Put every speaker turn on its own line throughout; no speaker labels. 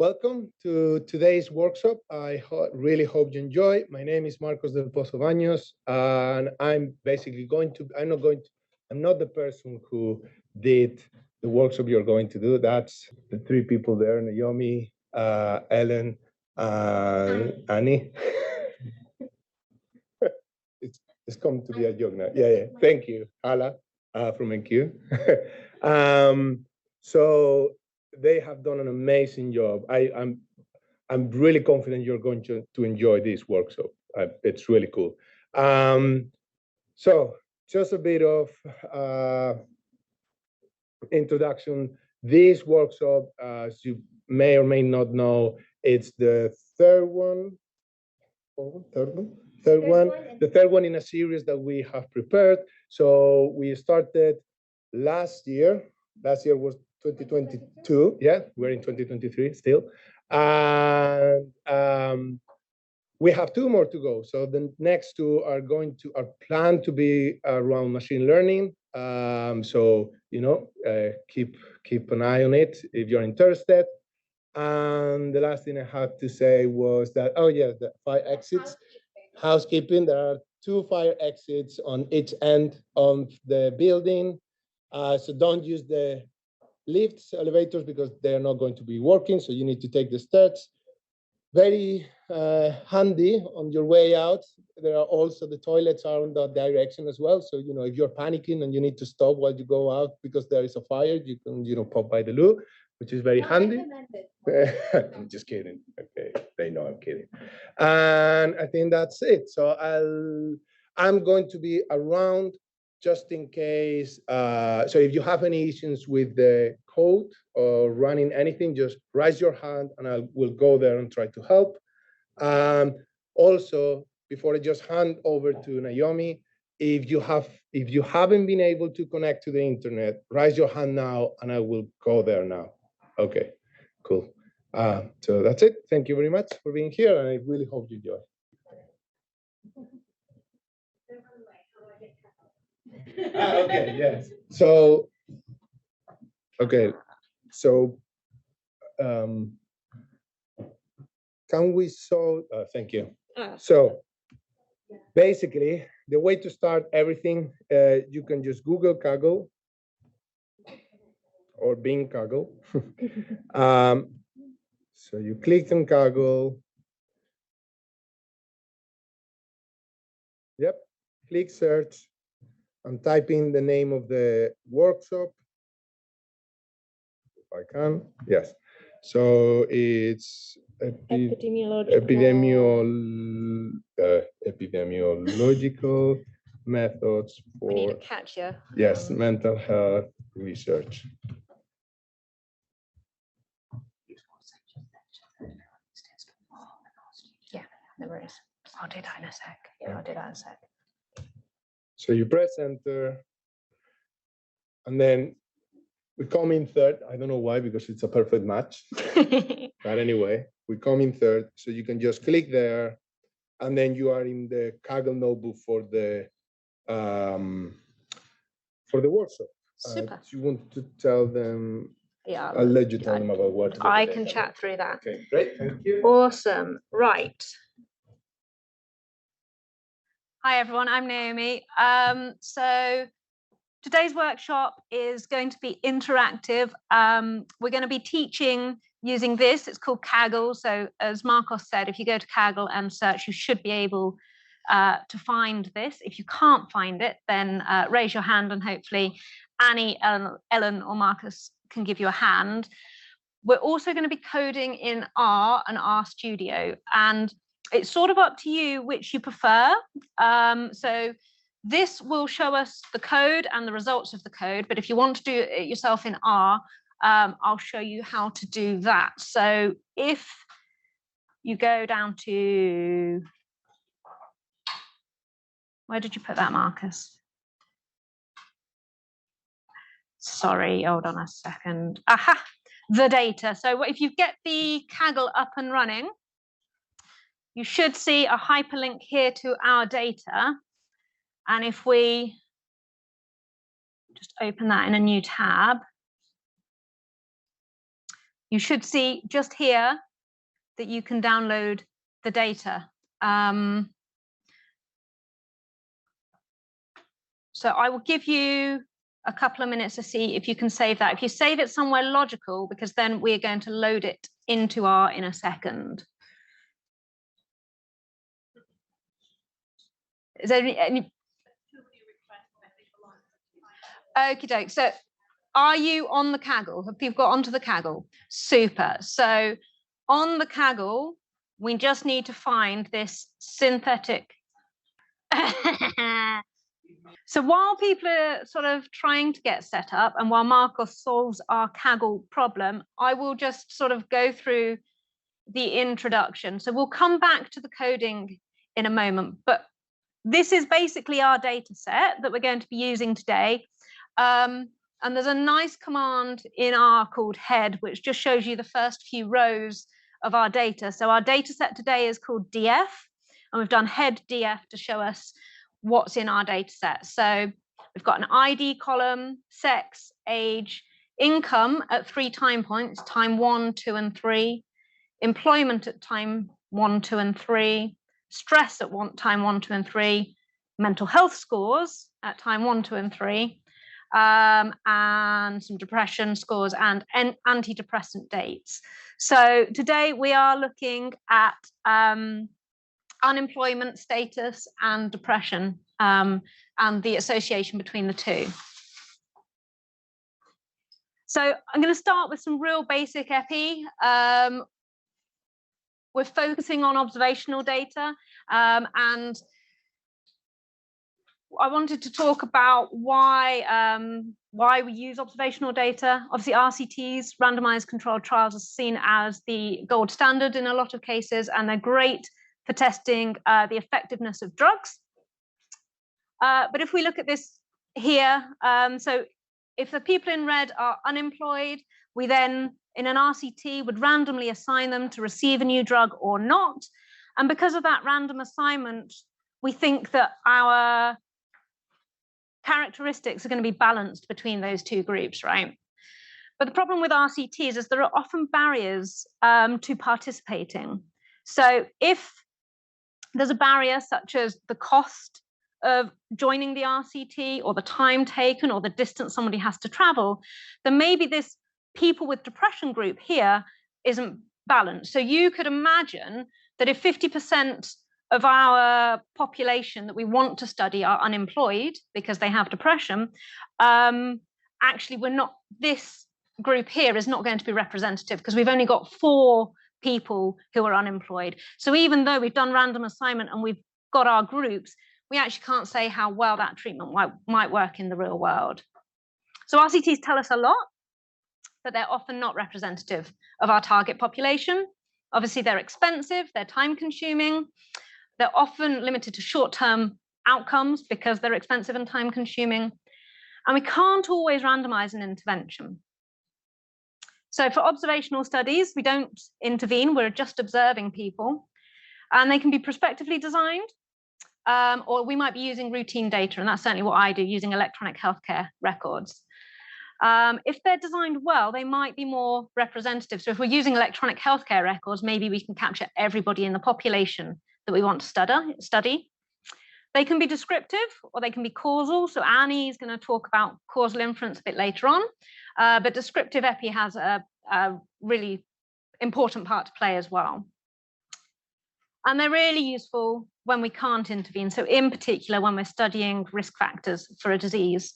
Welcome to today's workshop. I really hope you enjoy. My name is Marcos del Pozo Baños, and I'm basically I'm not the person who did the workshop you're going to do. That's the three people there, Naomi, Ellen, and Annie. it's come to be a joke now. Yeah. Thank you, Hala, from NQ. So they have done an amazing job. I'm really confident you're going to enjoy this workshop. It's really cool. So just a bit of introduction. This workshop, as you may or may not know, it's the third one in a series that we have prepared. So we started last year. Last year was 2022. Yeah, we're in 2023 still. And we have two more to go. So the next two are planned to be around machine learning. So keep an eye on it if you're interested. And the last thing I had to say was that, the fire exits. Housekeeping. There are two fire exits on each end of the building. So don't use the lifts, elevators, because they're not going to be working. So you need to take the stairs. Very handy on your way out. There are also the toilets are in that direction as well. So, if you're panicking and you need to stop while you go out because there is a fire, you can, pop by the loo, which is very handy. I'm just kidding. Okay, they know I'm kidding. And I think that's it. So I'm going to be around just in case. So if you have any issues with the code or running anything, just raise your hand and I will go there and try to help. Also, before I just hand over to Naomi, if you haven't been able to connect to the internet, raise your hand now and I will go there now. Okay, cool. So that's it. Thank you very much for being here, and I really hope you enjoy. Okay, yes. So, can we solve? Thank you. So, basically, the way to start everything, you can just Google Kaggle or Bing Kaggle. So you click on Kaggle. Yep, click search. I'm typing the name of the workshop. If I can, yes. So it's epidemiological methods for.
We need a catcher.
Yes, mental health research.
Yeah, there is. I'll do that in a sec. Yeah, I'll do that in a sec.
So you press enter, and then we come in third. I don't know why, because it's a perfect match. But anyway, we come in third. So you can just click there, and then you are in the Kaggle notebook for the workshop.
Super.
Do you want to tell them?
Yeah,
I'll let you tell them about what.
I can chat through that.
Okay, great. Thank you.
Awesome. Right. Hi, everyone. I'm Naomi. So today's workshop is going to be interactive. We're going to be teaching using this. It's called Kaggle. So as Marcos said, if you go to Kaggle and search, you should be able to find this. If you can't find it, then raise your hand and hopefully Annie, Ellen, or Marcus can give you a hand. We're also going to be coding in R and RStudio, and it's sort of up to you which you prefer. So this will show us the code and the results of the code, but if you want to do it yourself in R, I'll show you how to do that. So if you go down to, where did you put that, Marcus? Sorry, hold on a second. Aha, the data. So if you get the Kaggle up and running, you should see a hyperlink here to our data. And if we just open that in a new tab, you should see just here that you can download the data. So I will give you a couple of minutes to see if you can save that. If you save it somewhere logical, because then we're going to load it into R in a second. Is there any? Okie doke. So are you on the Kaggle? Have people got onto the Kaggle? Super. So on the Kaggle, we just need to find this synthetic. So while people are sort of trying to get set up and while Marcos solves our Kaggle problem, I will just sort of go through the introduction. So we'll come back to the coding in a moment, but this is basically our data set that we're going to be using today. And there's a nice command in R called head, which just shows you the first few rows of our data. So our data set today is called DF, and we've done head DF to show us what's in our data set. So we've got an ID column, sex, age, income at 3 time points, time 1, 2, and 3, employment at time 1, 2, and 3, stress at time 1, 2, and 3, mental health scores at time 1, 2, and 3, and some depression scores and antidepressant dates. So today we are looking at unemployment status and depression and the association between the two. So I'm going to start with some real basic epi. We're focusing on observational data, and I wanted to talk about why we use observational data. Obviously, RCTs, randomized controlled trials, are seen as the gold standard in a lot of cases, and they're great for testing the effectiveness of drugs. But if we look at this here, so if the people in red are unemployed, we then, in an RCT, would randomly assign them to receive a new drug or not. And because of that random assignment, we think that our characteristics are going to be balanced between those two groups, right? But the problem with RCTs is there are often barriers to participating. So if there's a barrier such as the cost of joining the RCT or the time taken or the distance somebody has to travel, then maybe this people with depression group here isn't balanced. So you could imagine that if 50% of our population that we want to study are unemployed because they have depression, actually this group here is not going to be representative because we've only got 4 people who are unemployed. So even though we've done random assignment and we've got our groups, we actually can't say how well that treatment might work in the real world. So RCTs tell us a lot, but they're often not representative of our target population. Obviously, they're expensive, they're time consuming, they're often limited to short-term outcomes because they're expensive and time consuming, and we can't always randomize an intervention. So for observational studies, we don't intervene, we're just observing people, and they can be prospectively designed, or we might be using routine data, and that's certainly what I do, using electronic healthcare records. If they're designed well, they might be more representative. So if we're using electronic healthcare records, maybe we can capture everybody in the population that we want to study. They can be descriptive or they can be causal. So Annie is going to talk about causal inference a bit later on, but descriptive epi has a really important part to play as well. And they're really useful when we can't intervene. So in particular, when we're studying risk factors for a disease.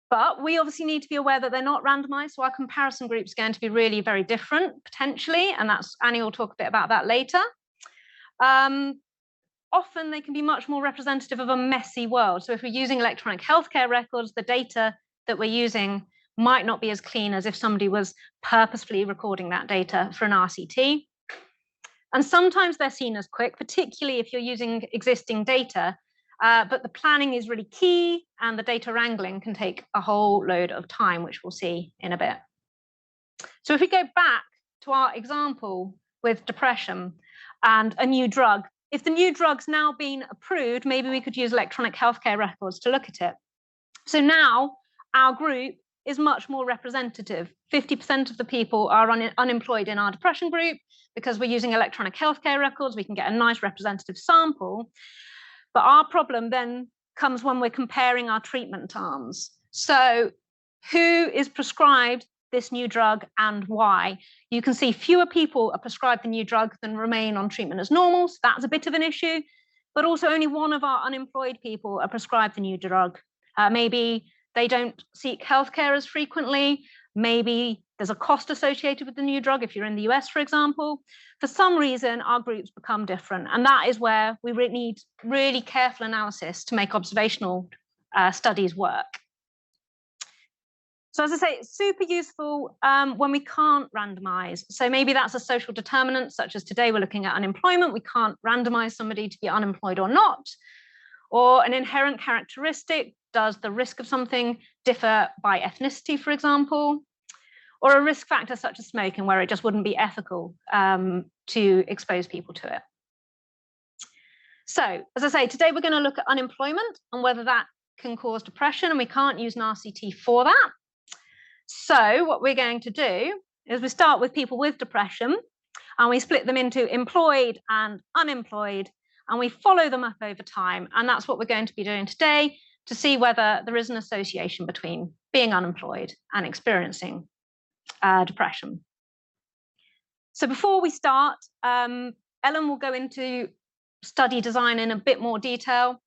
But we obviously need to be aware that they're not randomized. So our comparison group is going to be really very different potentially. And Annie will talk a bit about that later. Often they can be much more representative of a messy world. So if we're using electronic healthcare records, the data that we're using might not be as clean as if somebody was purposefully recording that data for an RCT. And sometimes they're seen as quick, particularly if you're using existing data, but the planning is really key and the data wrangling can take a whole load of time, which we'll see in a bit. So if we go back to our example with depression and a new drug, if the new drug's now been approved, maybe we could use electronic healthcare records to look at it. So now our group is much more representative. 50% of the people are unemployed in our depression group. Because we're using electronic healthcare records, we can get a nice representative sample. But our problem then comes when we're comparing our treatment arms. So who is prescribed this new drug and why? You can see fewer people are prescribed the new drug than remain on treatment as normal. So that's a bit of an issue. But also only one of our unemployed people are prescribed the new drug. Maybe they don't seek healthcare as frequently. Maybe there's a cost associated with the new drug if you're in the US, for example. For some reason, our groups become different. And that is where we need really careful analysis to make observational studies work. So as I say, it's super useful when we can't randomize. So maybe that's a social determinant, such as today we're looking at unemployment. We can't randomize somebody to be unemployed or not. Or an inherent characteristic. Does the risk of something differ by ethnicity, for example? Or a risk factor such as smoking, where it just wouldn't be ethical to expose people to it. So, as I say, today we're going to look at unemployment and whether that can cause depression, and we can't use an RCT for that. So what we're going to do is we start with people with depression, and we split them into employed and unemployed, and we follow them up over time. And that's what we're going to be doing today, to see whether there is an association between being unemployed and experiencing depression. So before we start, Ellen will go into study design in a bit more detail,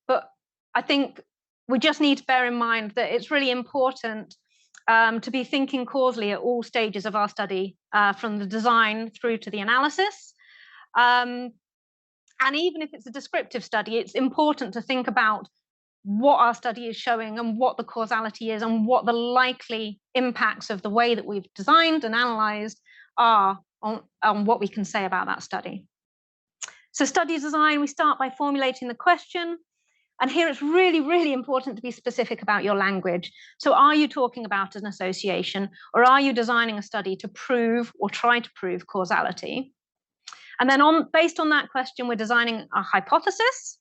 but I think we just need to bear in mind that it's really important to be thinking causally at all stages of our study, from the design through to the analysis. And even if it's a descriptive study, it's important to think about what our study is showing and what the causality is and what the likely impacts of the way that we've designed and analyzed are on what we can say about that study. So study design, we start by formulating the question. And here it's really, really important to be specific about your language. So are you talking about an association, or are you designing a study to prove or try to prove causality? And then based on that question, we're designing a hypothesis.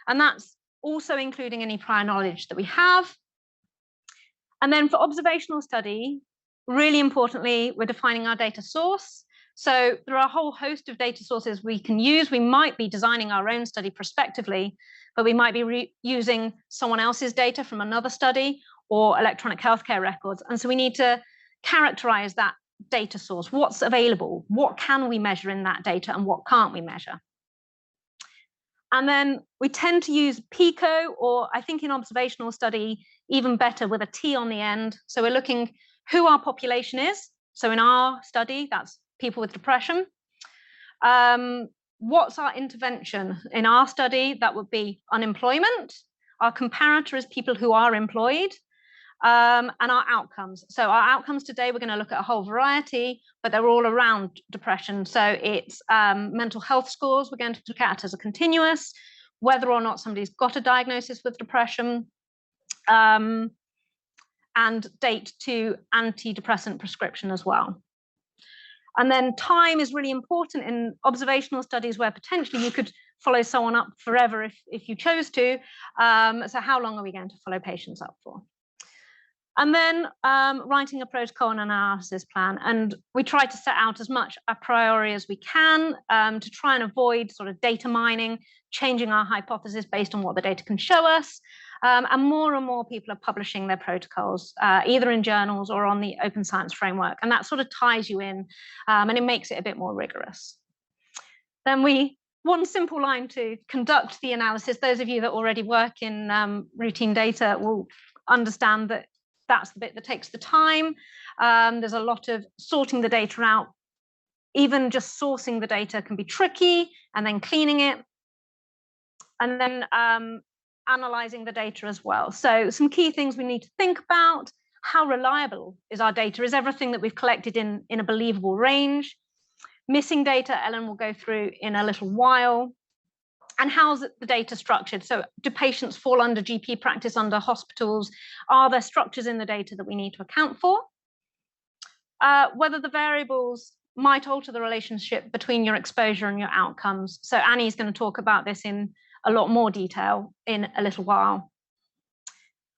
And that's also including any prior knowledge that we have. And then for observational study, really importantly, we're defining our data source. So there are a whole host of data sources we can use. We might be designing our own study prospectively, but we might be using someone else's data from another study or electronic healthcare records. And so we need to characterize that data source. What's available? What can we measure in that data, and what can't we measure? And then we tend to use PICO, or I think in observational study, even better with a T on the end. So we're looking who our population is. So in our study, that's people with depression. What's our intervention? In our study, that would be unemployment. Our comparator is people who are employed, and our outcomes. So our outcomes today, we're going to look at a whole variety, but they're all around depression. So it's mental health scores we're going to look at as a continuous, whether or not somebody's got a diagnosis with depression, and date to antidepressant prescription as well. And then time is really important in observational studies where potentially you could follow someone up forever if you chose to. So how long are we going to follow patients up for? And then writing a protocol and analysis plan. And we try to set out as much a priori as we can to try and avoid sort of data mining, changing our hypothesis based on what the data can show us. And more people are publishing their protocols, either in journals or on the Open Science Framework. And that sort of ties you in, and it makes it a bit more rigorous. Then one simple line to conduct the analysis. Those of you that already work in routine data will understand that that's the bit that takes the time. There's a lot of sorting the data out. Even just sourcing the data can be tricky, and then cleaning it. And then analyzing the data as well. So some key things we need to think about: how reliable is our data? Is everything that we've collected in a believable range? Missing data, Ellen will go through in a little while. And how's the data structured? So do patients fall under GP practice, under hospitals? Are there structures in the data that we need to account for? Whether the variables might alter the relationship between your exposure and your outcomes. So Annie's going to talk about this in a lot more detail in a little while.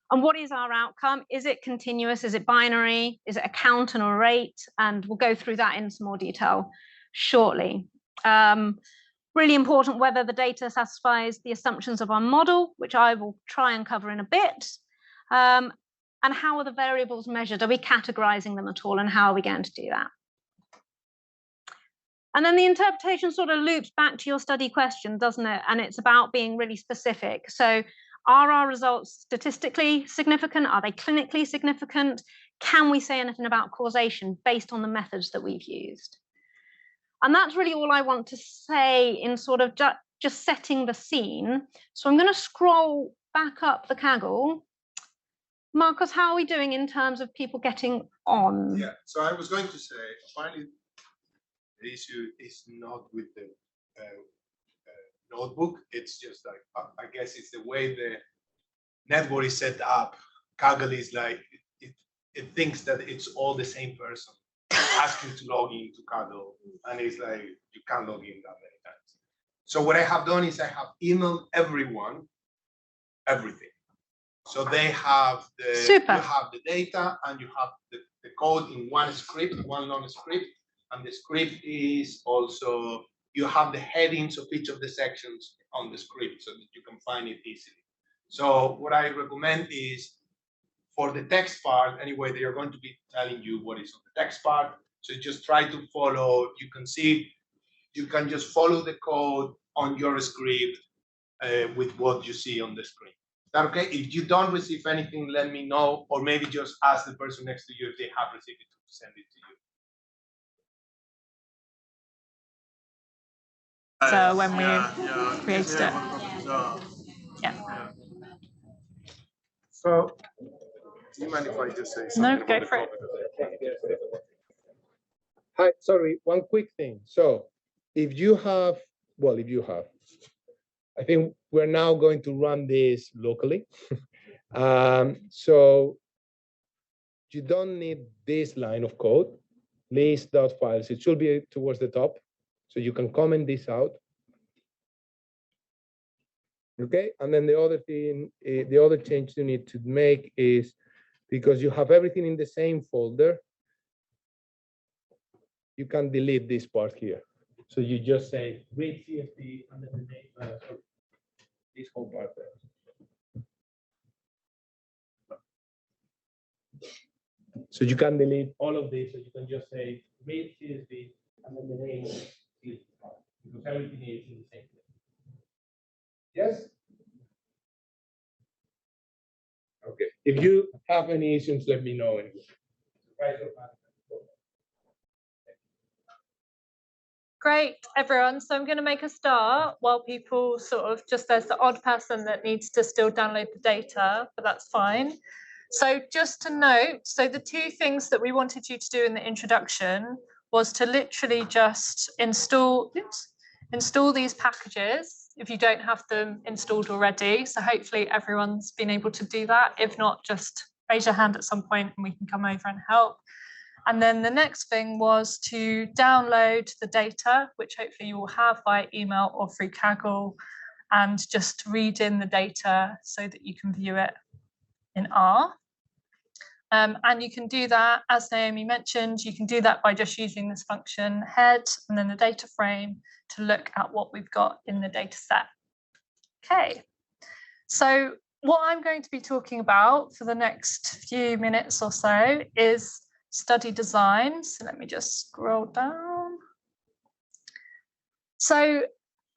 And what is our outcome? Is it continuous? Is it binary? Is it a count and a rate? And we'll go through that in some more detail shortly. Really important whether the data satisfies the assumptions of our model, which I will try and cover in a bit. And how are the variables measured? Are we categorizing them at all? And how are we going to do that? And then the interpretation sort of loops back to your study question, doesn't it? And it's about being really specific. So are our results statistically significant? Are they clinically significant? Can we say anything about causation based on the methods that we've used? And that's really all I want to say in sort of just setting the scene. So I'm going to scroll back up the Kaggle. Marcos, how are we doing in terms of people getting on?
Yeah, so I was going to say, finally, the issue is not with the notebook. It's just like, I guess it's the way the network is set up. Kaggle is like, it thinks that it's all the same person asking to log into Kaggle, and it's like, you can't log in that many times. So what I have done is I have emailed everyone everything. So they have you have the data and you have the code in one script, one long script, and the script is also, you have the headings of each of the sections on the script so that you can find it easily. So what I recommend is, for the text part, anyway, they are going to be telling you what is on the text part. So just try to follow, you can see, you can just follow the code on your script with what you see on the screen. Is that okay? If you don't receive anything, let me know, or maybe just ask the person next to you if they have received it to send it to you.
So when we created it. Yeah.
So, do you mind if I just say something?
No, go for it.
Hi, sorry, one quick thing. So if you have, I think we're now going to run this locally. So you don't need this line of code, list.files. It should be towards the top. So you can comment this out. Okay, and then the other thing, the other change you need to make is, because you have everything in the same folder, you can delete this part here. So you just say read CSV and then the name, this whole part there. So you can delete all of this, so you can just say read CSV and then the name of CSV part, because everything is in the same place. Yes? Okay. If you have any issues, let me know.
Great, everyone. So I'm going to make a start while people sort of just, there's the odd person that needs to still download the data, but that's fine. So just to note, so the two things that we wanted you to do in the introduction was to literally just install these packages if you don't have them installed already. So hopefully everyone's been able to do that. If not, just raise your hand at some point and we can come over and help. And then the next thing was to download the data, which hopefully you will have by email or through Kaggle, and just read in the data so that you can view it in R. And you can do that, as Naomi mentioned, you can do that by just using this function head and then the data frame to look at what we've got in the data set. Okay, so what I'm going to be talking about for the next few minutes or so is study design. So let me just scroll down. So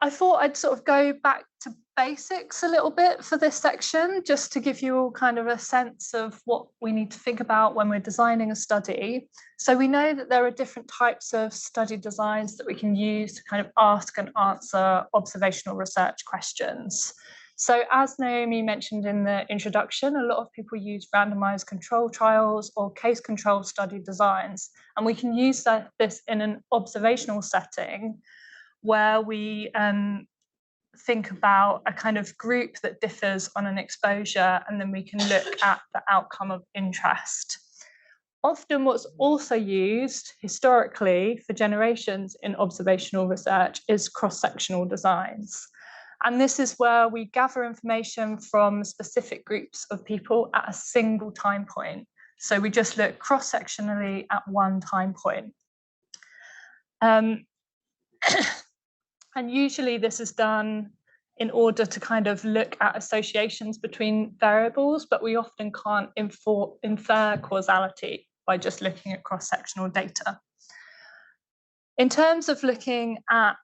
I thought I'd sort of go back to basics a little bit for this section, just to give you all kind of a sense of what we need to think about when we're designing a study. So we know that there are different types of study designs that we can use to kind of ask and answer observational research questions. So as Naomi mentioned in the introduction, a lot of people use randomized control trials or case control study designs. And we can use this in an observational setting where we think about a kind of group that differs on an exposure, and then we can look at the outcome of interest. Often what's also used historically for generations in observational research is cross-sectional designs. And this is where we gather information from specific groups of people at a single time point. So we just look cross-sectionally at one time point. And usually this is done in order to kind of look at associations between variables, but we often can't infer causality by just looking at cross-sectional data. In terms of looking at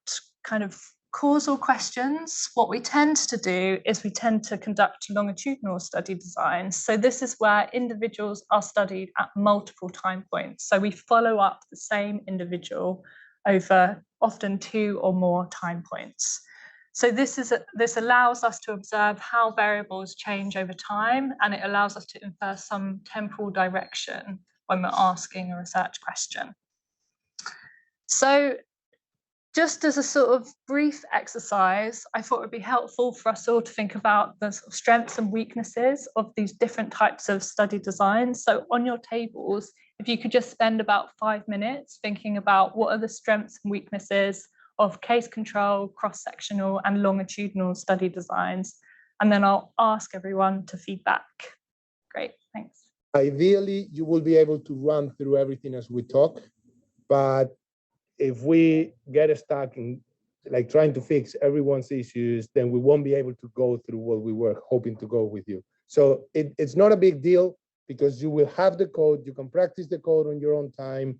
kind of causal questions, what we tend to do is we tend to conduct longitudinal study designs. So this is where individuals are studied at multiple time points. So we follow up the same individual over often 2 or more time points. So this allows us to observe how variables change over time, and it allows us to infer some temporal direction when we're asking a research question. So just as a sort of brief exercise, I thought it would be helpful for us all to think about the sort of strengths and weaknesses of these different types of study designs. So on your tables, if you could just spend about 5 minutes thinking about what are the strengths and weaknesses of case control, cross-sectional and longitudinal study designs. And then I'll ask everyone to feedback. Great, thanks.
Ideally, you will be able to run through everything as we talk, but if we get stuck in like trying to fix everyone's issues, then we won't be able to go through what we were hoping to go with you. So it's not a big deal because you will have the code, you can practice the code on your own time.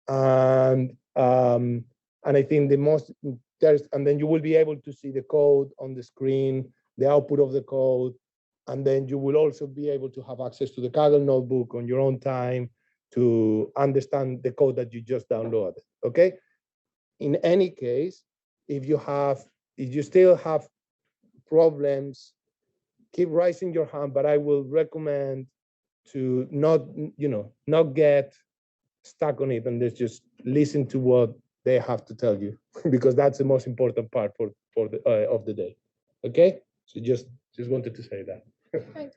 And I think and then you will be able to see the code on the screen, the output of the code, and then you will also be able to have access to the Kaggle notebook on your own time to understand the code that you just downloaded, okay? In any case, if you still have problems, keep raising your hand, but I will recommend to not get stuck on it and just listen to what they have to tell you, because that's the most important part of the day. Okay, so just wanted to say that.
Thanks,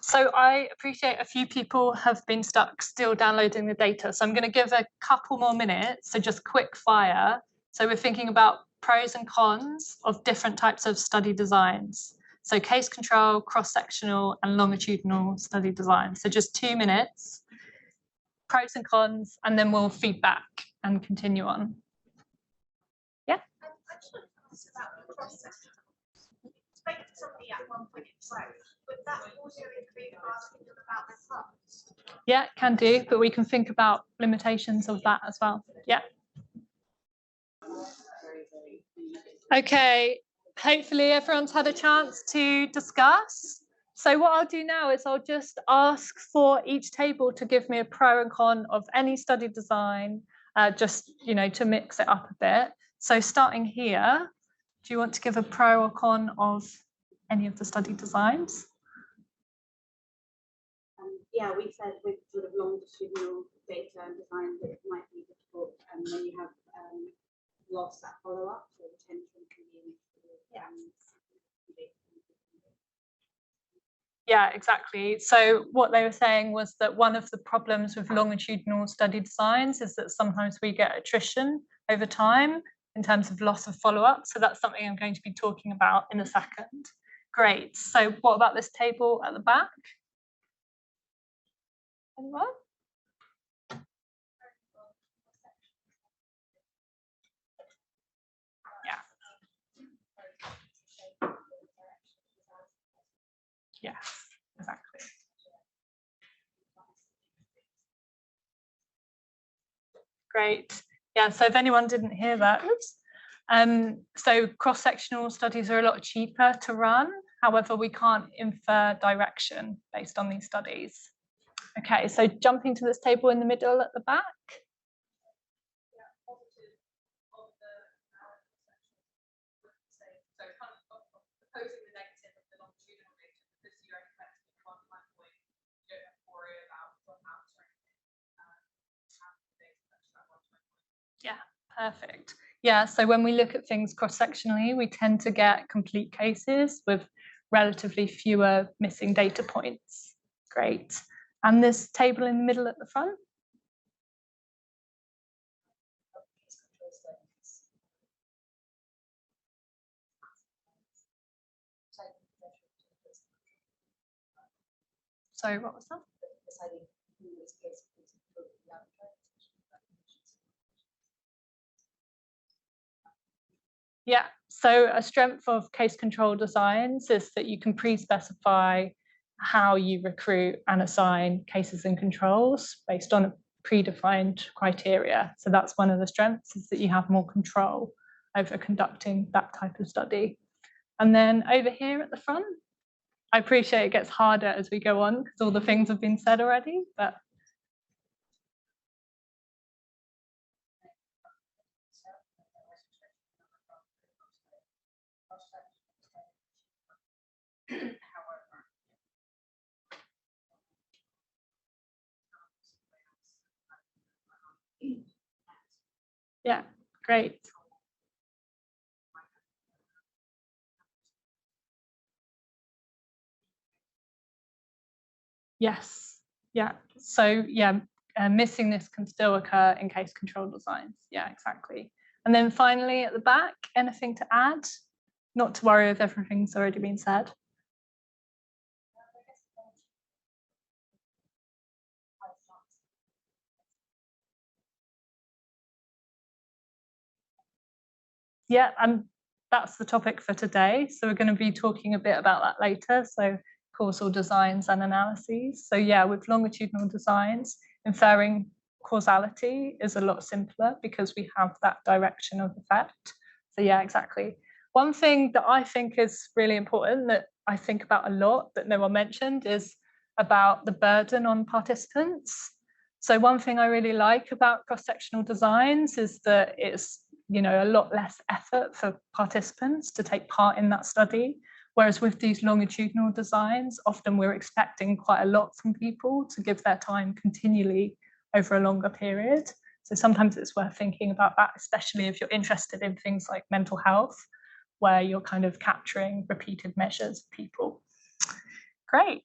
so I appreciate a few people have been stuck still downloading the data. So I'm going to give a couple more minutes. So just quick fire. So we're thinking about pros and cons of different types of study designs. So case control, cross-sectional and longitudinal study design. So just 2 minutes, pros and cons, and then we'll feedback and continue on. Yeah?
I just want to ask about the cross-sectional. Spoke to somebody at one point in time. Would that also include asking them about their past?
Yeah, can do, but we can think about limitations of that as well. Yeah. Okay, hopefully everyone's had a chance to discuss. So what I'll do now is I'll just ask for each table to give me a pro and con of any study design, just to mix it up a bit. So starting here, do you want to give a pro or con of any of the study designs?
Yeah, we said with sort of longitudinal data and design that it might be difficult when you have lost that follow-up, so retention can be
Yeah, exactly. So what they were saying was that one of the problems with longitudinal study designs is that sometimes we get attrition over time in terms of loss of follow-up. So that's something I'm going to be talking about in a second. Great. So what about this table at the back? Anyone? Yeah, exactly. Great. Yeah, so if anyone didn't hear that, so cross-sectional studies are a lot cheaper to run. However, we can't infer direction based on these studies. Okay, so jumping to this table in the middle at the back. Yeah, perfect. Yeah, so when we look at things cross-sectionally, we tend to get complete cases with relatively fewer missing data points. Great. And this table in the middle at the front? Sorry, what was that? Yeah, so a strength of case control designs is that you can pre-specify how you recruit and assign cases and controls based on predefined criteria. So that's one of the strengths, is that you have more control over conducting that type of study. And then over here at the front, I appreciate it gets harder as we go on because all the things have been said already, but yeah, great. Yes, yeah. So yeah, missing this can still occur in case control designs. Yeah, exactly. And then finally at the back, anything to add? Not to worry if everything's already been said. Yeah, and that's the topic for today. So we're going to be talking a bit about that later. So causal designs and analyses. So yeah, with longitudinal designs, inferring causality is a lot simpler because we have that direction of effect. So yeah, exactly. One thing that I think is really important that I think about a lot that no one mentioned is about the burden on participants. So one thing I really like about cross-sectional designs is that it's a lot less effort for participants to take part in that study. Whereas with these longitudinal designs, often we're expecting quite a lot from people to give their time continually over a longer period. So sometimes it's worth thinking about that, especially if you're interested in things like mental health, where you're kind of capturing repeated measures of people. Great.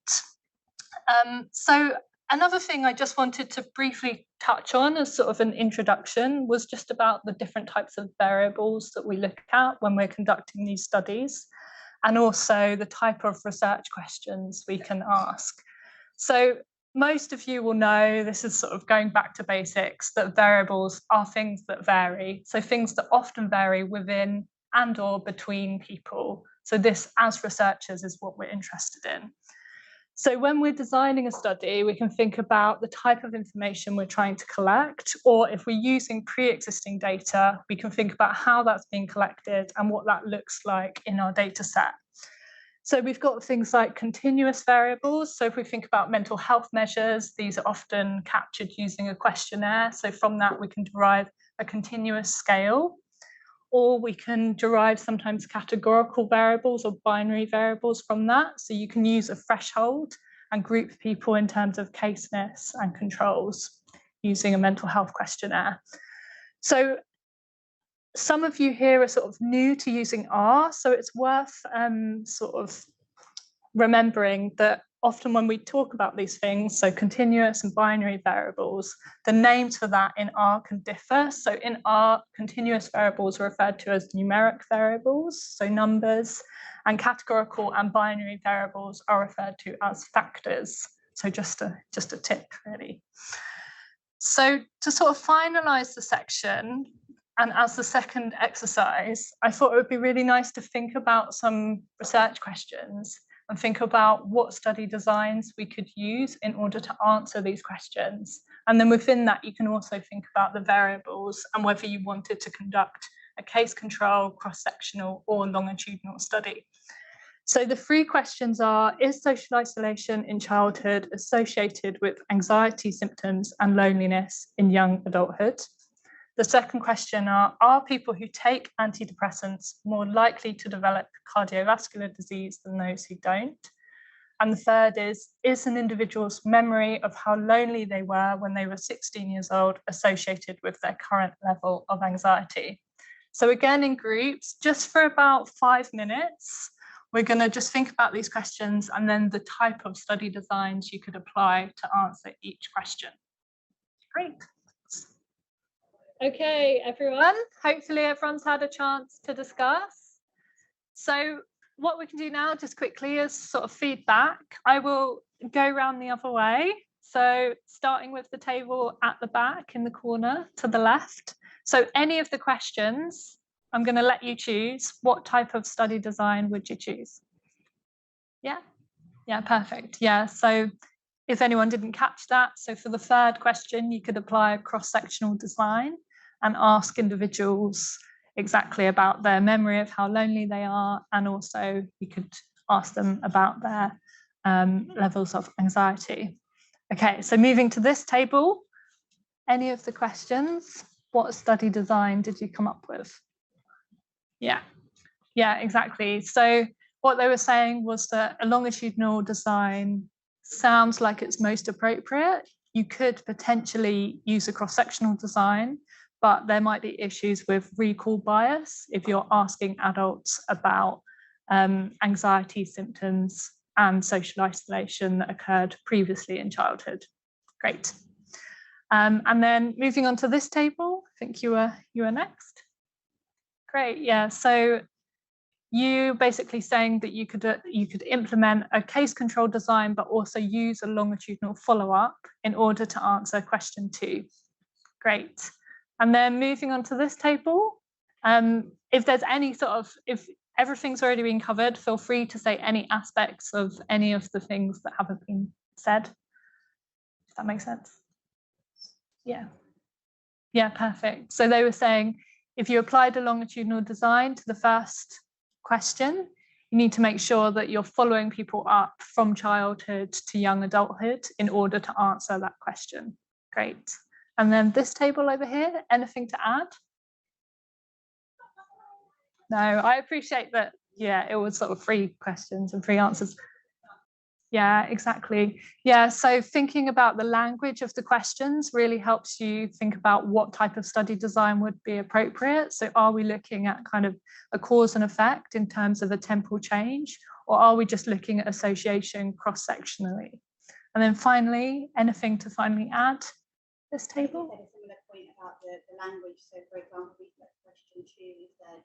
So another thing I just wanted to briefly touch on as sort of an introduction was just about the different types of variables that we look at when we're conducting these studies, and also the type of research questions we can ask. So most of you will know, this is sort of going back to basics, that variables are things that vary. So things that often vary within and or between people. So this, as researchers, is what we're interested in. So when we're designing a study, we can think about the type of information we're trying to collect, or if we're using pre-existing data, we can think about how that's being collected and what that looks like in our data set. So we've got things like continuous variables. So if we think about mental health measures, these are often captured using a questionnaire. So from that, we can derive a continuous scale. Or we can derive sometimes categorical variables or binary variables from that. So you can use a threshold and group people in terms of caseness and controls using a mental health questionnaire. So some of you here are sort of new to using R, so it's worth sort of remembering that often when we talk about these things, so continuous and binary variables, the names for that in R can differ. So in R, continuous variables are referred to as numeric variables, so numbers, and categorical and binary variables are referred to as factors. So just a tip, really. So to sort of finalize the section, and as the second exercise, I thought it would be really nice to think about some research questions and think about what study designs we could use in order to answer these questions. And then within that, you can also think about the variables and whether you wanted to conduct a case control, cross-sectional, or longitudinal study. So the three questions are, is social isolation in childhood associated with anxiety symptoms and loneliness in young adulthood? The second question are people who take antidepressants more likely to develop cardiovascular disease than those who don't? And the third is an individual's memory of how lonely they were when they were 16 years old associated with their current level of anxiety? So again, in groups, just for about 5 minutes, we're going to just think about these questions and then the type of study designs you could apply to answer each question. Great. Okay, everyone, hopefully everyone's had a chance to discuss. So what we can do now just quickly is sort of feedback. I will go round the other way. So starting with the table at the back in the corner to the left. So any of the questions, I'm going to let you choose. What type of study design would you choose? Yeah, yeah, perfect. Yeah, so if anyone didn't catch that, so for the third question, you could apply a cross-sectional design and ask individuals exactly about their memory of how lonely they are, and also you could ask them about their levels of anxiety. Okay, so moving to this table, any of the questions, what study design did you come up with? Yeah, exactly. So what they were saying was that a longitudinal design sounds like it's most appropriate. You could potentially use a cross-sectional design, but there might be issues with recall bias if you're asking adults about anxiety symptoms and social isolation that occurred previously in childhood. Great. And then moving on to this table, I think you were next. Great, yeah. So you basically saying that you could implement a case control design, but also use a longitudinal follow-up in order to answer question 2. Great. And then moving on to this table, if there's any if everything's already been covered, feel free to say any aspects of any of the things that haven't been said. If that makes sense. Yeah. Yeah, perfect. So they were saying if you applied a longitudinal design to the first question, you need to make sure that you're following people up from childhood to young adulthood in order to answer that question. Great. And then this table over here, anything to add? No, I appreciate that. Yeah, it was sort of 3 questions and 3 answers. Yeah, exactly. Yeah, so thinking about the language of the questions really helps you think about what type of study design would be appropriate. So are we looking at kind of a cause and effect in terms of a temporal change, or are we just looking at association cross-sectionally? And then finally, anything to finally add to this table?
A similar point about the language. So for example, we put question 2 said,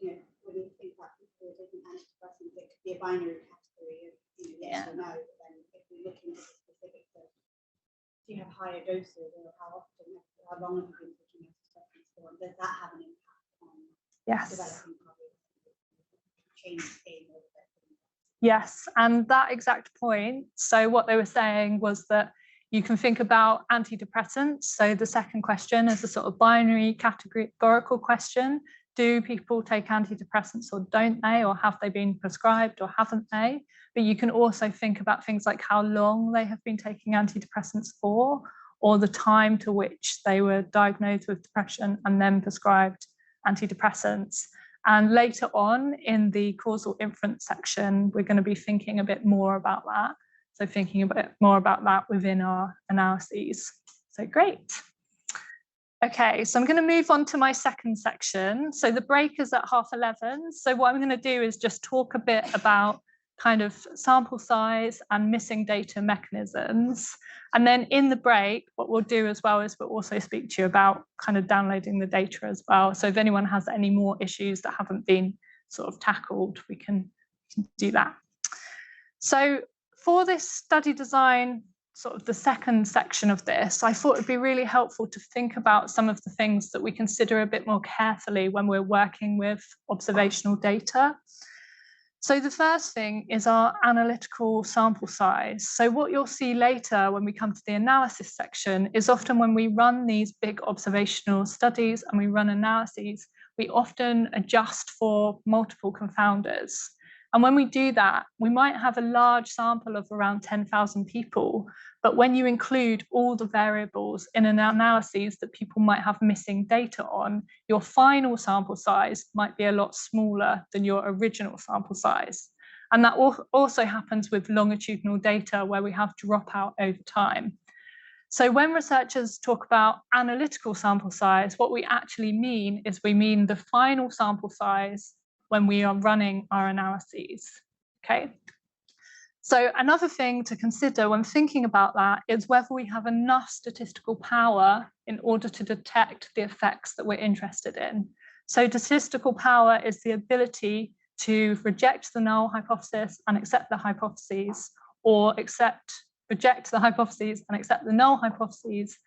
you know, when you think about people with different antidepressants, it could be a binary category of yes or no, but then if we're looking at the specifics of do you have higher doses or how often, how long have you been taking antidepressants for, does that have an impact on developing change in or
Yes, and that exact point. So what they were saying was that you can think about antidepressants. So the second question is a sort of binary categorical question. Do people take antidepressants or don't they? Or have they been prescribed or haven't they? But you can also think about things like how long they have been taking antidepressants for, or the time to which they were diagnosed with depression and then prescribed antidepressants. And later on in the causal inference section, we're going to be thinking a bit more about that. So thinking a bit more about that within our analyses. So great. Okay, so I'm going to move on to my second section. So the break is at 11:30. So what I'm going to do is just talk a bit about kind of sample size and missing data mechanisms. And then in the break, what we'll do as well is we'll also speak to you about kind of downloading the data as well. So if anyone has any more issues that haven't been sort of tackled, we can do that. So for this study design, sort of the second section of this, I thought it'd be really helpful to think about some of the things that we consider a bit more carefully when we're working with observational data. So the first thing is our analytical sample size. So what you'll see later when we come to the analysis section is often when we run these big observational studies and we run analyses, we often adjust for multiple confounders. And when we do that, we might have a large sample of around 10,000 people, but when you include all the variables in an analysis that people might have missing data on, your final sample size might be a lot smaller than your original sample size. And that also happens with longitudinal data where we have dropout over time. So when researchers talk about analytical sample size, what we actually mean is we mean the final sample size when we are running our analyses, okay? So another thing to consider when thinking about that is whether we have enough statistical power in order to detect the effects that we're interested in. So statistical power is the ability to reject the null hypothesis and accept the hypotheses, or reject the hypotheses and accept the null hypotheses,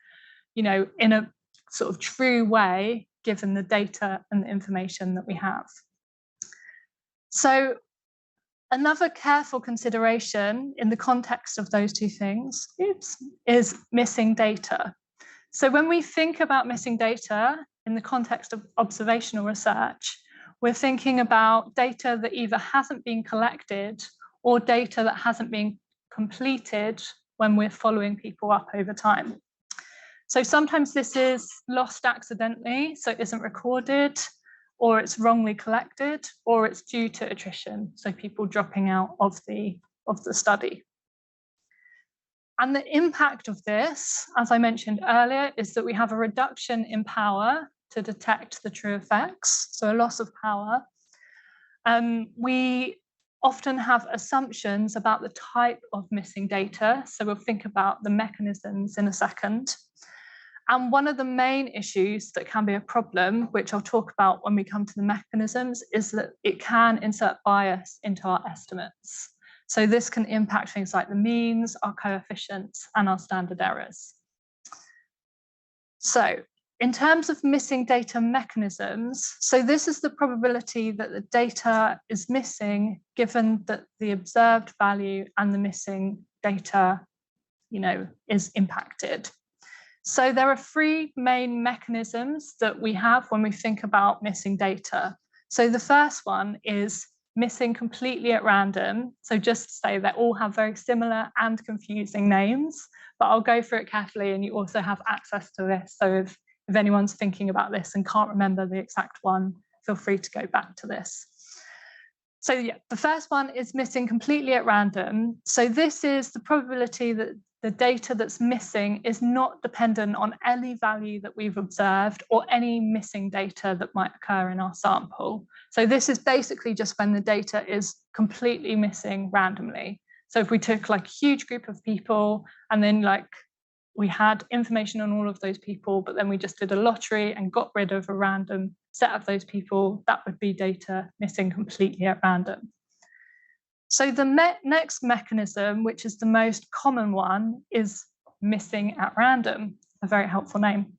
in a sort of true way, given the data and the information that we have. So another careful consideration in the context of those two things is missing data. So when we think about missing data in the context of observational research, we're thinking about data that either hasn't been collected or data that hasn't been completed when we're following people up over time. So sometimes this is lost accidentally, so it isn't recorded, or it's wrongly collected, or it's due to attrition, so people dropping out of the study. And the impact of this, as I mentioned earlier, is that we have a reduction in power to detect the true effects, so a loss of power. We often have assumptions about the type of missing data, so we'll think about the mechanisms in a second. And one of the main issues that can be a problem, which I'll talk about when we come to the mechanisms, is that it can insert bias into our estimates. So this can impact things like the means, our coefficients, and our standard errors. So in terms of missing data mechanisms, so this is the probability that the data is missing given that the observed value and the missing data, is impacted. So there are three main mechanisms that we have when we think about missing data. So the first one is missing completely at random. So just to say they all have very similar and confusing names, but I'll go through it carefully and you also have access to this. So if anyone's thinking about this and can't remember the exact one, feel free to go back to this. So yeah, the first one is missing completely at random. So this is the probability that the data that's missing is not dependent on any value that we've observed or any missing data that might occur in our sample. So this is basically just when the data is completely missing randomly. So if we took like a huge group of people and then we had information on all of those people, but then we just did a lottery and got rid of a random set of those people, that would be data missing completely at random. So the next mechanism, which is the most common one, is missing at random, a very helpful name.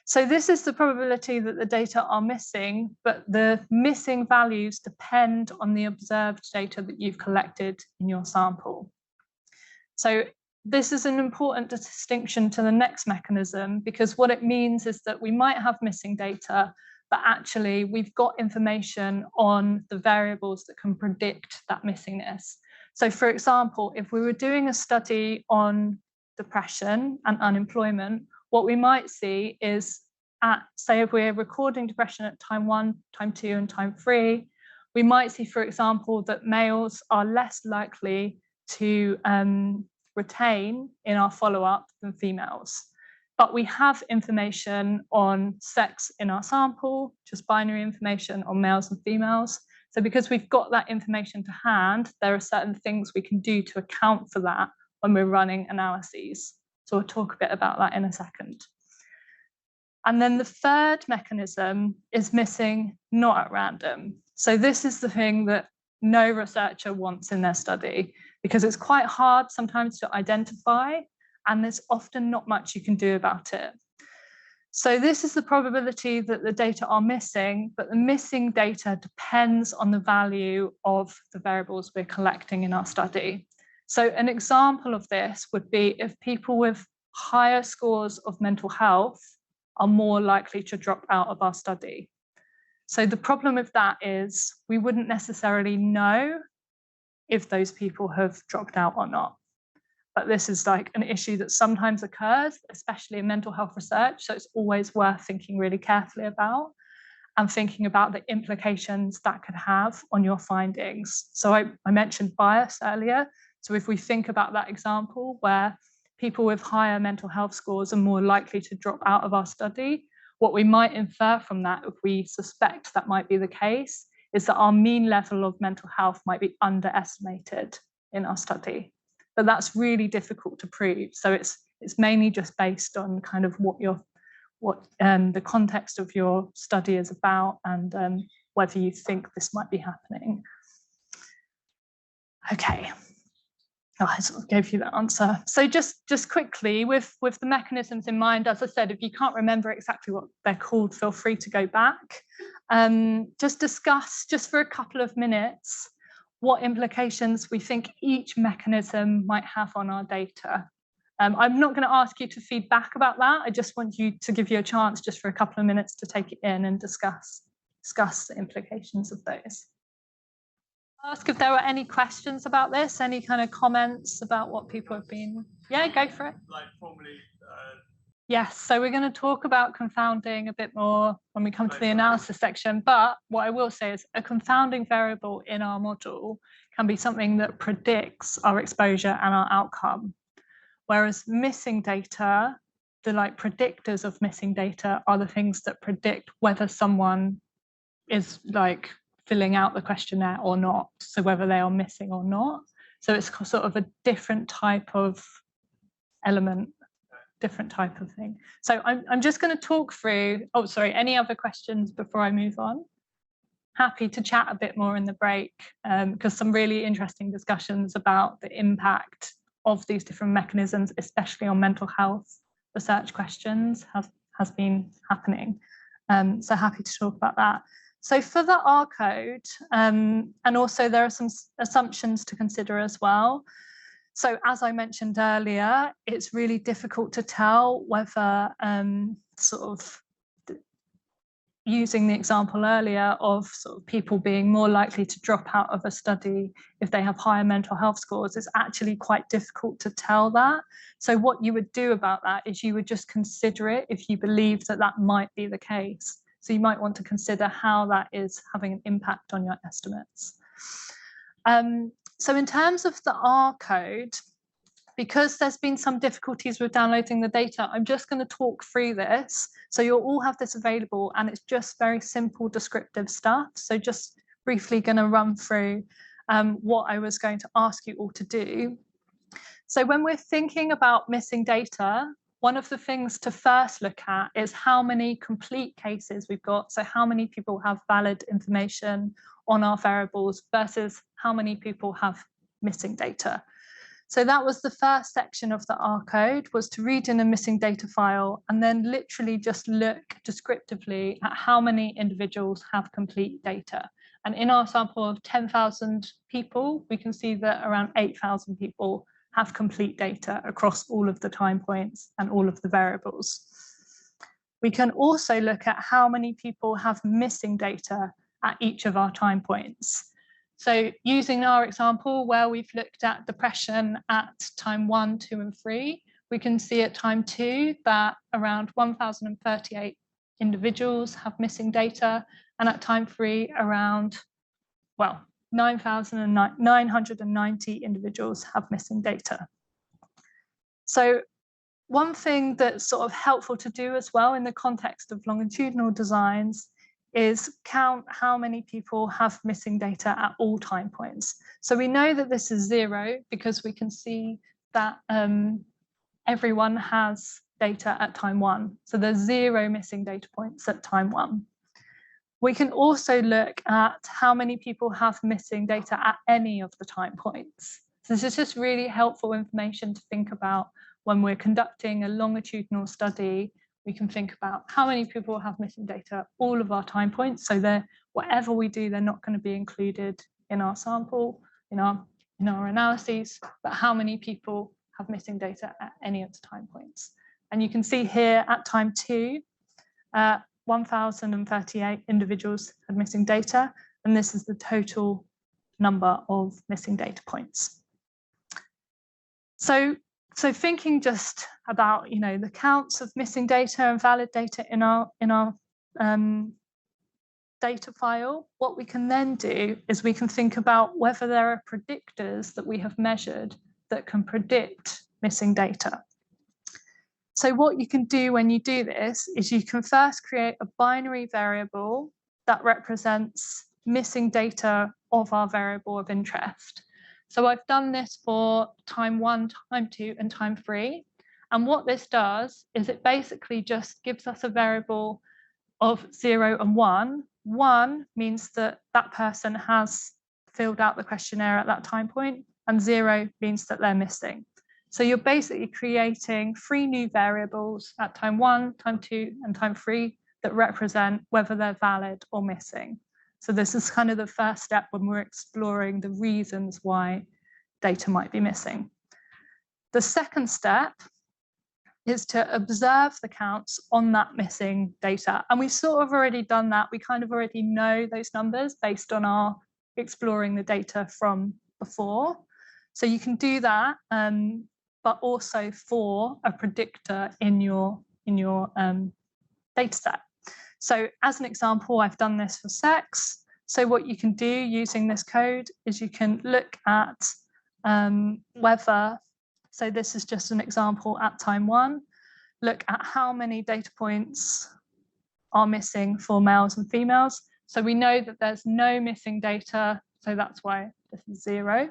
So this is the probability that the data are missing, but the missing values depend on the observed data that you've collected in your sample. So this is an important distinction to the next mechanism, because what it means is that we might have missing data, but actually we've got information on the variables that can predict that missingness. So for example, if we were doing a study on depression and unemployment, what we might see is say if we're recording depression at time 1, time 2, and time 3, we might see, for example, that males are less likely to retain in our follow-up than females. But we have information on sex in our sample, just binary information on males and females. So because we've got that information to hand, there are certain things we can do to account for that when we're running analyses. So we'll talk a bit about that in a second. And then the third mechanism is missing not at random. So this is the thing that no researcher wants in their study, because it's quite hard sometimes to identify, and there's often not much you can do about it. So this is the probability that the data are missing, but the missing data depends on the value of the variables we're collecting in our study. So an example of this would be if people with higher scores of mental health are more likely to drop out of our study. So the problem with that is we wouldn't necessarily know if those people have dropped out or not. But this is like an issue that sometimes occurs, especially in mental health research. So it's always worth thinking really carefully about and thinking about the implications that could have on your findings. So I mentioned bias earlier. So if we think about that example where people with higher mental health scores are more likely to drop out of our study, what we might infer from that, if we suspect that might be the case, is that our mean level of mental health might be underestimated in our study. But that's really difficult to prove. So it's mainly just based on kind of what the context of your study is about and whether you think this might be happening. Okay. I sort of gave you that answer. So just quickly, with the mechanisms in mind, as I said, if you can't remember exactly what they're called, feel free to go back. Just discuss, just for a couple of minutes, what implications we think each mechanism might have on our data. I'm not going to ask you to feed back about that. I just want you to give you a chance just for a couple of minutes to take it in and discuss the implications of those. Ask if there were any questions about this, any kind of comments about what people have been. Yeah, go for it.
Like formally.
Yes, so we're going to talk about confounding a bit more when we come to the analysis section. But what I will say is a confounding variable in our model can be something that predicts our exposure and our outcome. Whereas missing data, the predictors of missing data are the things that predict whether someone is filling out the questionnaire or not, so whether they are missing or not. So it's sort of a different type of element, different type of thing. So I'm just going to talk through, oh, sorry, any other questions before I move on? Happy to chat a bit more in the break, because some really interesting discussions about the impact of these different mechanisms, especially on mental health research questions, has been happening. So happy to talk about that. So for the R code, and also there are some assumptions to consider as well. So as I mentioned earlier, it's really difficult to tell whether using the example earlier of people being more likely to drop out of a study if they have higher mental health scores, it's actually quite difficult to tell that. So what you would do about that is you would just consider it if you believe that that might be the case. So you might want to consider how that is having an impact on your estimates. So in terms of the R code, because there's been some difficulties with downloading the data, I'm just going to talk through this. So you'll all have this available, and it's just very simple descriptive stuff. So just briefly going to run through what I was going to ask you all to do. So when we're thinking about missing data, one of the things to first look at is how many complete cases we've got. So how many people have valid information on our variables versus how many people have missing data. So that was the first section of the R code, was to read in a missing data file and then literally just look descriptively at how many individuals have complete data. And in our sample of 10,000 people, we can see that around 8,000 people have complete data across all of the time points and all of the variables. We can also look at how many people have missing data at each of our time points. So using our example where we've looked at depression at time 1, 2, and 3, we can see at time 2 that around 1,038 individuals have missing data, and at time 3 around, 9,990 individuals have missing data. So one thing that's sort of helpful to do as well in the context of longitudinal designs is count how many people have missing data at all time points. So we know that this is 0 because we can see that everyone has data at time 1. So there's 0 missing data points at time 1. We can also look at how many people have missing data at any of the time points. So this is just really helpful information to think about when we're conducting a longitudinal study. We can think about how many people have missing data at all of our time points. So whatever we do, they're not going to be included in our sample, in our analyses, but how many people have missing data at any of the time points. And you can see here at time 2, 1,038 individuals had missing data, and this is the total number of missing data points. So thinking just about the counts of missing data and valid data in our data file, what we can then do is we can think about whether there are predictors that we have measured that can predict missing data. So what you can do when you do this is you can first create a binary variable that represents missing data of our variable of interest. So I've done this for time 1, time 2, and time 3. And what this does is it basically just gives us a variable of 0 and 1. 1 means that that person has filled out the questionnaire at that time point. and 0 means that they're missing. So you're basically creating 3 new variables at time 1, time 2, and time 3 that represent whether they're valid or missing. So this is kind of the first step when we're exploring the reasons why data might be missing. The second step is to observe the counts on that missing data. And we've sort of already done that. We kind of already know those numbers based on our exploring the data from before. So you can do that, but also for a predictor in your data set. So as an example, I've done this for sex. So what you can do using this code is you can look at whether, so this is just an example at time 1, look at how many data points are missing for males and females. So we know that there's no missing data, so that's why this is 0.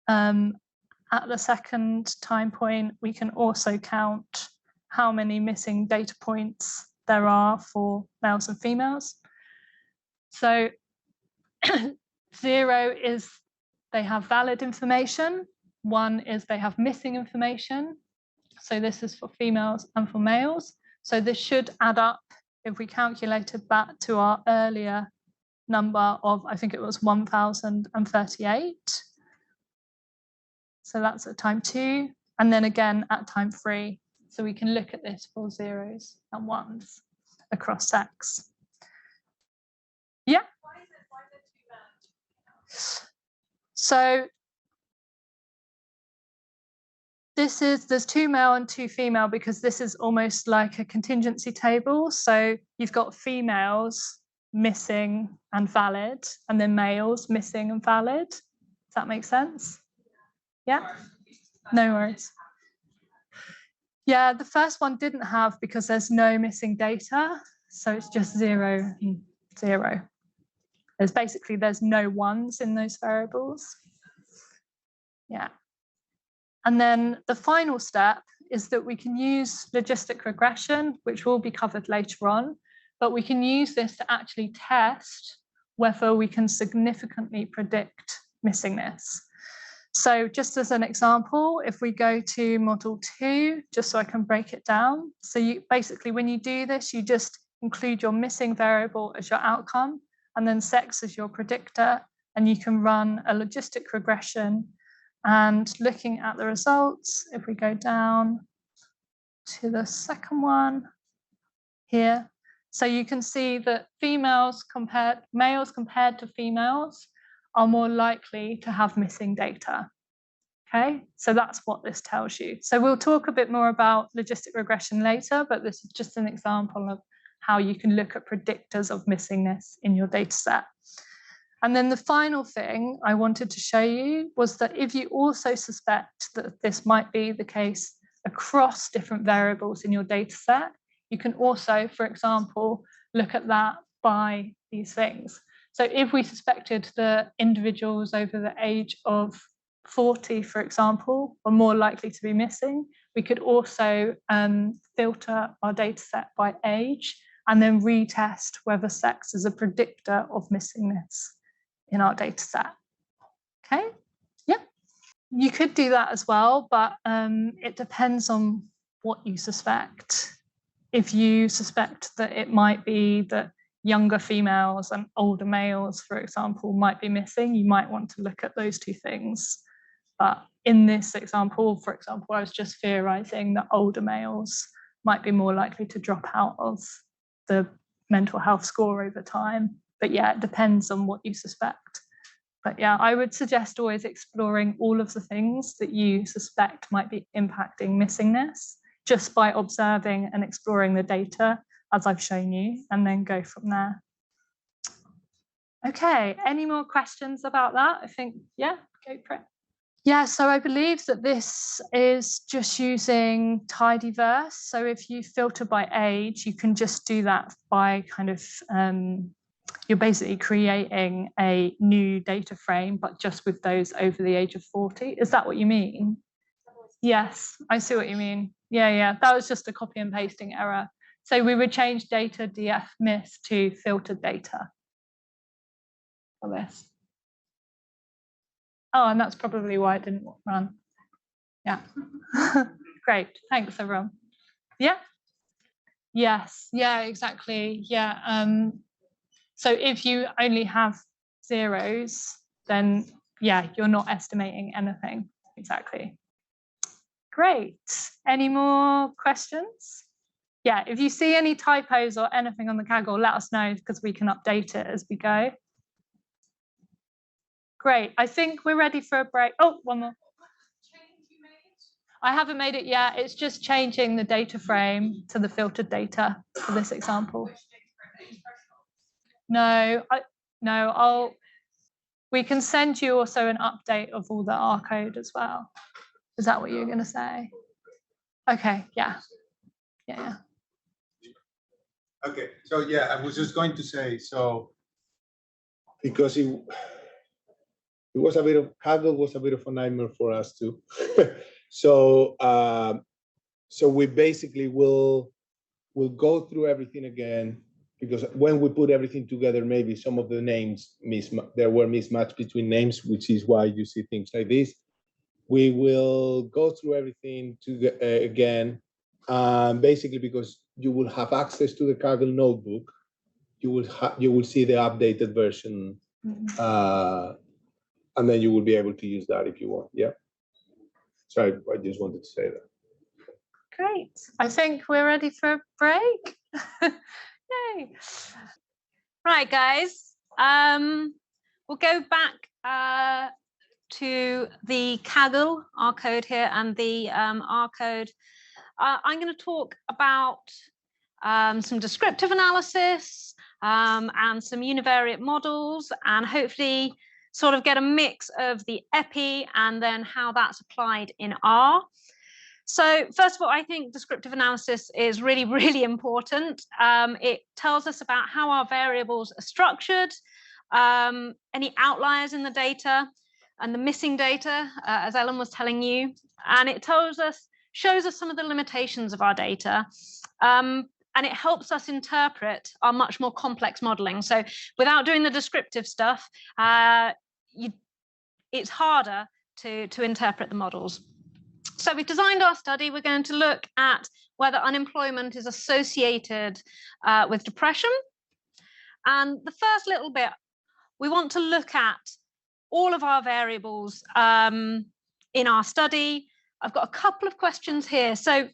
At the second time point, we can also count how many missing data points there are for males and females. So 0 is they have valid information. 1 is they have missing information. So this is for females and for males. So this should add up if we calculated that to our earlier number of, I think it was 1038. So that's at time 2. And then again at time 3. So we can look at this for 0s and 1s across sex. Yeah. So there's 2 male and 2 female because this is almost like a contingency table. So you've got females missing and valid, and then males missing and valid. Does that make sense? Yeah, no worries. Yeah, the first one didn't have because there's no missing data. So it's just 0 and 0. There's no 1s in those variables. Yeah. And then the final step is that we can use logistic regression, which will be covered later on, but we can use this to actually test whether we can significantly predict missingness. So just as an example, if we go to model 2, just so I can break it down. So you basically, when you do this, you just include your missing variable as your outcome, and then sex as your predictor, and you can run a logistic regression. And looking at the results, if we go down to the second one here, so you can see that males compared to females are more likely to have missing data. Okay, so that's what this tells you. So we'll talk a bit more about logistic regression later, but this is just an example of how you can look at predictors of missingness in your data set. And then the final thing I wanted to show you was that if you also suspect that this might be the case across different variables in your data set, you can also, for example, look at that by these things. So if we suspected that individuals over the age of 40, for example, were more likely to be missing, we could also filter our data set by age and then retest whether sex is a predictor of missingness in our data set. Okay, yeah. You could do that as well, but it depends on what you suspect. If you suspect that it might be that younger females and older males, for example, might be missing, you might want to look at those 2 things. But in this example, for example, I was just theorizing that older males might be more likely to drop out of the mental health score over time. But yeah, it depends on what you suspect. But yeah, I would suggest always exploring all of the things that you suspect might be impacting missingness just by observing and exploring the data as I've shown you, and then go from there. Okay, any more questions about that? I think, yeah, go for it. Yeah, so I believe that this is just using tidyverse. So if you filter by age, you can just do that by kind of, you're basically creating a new data frame, but just with those over the age of 40. Is that what you mean? Yes, I see what you mean. Yeah, that was just a copy and pasting error. So we would change data df miss to filtered data for this. Oh, and that's probably why it didn't run. Yeah. Great. Thanks, everyone. Yeah. Yes. Yeah, exactly. Yeah. So if you only have zeros, then yeah, you're not estimating anything. Exactly. Great. Any more questions? Yeah, if you see any typos or anything on the Kaggle, let us know because we can update it as we go. Great. I think we're ready for a break. Oh, one more. I haven't made it yet. It's just changing the data frame to the filtered data for this example. No, we can send you also an update of all the R code as well. Is that what you're going to say? Okay, yeah.
Okay, so yeah, I was just going to say, so because it was a bit of, Kaggle was a bit of a nightmare for us too. So we basically will go through everything again, because when we put everything together, maybe some of the names there were mismatched between names, which is why you see things like this. We will go through everything again, basically because you will have access to the Kaggle notebook. You will see the updated version, and then you will be able to use that if you want. Yeah. So I just wanted to say that.
Great. I think we're ready for a break. Yay.
Right, guys. We'll go back to the Kaggle R code here and the R code. I'm going to talk about some descriptive analysis and some univariate models, and hopefully sort of get a mix of the EPI and then how that's applied in R. So first of all, I think descriptive analysis is really, really important. It tells us about how our variables are structured, any outliers in the data and the missing data, as Ellen was telling you. And it shows us some of the limitations of our data. And it helps us interpret our much more complex modeling. So without doing the descriptive stuff, it's harder to interpret the models. So we've designed our study. We're going to look at whether unemployment is associated with depression. And the first little bit, we want to look at all of our variables in our study. I've got a couple of questions here. So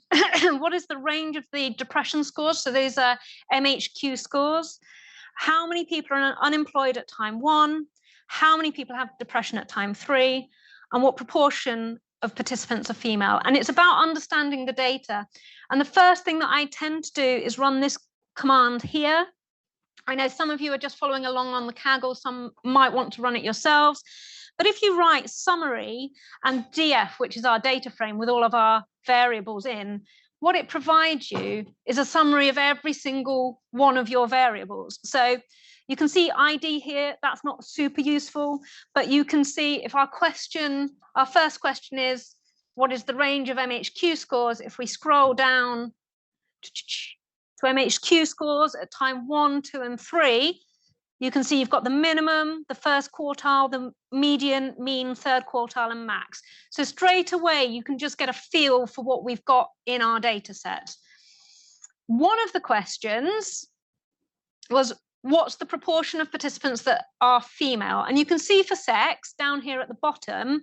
what is the range of the depression scores? So these are MHQ scores. How many people are unemployed at time 1? How many people have depression at time 3? And what proportion of participants are female? And it's about understanding the data. And the first thing that I tend to do is run this command here. I know some of you are just following along on the Kaggle, some might want to run it yourselves. But if you write summary and df, which is our data frame with all of our variables in, what it provides you is a summary of every single one of your variables. So you can see ID here, that's not super useful, but you can see if our first question is, what is the range of MHQ scores? If we scroll down to MHQ scores at time 1, 2, and 3, you can see you've got the minimum, the first quartile, the median, mean, third quartile, and max. So straight away, you can just get a feel for what we've got in our data set. One of the questions was, what's the proportion of participants that are female? And you can see for sex, down here at the bottom,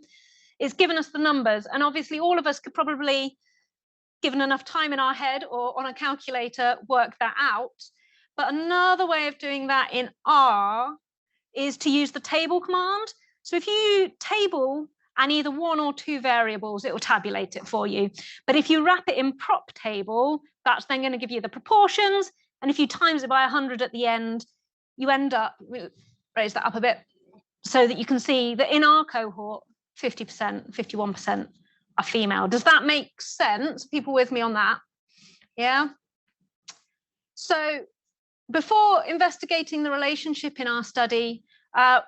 it's given us the numbers. And obviously, all of us could probably, given enough time in our head or on a calculator, work that out. But another way of doing that in R is to use the table command. So if you table and either 1 or 2 variables, it will tabulate it for you. But if you wrap it in prop table, that's then going to give you the proportions. And if you times it by 100 at the end, you end up, raise that up a bit, so that you can see that in our cohort, 50%, 51% are female. Does that make sense? People with me on that? Yeah? So before investigating the relationship in our study,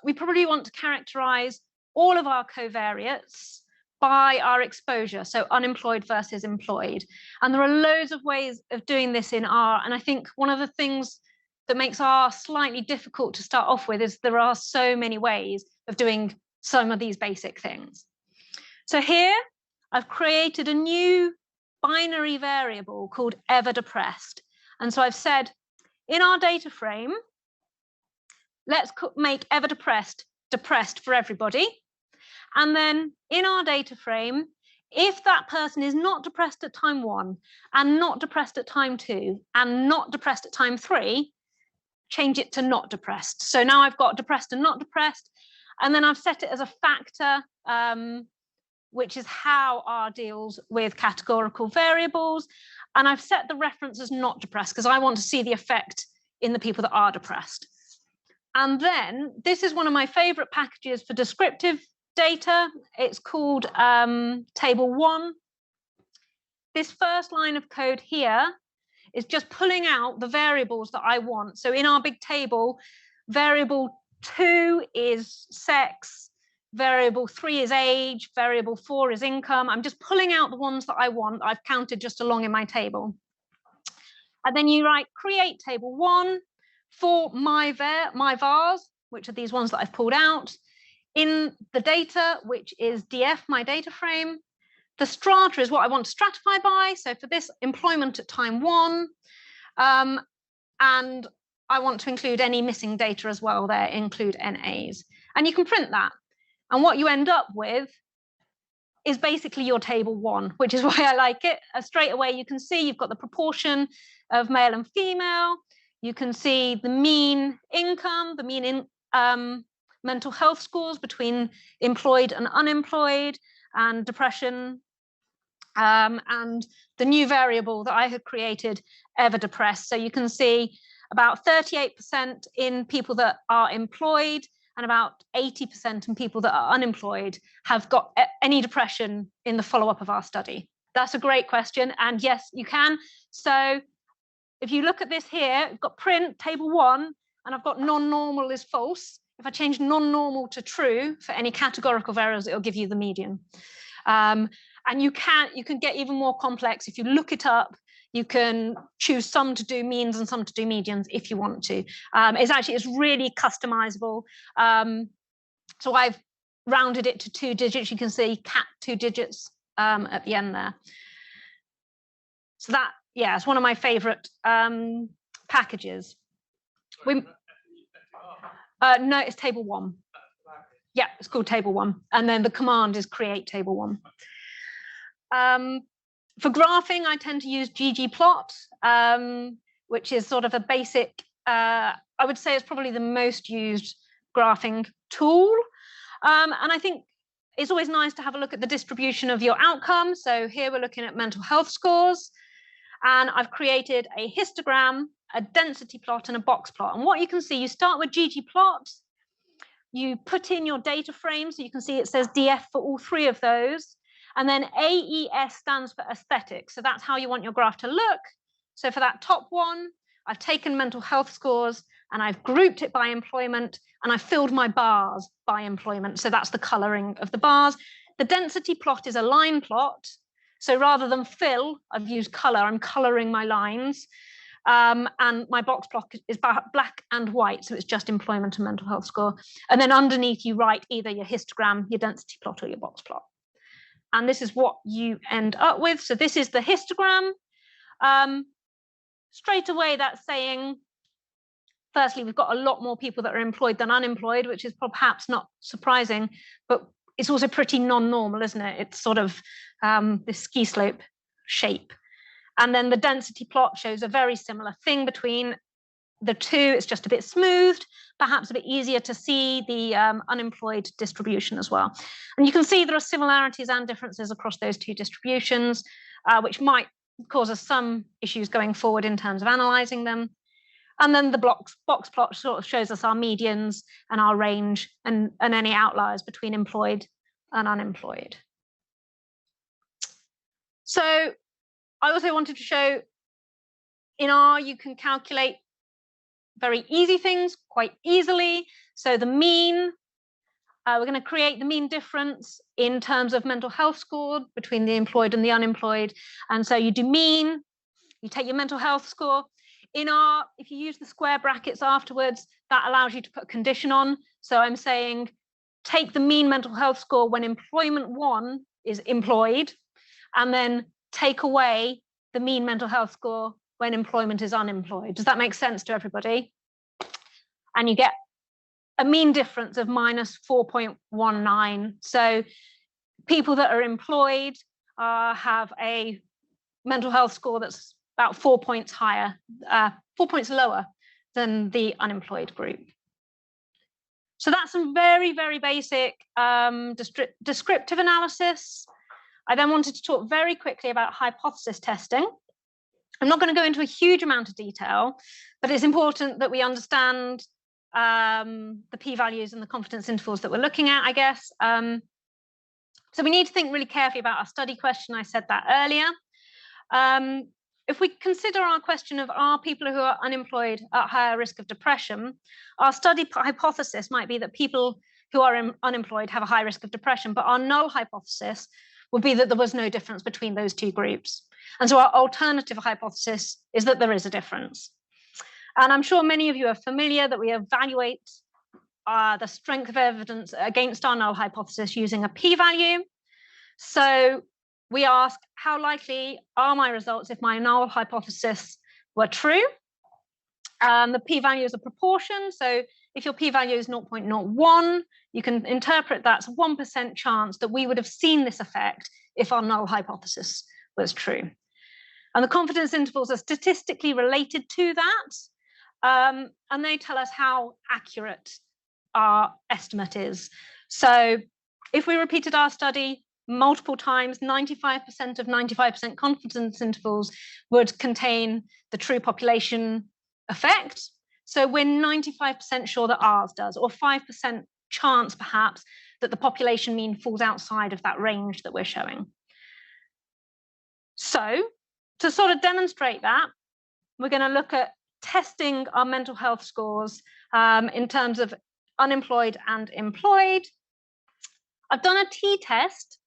we probably want to characterize all of our covariates by our exposure, so unemployed versus employed. And there are loads of ways of doing this in R. And I think one of the things that makes R slightly difficult to start off with is there are so many ways of doing some of these basic things. So here I've created a new binary variable called ever depressed. And so I've said in our data frame, let's make ever depressed for everybody. And then in our data frame, if that person is not depressed at time 1 and not depressed at time 2 and not depressed at time 3, change it to not depressed. So now I've got depressed and not depressed, and then I've set it as a factor, which is how R deals with categorical variables. And I've set the reference as not depressed because I want to see the effect in the people that are depressed. And then this is one of my favorite packages for descriptive data. It's called table 1. This first line of code here is just pulling out the variables that I want. So in our big table, variable 2 is sex, variable 3 is age, variable 4 is income. I'm just pulling out the ones that I want. I've counted just along in my table. And then you write create table 1 for my vars, which are these ones that I've pulled out, in the data, which is df, my data frame. The strata is what I want to stratify by. So for this, employment at time 1. And I want to include any missing data as well there, include NAs. And you can print that. And what you end up with is basically your table 1, which is why I like it. Straight away, you can see you've got the proportion of male and female. You can see the mean income, the mean mental health scores between employed and unemployed, and depression, and the new variable that I had created, ever depressed. So you can see about 38% in people that are employed and about 80% in people that are unemployed have got any depression in the follow-up of our study. That's a great question. And yes, you can. So if you look at this here, I've got print table 1, and I've got non-normal is false. If I change non-normal to true for any categorical variables, it'll give you the median. And you can get even more complex. If you look it up, you can choose some to do means and some to do medians if you want to. It's really customizable. So I've rounded it to 2 digits. You can see cat 2 digits at the end there. So that, yeah, it's one of my favorite packages. No, it's table 1. Yeah, it's called table 1. And then the command is create table 1. For graphing, I tend to use ggplot, which is sort of a basic, I would say it's probably the most used graphing tool. And I think it's always nice to have a look at the distribution of your outcomes. So here we're looking at mental health scores. And I've created a histogram, a density plot, and a box plot. And what you can see, you start with ggplot, you put in your data frame, so you can see it says DF for all 3 of those. And then AES stands for aesthetic. So that's how you want your graph to look. So for that top one, I've taken mental health scores and I've grouped it by employment, and I've filled my bars by employment. So that's the coloring of the bars. The density plot is a line plot. So rather than fill, I've used color. I'm coloring my lines. And my box plot is black and white. So it's just employment and mental health score. And then underneath you write either your histogram, your density plot, or your box plot. And this is what you end up with. So this is the histogram. Straight away, that's saying, firstly, we've got a lot more people that are employed than unemployed, which is perhaps not surprising, but it's also pretty non-normal, isn't it? It's sort of this ski slope shape. And then the density plot shows a very similar thing between the two. It's just a bit smoothed, perhaps a bit easier to see the unemployed distribution as well. And you can see there are similarities and differences across those two distributions, which might cause us some issues going forward in terms of analyzing them. And then the box plot sort of shows us our medians and our range and any outliers between employed and unemployed. So I also wanted to show in R, you can calculate very easy things quite easily. So the mean, we're going to create the mean difference in terms of mental health score between the employed and the unemployed. And so you do mean, you take your mental health score. In R, if you use the square brackets afterwards, that allows you to put a condition on. So I'm saying take the mean mental health score when employment 1 is employed, and then take away the mean mental health score when employment is unemployed. Does that make sense to everybody? And you get a mean difference of minus 4.19. So people that are employed have a mental health score that's about 4 points higher, 4 points lower than the unemployed group. So that's some very, very basic descriptive analysis. I then wanted to talk very quickly about hypothesis testing. I'm not going to go into a huge amount of detail, but it's important that we understand the p-values and the confidence intervals that we're looking at, I guess. So we need to think really carefully about our study question. I said that earlier. If we consider our question of are people who are unemployed at higher risk of depression, our study hypothesis might be that people who are unemployed have a high risk of depression, but our null hypothesis would be that there was no difference between those two groups. And so our alternative hypothesis is that there is a difference. And I'm sure many of you are familiar that we evaluate the strength of evidence against our null hypothesis using a p-value. So we ask, how likely are my results if my null hypothesis were true? The p-value is a proportion. So if your p-value is 0.01, you can interpret that's 1% chance that we would have seen this effect if our null hypothesis was true. And the confidence intervals are statistically related to that. And they tell us how accurate our estimate is. So if we repeated our study multiple times, 95% of 95% confidence intervals would contain the true population effect. So we're 95% sure that ours does, or 5% chance perhaps that the population mean falls outside of that range that we're showing. So to sort of demonstrate that, we're going to look at testing our mental health scores in terms of unemployed and employed. I've done a t-test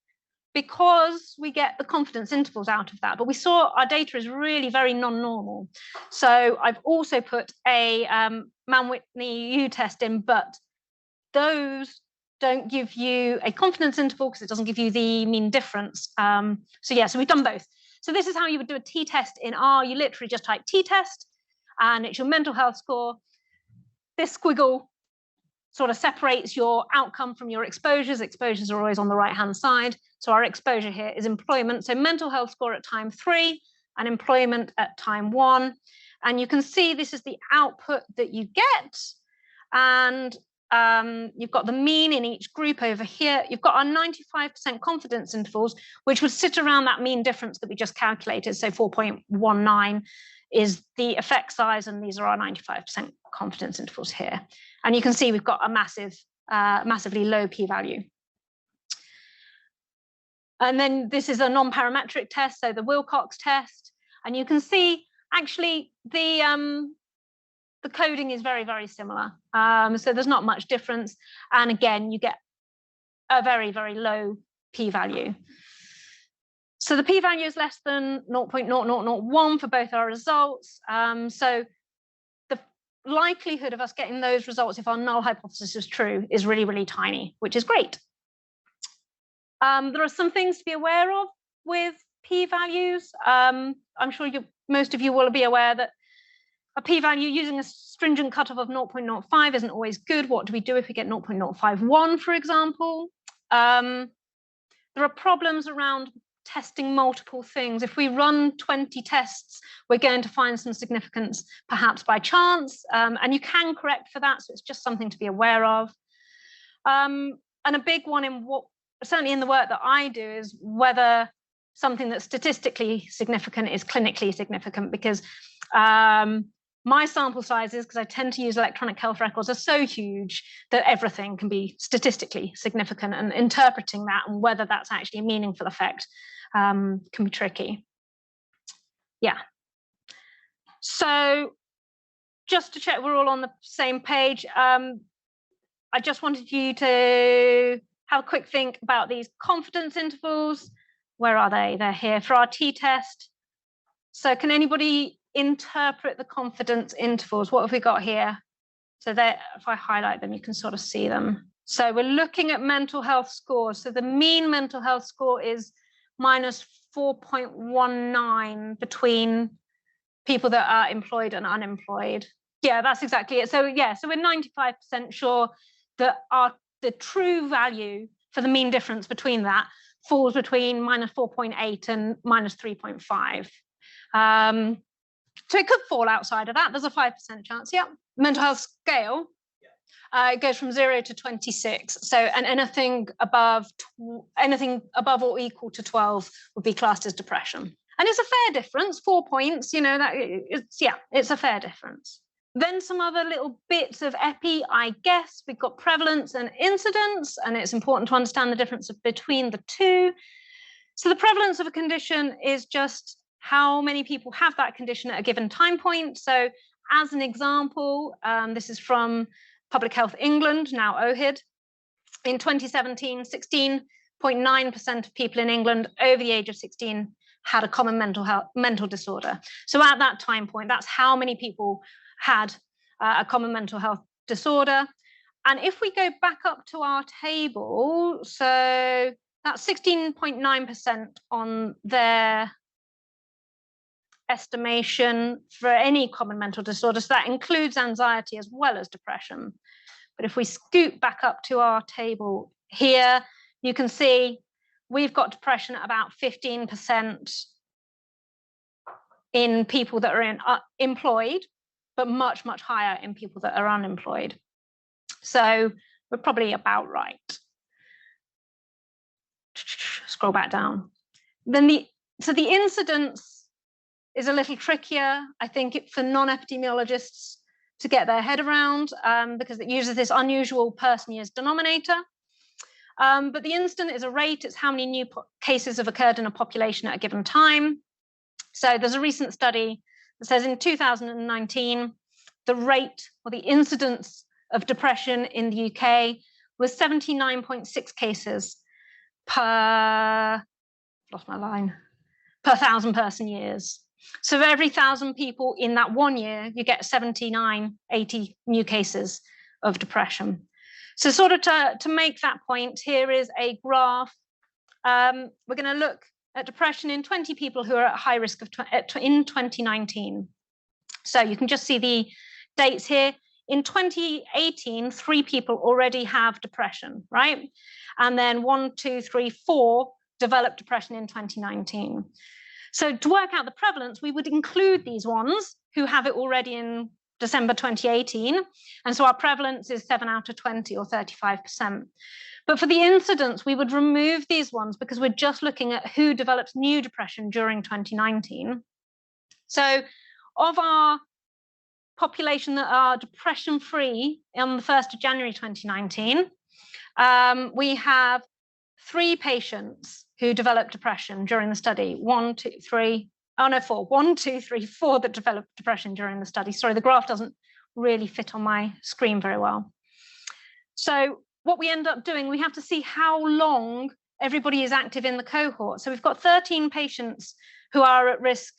because we get the confidence intervals out of that, but we saw our data is really very non-normal. So I've also put a Mann-Whitney U-test in, but those don't give you a confidence interval because it doesn't give you the mean difference. So we've done both. So this is how you would do a t-test in R. You literally just type t-test, and it's your mental health score. This squiggle sort of separates your outcome from your exposures. Exposures are always on the right-hand side. So our exposure here is employment. So mental health score at time 3 and employment at time 1. And you can see this is the output that you get. And you've got the mean in each group over here. You've got our 95% confidence intervals, which would sit around that mean difference that we just calculated. So 4.19 is the effect size, and these are our 95% confidence intervals here. And you can see we've got a massively low p-value. And then this is a non-parametric test, so the Wilcox test. And you can see actually the coding is very, very similar. So there's not much difference. And again, you get a very, very low p-value. So the p-value is less than 0.0001 for both our results. So the likelihood of us getting those results if our null hypothesis is true is really, really tiny, which is great. There are some things to be aware of with p-values. I'm sure most of you will be aware that a p-value using a stringent cutoff of 0.05 isn't always good. What do we do if we get 0.051, for example? There are problems around testing multiple things. If we run 20 tests, we're going to find some significance, perhaps by chance, and you can correct for that, so it's just something to be aware of. And a big one certainly in the work that I do is whether something that's statistically significant is clinically significant, because my sample sizes, because I tend to use electronic health records, are so huge that everything can be statistically significant, and interpreting that and whether that's actually a meaningful effect can be tricky. Yeah. So just to check we're all on the same page, I just wanted you to have a quick think about these confidence intervals. Where are they? They're here for our t-test. So can anybody interpret the confidence intervals? What have we got here? So there, if I highlight them, you can sort of see them. So we're looking at mental health scores. So the mean mental health score is minus 4.19 between people that are employed and unemployed. Yeah, that's exactly it. So yeah, so we're 95% sure that the true value for the mean difference between that falls between minus 4.8 and minus 3.5. So it could fall outside of that. There's a 5% chance. Yeah. Mental health scale, it goes from 0 to 26. So, and anything above or equal to 12 would be classed as depression. And it's a fair difference, 4 points, you know, that it's a fair difference. Then some other little bits of epi, I guess. We've got prevalence and incidence, and it's important to understand the difference between the two. So the prevalence of a condition is just how many people have that condition at a given time point. So as an example, this is from Public Health England, now OHID. In 2017, 16.9% of people in England over the age of 16 had a common mental disorder. So at that time point, that's how many people had a common mental health disorder. And if we go back up to our table, so that's 16.9% on their estimation for any common mental disorder. So that includes anxiety as well as depression. But if we scoot back up to our table here, you can see we've got depression at about 15% in people that are employed, but much, much higher in people that are unemployed. So we're probably about right. Scroll back down. Then the incidence is a little trickier, I think, for non-epidemiologists to get their head around because it uses this unusual person years denominator. But the incidence is a rate. It's how many new cases have occurred in a population at a given time. So there's a recent study that says in 2019, the rate or the incidence of depression in the UK was 79.6 cases per 1,000 person years. So for every 1,000 people in that 1 year, you get 79, 80 new cases of depression. So sort of to make that point, here is a graph. We're going to look at depression in 20 people who are at high risk in 2019. So you can just see the dates here. In 2018, 3 people already have depression, right? And then 1, 2, 3, 4 developed depression in 2019. So to work out the prevalence, we would include these ones who have it already in December 2018. And so our prevalence is 7 out of 20 or 35%. But for the incidence, we would remove these ones because we're just looking at who develops new depression during 2019. So of our population that are depression-free on the 1st of January 2019, we have 3 patients who developed depression during the study. 1, 2, 3, oh no, 4. 1, 2, 3, 4 that developed depression during the study. Sorry, the graph doesn't really fit on my screen very well. So what we end up doing, we have to see how long everybody is active in the cohort. So we've got 13 patients who are at risk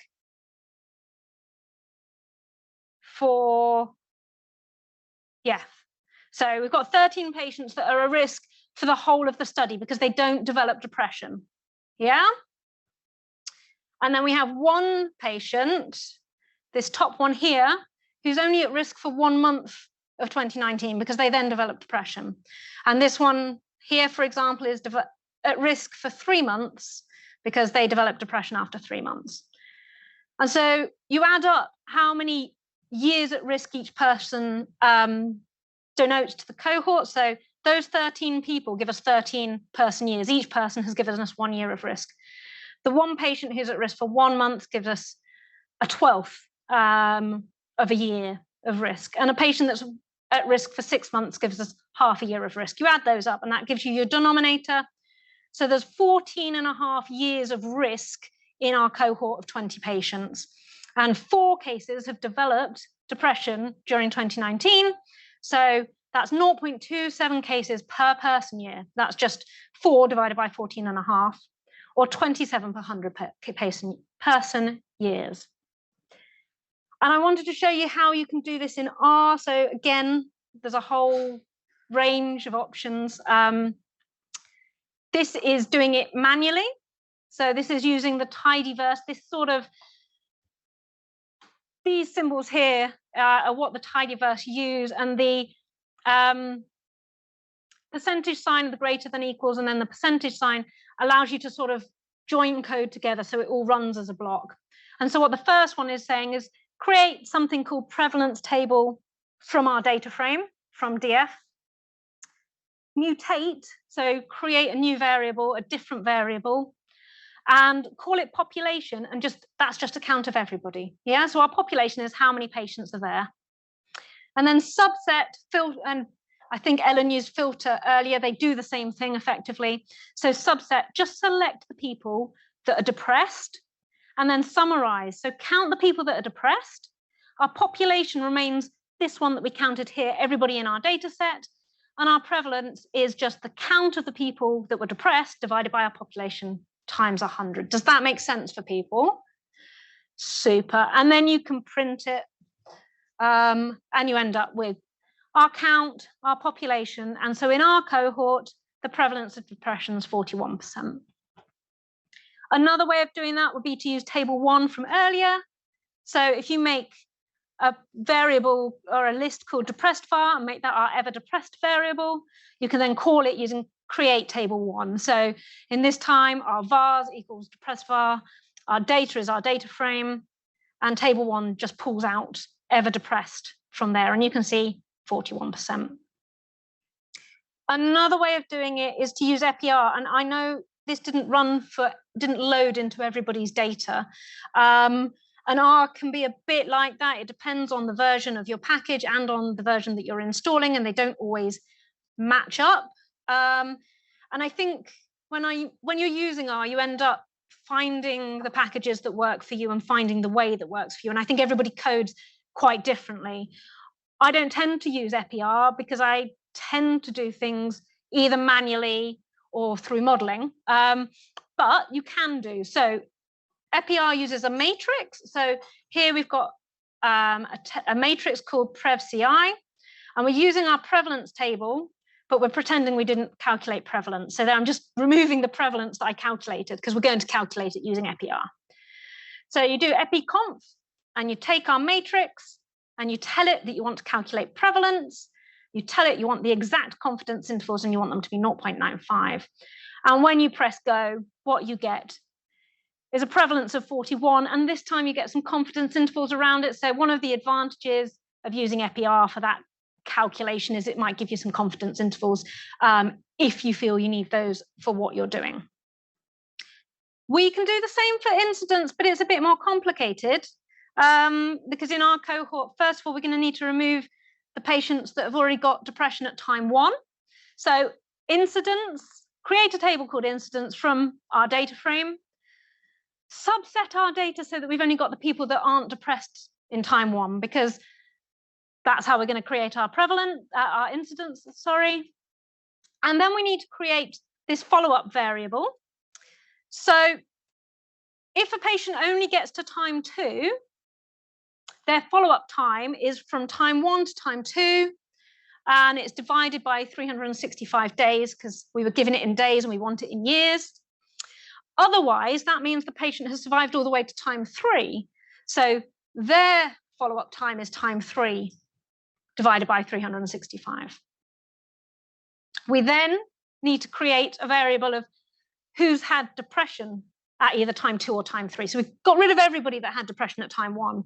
for, so we've got 13 patients that are at risk for the whole of the study because they don't develop depression, And then we have 1 patient, this top one here, who's only at risk for 1 month of 2019 because they then develop depression. And this one here, for example, is at risk for 3 months because they develop depression after 3 months. And so you add up how many years at risk each person denotes to the cohort. So those 13 people give us 13 person years. Each person has given us 1 year of risk. The 1 patient who's at risk for 1 month gives us a 12th of a year of risk. And a patient that's at risk for 6 months gives us half a year of risk. You add those up and that gives you your denominator. So there's 14.5 years of risk in our cohort of 20 patients. And 4 cases have developed depression during 2019. So that's 0.27 cases per person year. That's just 4 divided by 14.5, or 27 per 100 person years. And I wanted to show you how you can do this in R. So again, there's a whole range of options. This is doing it manually. So this is using the tidyverse, these symbols here are what the tidyverse use, and the percentage sign, the greater than equals, and then the percentage sign allows you to sort of join code together so it all runs as a block. And so what the first one is saying is create something called prevalence table from our data frame, from DF. Mutate, so create a new variable, a different variable, and call it population, and that's just a count of everybody. Yeah, so our population is how many patients are there. And then subset, filter, and I think Ellen used filter earlier, they do the same thing effectively. So subset, just select the people that are depressed and then summarize. So count the people that are depressed. Our population remains this one that we counted here, everybody in our data set. And our prevalence is just the count of the people that were depressed divided by our population times 100. Does that make sense for people? Super. And then you can print it and you end up with our count, our population. And so in our cohort, the prevalence of depression is 41%. Another way of doing that would be to use table 1 from earlier. So if you make a variable or a list called depressed var and make that our ever depressed variable, you can then call it using create table 1. So in this time, our vars equals depressed var, our data is our data frame, and table 1 just pulls out ever depressed from there, and you can see 41%. Another way of doing it is to use EPR, and I know this didn't load into everybody's data. And R can be a bit like that. It depends on the version of your package and on the version that you're installing, and they don't always match up. And I think when you're using R, you end up finding the packages that work for you and finding the way that works for you. And I think everybody codes quite differently. I don't tend to use EPR because I tend to do things either manually or through modeling, but you can do. So EPR uses a matrix. So here we've got a matrix called PrevCI, and we're using our prevalence table, but we're pretending we didn't calculate prevalence. So there I'm just removing the prevalence that I calculated because we're going to calculate it using EPR. So you do epiconf, and you take our matrix, and you tell it that you want to calculate prevalence. You tell it you want the exact confidence intervals, and you want them to be 0.95. And when you press go, what you get is a prevalence of 41, and this time you get some confidence intervals around it. So one of the advantages of using EPR for that calculation is it might give you some confidence intervals if you feel you need those for what you're doing. We can do the same for incidence, but it's a bit more complicated because in our cohort, first of all, we're going to need to remove the patients that have already got depression at time 1. So incidence, create a table called incidence from our data frame, subset our data so that we've only got the people that aren't depressed in time 1, because that's how we're going to create our our incidence, sorry. And then we need to create this follow-up variable. So if a patient only gets to time 2, their follow-up time is from time 1 to time 2, and it's divided by 365 days because we were given it in days and we want it in years. Otherwise, that means the patient has survived all the way to time 3. So their follow-up time is time 3 divided by 365. We then need to create a variable of who's had depression at either time 2 or time 3. So we've got rid of everybody that had depression at time 1.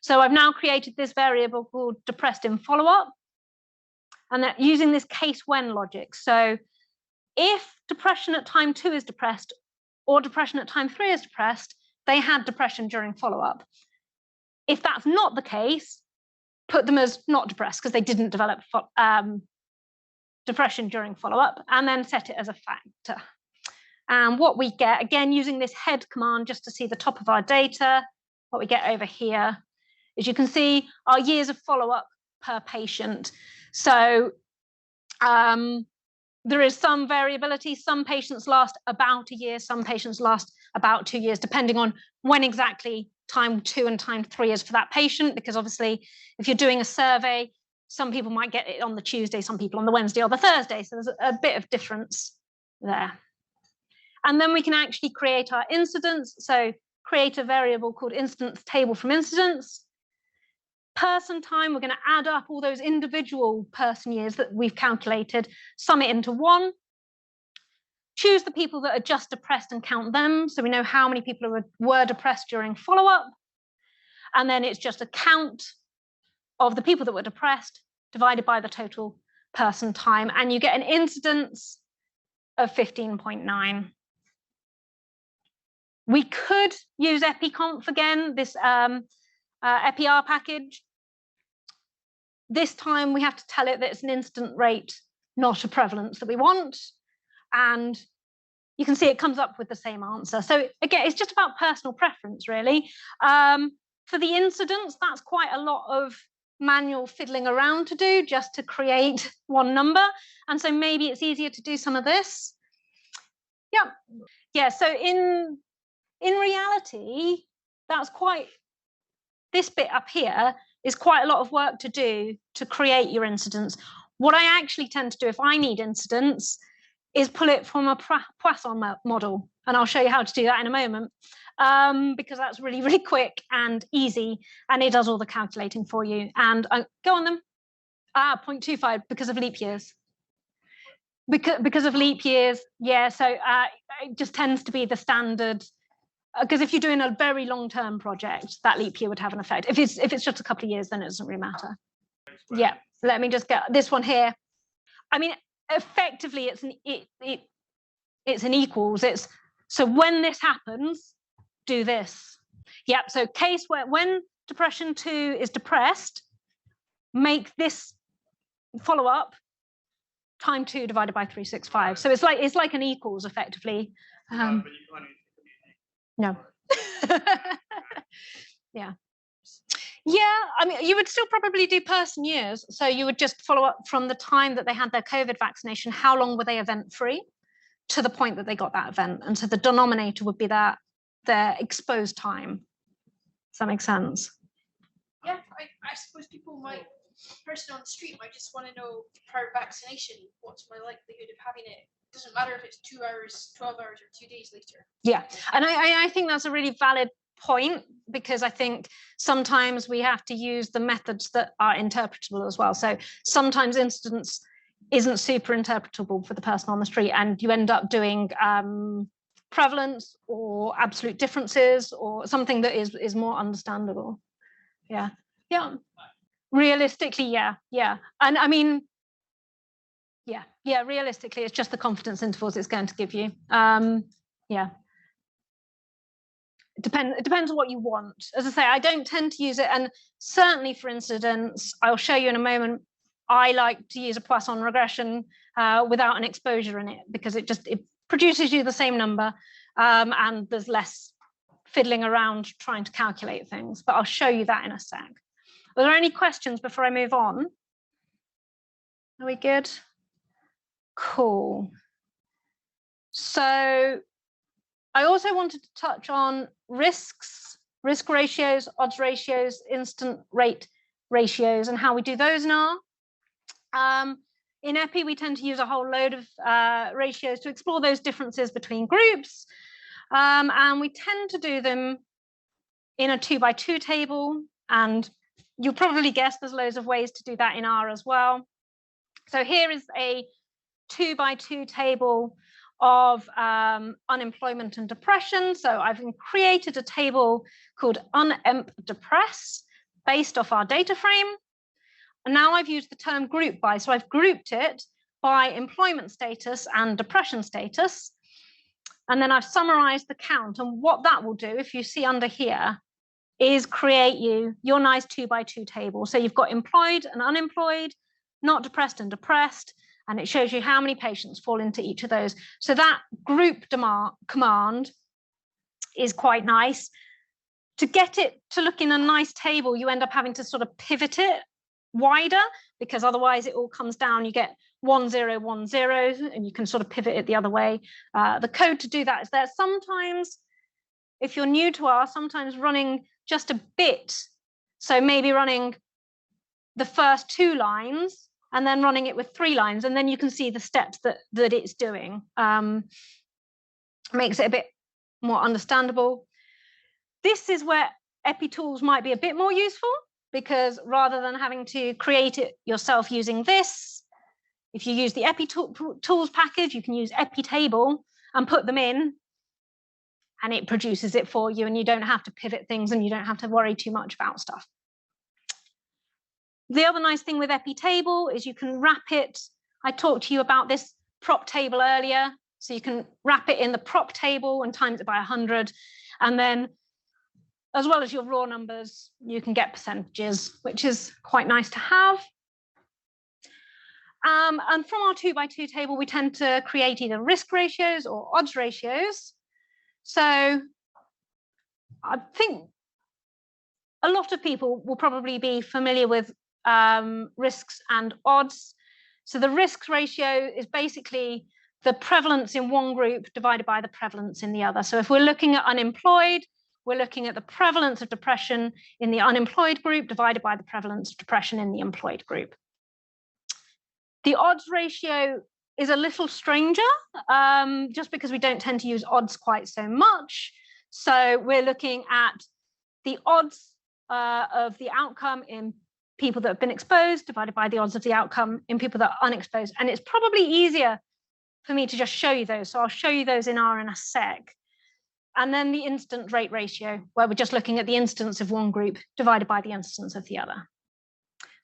So I've now created this variable called depressed in follow-up, and that using this case when logic. So if depression at time 2 is depressed or depression at time 3 is depressed, they had depression during follow-up. If that's not the case, put them as not depressed because they didn't develop depression during follow-up, and then set it as a factor. And what we get, again, using this head command just to see the top of our data, what we get over here is you can see our years of follow-up per patient. So there is some variability. Some patients last about a year, some patients last about 2 years, depending on when exactly time 2 and time 3 is for that patient, because obviously if you're doing a survey, some people might get it on the Tuesday, some people on the Wednesday or the Thursday. So there's a bit of difference there. And then we can actually create our incidents. So create a variable called incidence table from incidents. Person time, we're going to add up all those individual person years that we've calculated, sum it into one. Choose the people that are just depressed and count them. So we know how many people were depressed during follow-up. And then it's just a count of the people that were depressed divided by the total person time. And you get an incidence of 15.9. We could use EpiConf again, this EpiR package. This time we have to tell it that it's an incident rate, not a prevalence that we want. And you can see it comes up with the same answer. So again, it's just about personal preference, really. For the incidents, that's quite a lot of manual fiddling around to do just to create one number. And so maybe it's easier to do some of this. Yeah, so in reality, that's quite, this bit up here is quite a lot of work to do to create your incidents. What I actually tend to do if I need incidents is pull it from a Poisson model. And I'll show you how to do that in a moment, because that's really, really quick and easy, and it does all the calculating for you. And go on them. 0.25 because of leap years. Because of leap years, yeah, so it just tends to be the standard, because if you're doing a very long-term project, that leap year would have an effect. If it's just a couple of years, then it doesn't really matter. Yeah, let me just get this one here. I mean, effectively, it's an equals. So when this happens, do this. Yeah, so case where when depression 2 is depressed, make this follow up time 2 divided by 365. So it's like an equals effectively. No. Yeah, I mean, you would still probably do person years. So you would just follow up from the time that they had their COVID vaccination, how long were they event free, to the point that they got that event. And so the denominator would be their exposed time. Does that make sense?
Yeah, I suppose people might, person on the street might just want to know prior vaccination, what's my likelihood of having it? It doesn't matter if it's 2 hours, 12 hours, or 2 days later.
Yeah, and I think that's a really valid point, because I think sometimes we have to use the methods that are interpretable as well. So sometimes incidence isn't super interpretable for the person on the street, and you end up doing prevalence or absolute differences or something that is more understandable. Yeah. Realistically, yeah. And I mean, yeah, realistically, it's just the confidence intervals it's going to give you. Yeah. It depends on what you want. As I say, I don't tend to use it, and certainly for incidents, I'll show you in a moment, I like to use a Poisson regression without an exposure in it, because it produces you the same number, and there's less fiddling around trying to calculate things. But I'll show you that in a sec. Are there any questions before I move on? Are we good? Cool. So I also wanted to touch on risks, risk ratios, odds ratios, incidence rate ratios, and how we do those in R. In Epi, we tend to use a whole load of ratios to explore those differences between groups. And we tend to do them in a 2x2 table. And you'll probably guess there's loads of ways to do that in R as well. So here is a 2x2 table of unemployment and depression. So I've created a table called UnemP Depress based off our data frame. And now I've used the term group by, so I've grouped it by employment status and depression status. And then I've summarized the count. And what that will do, if you see under here, is create you your nice 2x2 table. So you've got employed and unemployed, not depressed and depressed, and it shows you how many patients fall into each of those. So that group command is quite nice. To get it to look in a nice table, you end up having to sort of pivot it wider, because otherwise it all comes down. You get 1 0 1 0, and you can sort of pivot it the other way. The code to do that is there. Sometimes, if you're new to R, sometimes running just a bit, so maybe running the first 2 lines and then running it with 3 lines, and then you can see the steps that it's doing. Makes it a bit more understandable. This is where EpiTools might be a bit more useful, because rather than having to create it yourself using this, if you use the EpiTools package, you can use EpiTable and put them in, and it produces it for you, and you don't have to pivot things, and you don't have to worry too much about stuff. The other nice thing with EpiTable is you can wrap it. I talked to you about this prop table earlier, so you can wrap it in the prop table and times it by 100, and then as well as your raw numbers, you can get percentages, which is quite nice to have. And from our 2x2 table, we tend to create either risk ratios or odds ratios. So I think a lot of people will probably be familiar with risks and odds. So the risk ratio is basically the prevalence in one group divided by the prevalence in the other. So if we're looking at unemployed, we're looking at the prevalence of depression in the unemployed group divided by the prevalence of depression in the employed group. The odds ratio is a little stranger, just because we don't tend to use odds quite so much. So we're looking at the odds of the outcome in people that have been exposed divided by the odds of the outcome in people that are unexposed. And it's probably easier for me to just show you those. So I'll show you those in a sec. And then the incidence rate ratio, where we're just looking at the incidence of one group divided by the incidence of the other.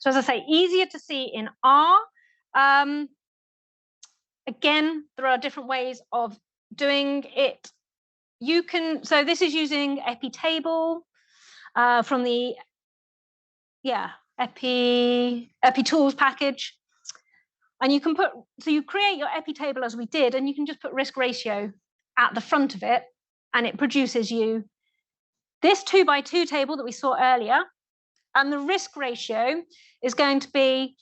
So as I say, easier to see in R. Again, there are different ways of doing it. You can, so this is using EpiTable from the, EpiTools package. And you can put, so you create your EpiTable as we did, and you can just put risk ratio at the front of it, and it produces you this 2x2 table that we saw earlier. And the risk ratio is going to be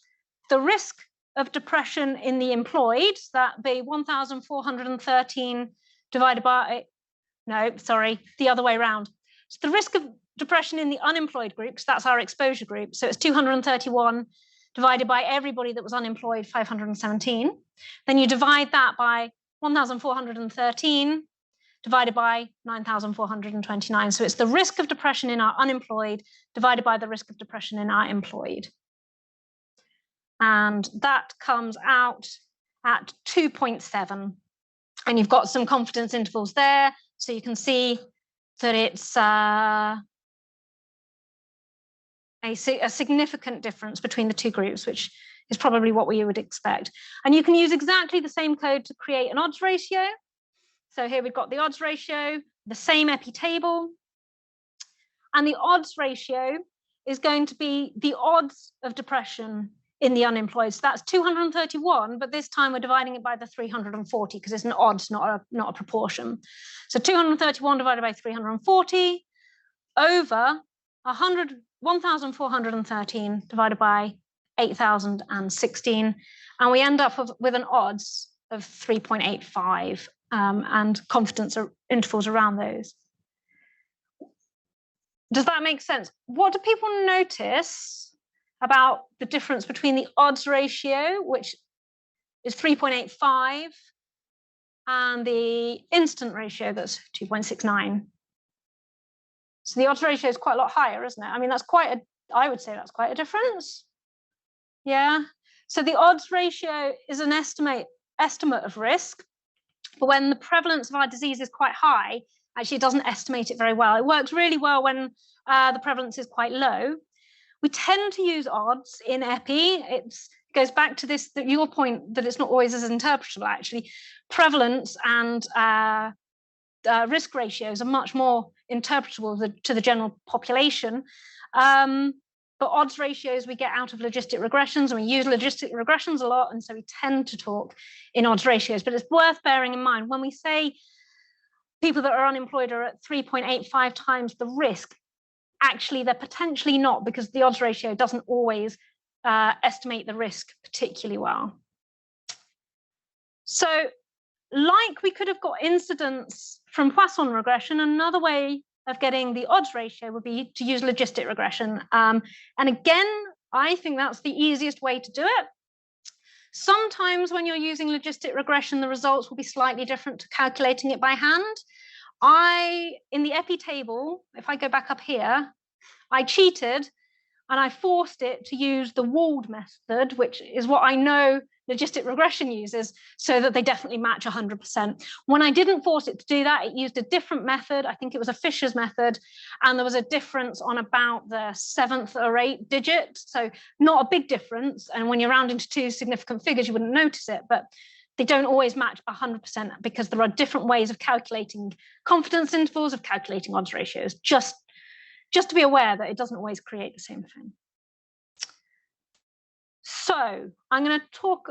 the risk of depression in the employed, so that be 1,413 divided by, no, sorry, the other way around. So the risk of depression in the unemployed group, because that's our exposure group, so it's 231 divided by everybody that was unemployed, 517. Then you divide that by 1,413 divided by 9,429. So it's the risk of depression in our unemployed divided by the risk of depression in our employed. And that comes out at 2.7. And you've got some confidence intervals there. So you can see that it's a significant difference between the two groups, which is probably what we would expect. And you can use exactly the same code to create an odds ratio. So here we've got the odds ratio, the same EpiTable. And the odds ratio is going to be the odds of depression in the unemployed. So that's 231, but this time we're dividing it by the 340 because it's an odds, not a proportion. So 231 divided by 340 over 1,413 divided by 8,016. And we end up with an odds of 3.85 and confidence intervals around those. Does that make sense? What do people notice about the difference between the odds ratio, which is 3.85, and the instant ratio, that's 2.69? So the odds ratio is quite a lot higher, isn't it? I mean, I would say that's quite a difference. Yeah. So the odds ratio is an estimate of risk, but when the prevalence of our disease is quite high, actually it doesn't estimate it very well. It works really well when the prevalence is quite low. We tend to use odds in EPI. It goes back to your point that it's not always as interpretable, actually. Prevalence and risk ratios are much more interpretable to the general population. But odds ratios we get out of logistic regressions, and we use logistic regressions a lot, and so we tend to talk in odds ratios. But it's worth bearing in mind when we say people that are unemployed are at 3.85 times the risk, actually they're potentially not, because the odds ratio doesn't always estimate the risk particularly well. So like we could have got incidence from Poisson regression, another way of getting the odds ratio would be to use logistic regression. And again, I think that's the easiest way to do it. Sometimes when you're using logistic regression, the results will be slightly different to calculating it by hand. In the epi table, if I go back up here, I cheated and I forced it to use the Wald method, which is what I know logistic regression uses, so that they definitely match 100%. When I didn't force it to do that, it used a different method. I think it was a Fisher's method, and there was a difference on about the 7th or 8th digit. So not a big difference. And when you're rounding to 2 significant figures, you wouldn't notice it, but they don't always match 100% because there are different ways of calculating confidence intervals, of calculating odds ratios, just to be aware that it doesn't always create the same thing. So I'm going to talk,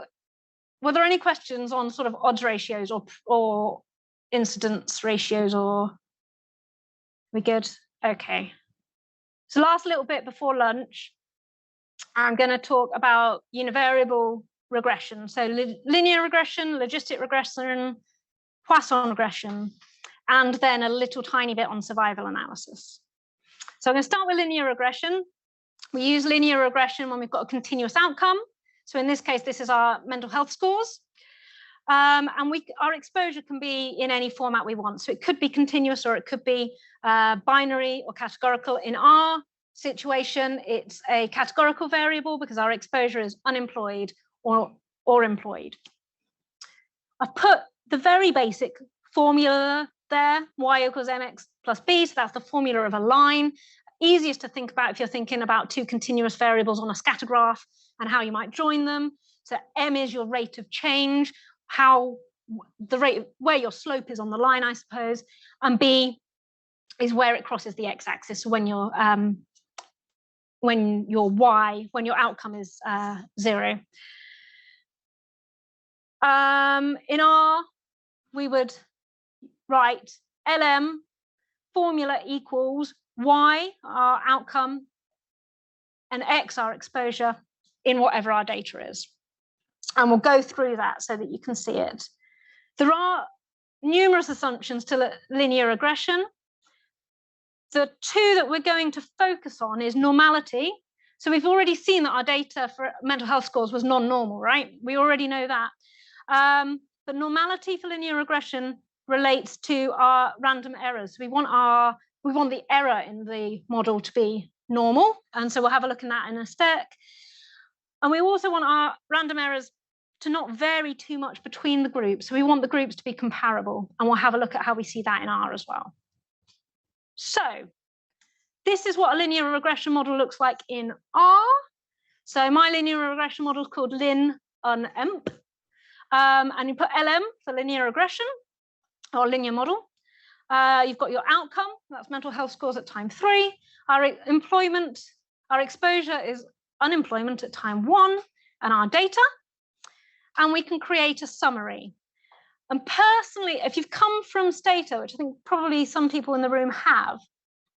were there any questions on sort of odds ratios or incidence ratios, or we good? Okay. So last little bit before lunch, I'm going to talk about univariable regression. So linear regression, logistic regression, Poisson regression, and then a little tiny bit on survival analysis. So I'm going to start with linear regression. We use linear regression when we've got a continuous outcome. So in this case, this is our mental health scores. And our exposure can be in any format we want. So it could be continuous, or it could be binary or categorical. In our situation, it's a categorical variable because our exposure is unemployed or employed. I've put the very basic formula there, y equals mx plus b. So that's the formula of a line. Easiest to think about if you're thinking about 2 continuous variables on a scatter graph and how you might join them. So m is your rate of change, the rate where your slope is on the line, I suppose, and b is where it crosses the x-axis. So when your outcome is 0. In R, we would write LM formula equals y, our outcome, and x, our exposure, in whatever our data is. And we'll go through that so that you can see it. There are numerous assumptions to linear regression. The 2 that we're going to focus on is normality. So we've already seen that our data for mental health scores was non-normal, right? We already know that. But normality for linear regression relates to our random errors. We want the error in the model to be normal. And so we'll have a look at that in a sec. And we also want our random errors to not vary too much between the groups. So we want the groups to be comparable. And we'll have a look at how we see that in R as well. So this is what a linear regression model looks like in R. So my linear regression model is called lin-un-emp. And you put LM for linear regression or linear model. You've got your outcome, that's mental health scores at time 3. Our exposure is unemployment at time 1, and our data. And we can create a summary. And personally, if you've come from Stata, which I think probably some people in the room have,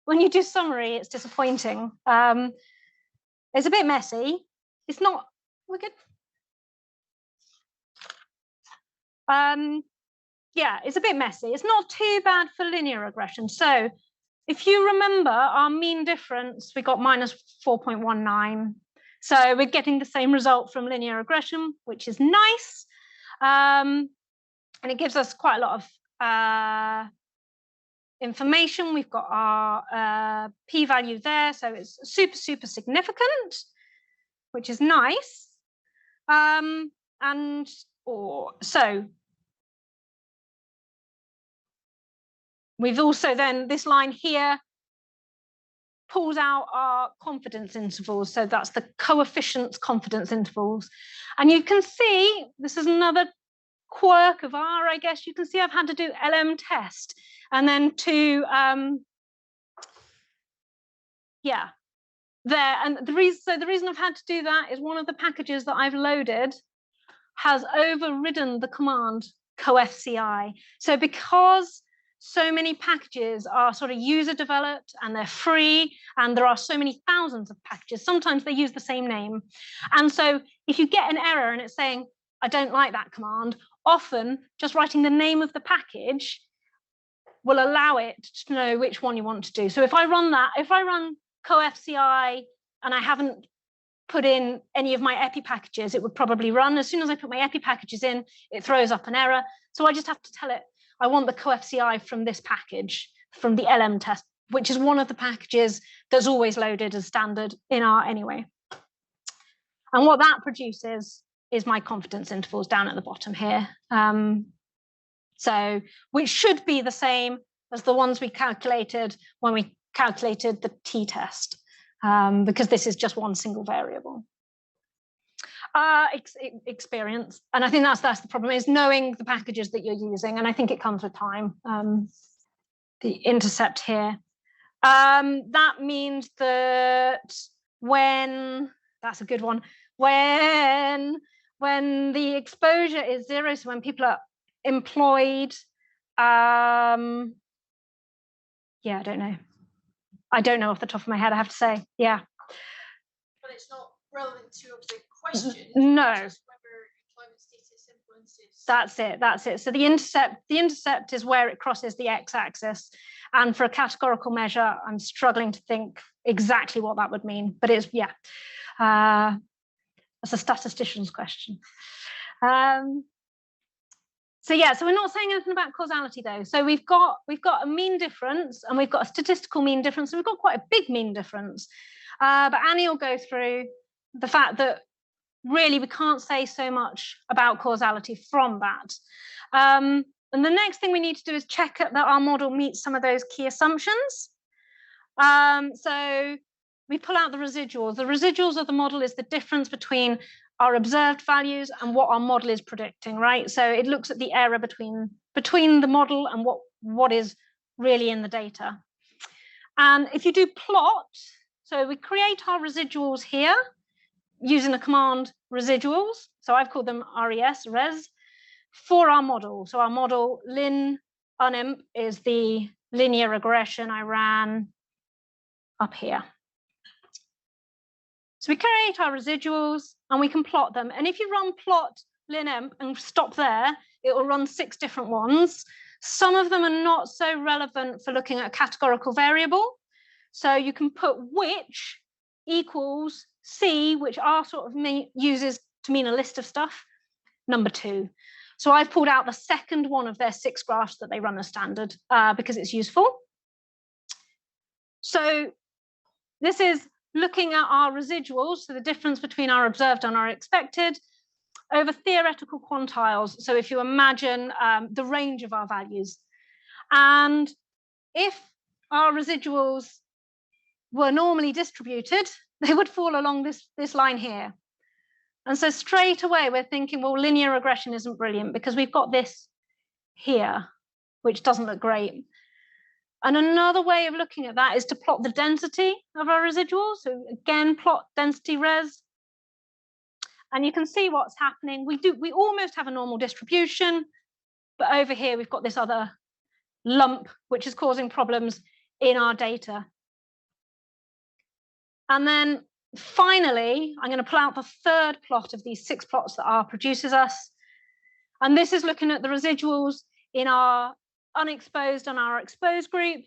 when you do summary, it's disappointing. It's a bit messy. It's not, we're good. Yeah, it's a bit messy. It's not too bad for linear regression. So if you remember our mean difference, we got minus 4.19. So we're getting the same result from linear regression, which is nice. And it gives us quite a lot of information. We've got our p-value there. So it's super, super significant, which is nice. So we've also then, this line here pulls out our confidence intervals. So that's the coefficients confidence intervals. And you can see, this is another quirk of R, I guess. You can see I've had to do LM test. And then to, yeah, there. And the reason I've had to do that is one of the packages that I've loaded has overridden the command coefci. So because so many packages are sort of user developed and they're free, and there are so many thousands of packages, sometimes they use the same name. And so if you get an error and it's saying, I don't like that command, often just writing the name of the package will allow it to know which one you want to do. So if I run that, if I run coefci and I haven't put in any of my epi packages, it would probably run. As soon as I put my epi packages in, it throws up an error. So I just have to tell it, I want the coFCI from this package, from the LM test, which is one of the packages that's always loaded as standard in R anyway. And what that produces is my confidence intervals down at the bottom here. So which should be the same as the ones we calculated when we calculated the t-test, because this is just one single variable. Experience, and I think that's the problem, is knowing the packages that you're using, and I think it comes with time. The intercept here. That means that when, that's a good one, when the exposure is 0, so when people are employed, yeah, I don't know off the top of my head, I have to say, yeah.
But it's not relevant to the question.
No.
Just whether employment status influences.
That's it. So the intercept is where it crosses the x-axis. And for a categorical measure, I'm struggling to think exactly what that would mean, but it's, yeah, that's a statistician's question. So yeah, so we're not saying anything about causality though. So we've got a mean difference, and we've got a statistical mean difference, and we've got quite a big mean difference. But Annie will go through the fact that really we can't say so much about causality from that. And the next thing we need to do is check that our model meets some of those key assumptions. So we pull out the residuals. The residuals of the model is the difference between our observed values and what our model is predicting, right? So it looks at the error between the model and what is really in the data. And if you do plot, so we create our residuals here using the command residuals. So I've called them res, for our model. So our model lin unimp is the linear regression I ran up here. So we create our residuals and we can plot them. And if you run plot linimp and stop there, it will run 6 different ones. Some of them are not so relevant for looking at a categorical variable. So you can put which equals C, which R sort of uses to mean a list of stuff, number 2. So I've pulled out the second one of their 6 graphs that they run as standard because it's useful. So this is looking at our residuals, so the difference between our observed and our expected, over theoretical quantiles. So if you imagine the range of our values. And if our residuals were normally distributed, they would fall along this line here. And so straight away, we're thinking, well, linear regression isn't brilliant because we've got this here, which doesn't look great. And another way of looking at that is to plot the density of our residuals. So again, plot density res. And you can see what's happening. We almost have a normal distribution, but over here, we've got this other lump, which is causing problems in our data. And then finally, I'm going to pull out the third plot of these 6 plots that R produces us. And this is looking at the residuals in our unexposed and our exposed group.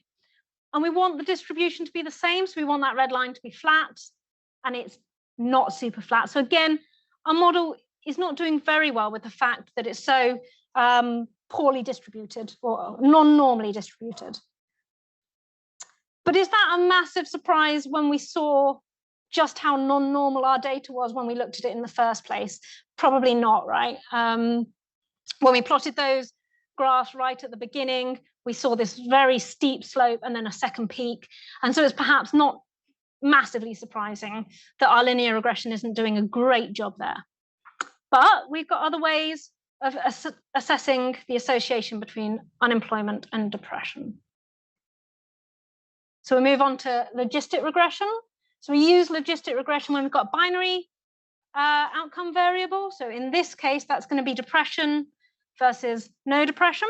And we want the distribution to be the same. So we want that red line to be flat, and it's not super flat. So again, our model is not doing very well with the fact that it's so poorly distributed or non-normally distributed. But is that a massive surprise when we saw just how non-normal our data was when we looked at it in the first place? Probably not, right? When we plotted those graphs right at the beginning, we saw this very steep slope and then a second peak. And so it's perhaps not massively surprising that our linear regression isn't doing a great job there. But we've got other ways of assessing the association between unemployment and depression. So we move on to logistic regression. So we use logistic regression when we've got binary outcome variable. So in this case, that's going to be depression versus no depression.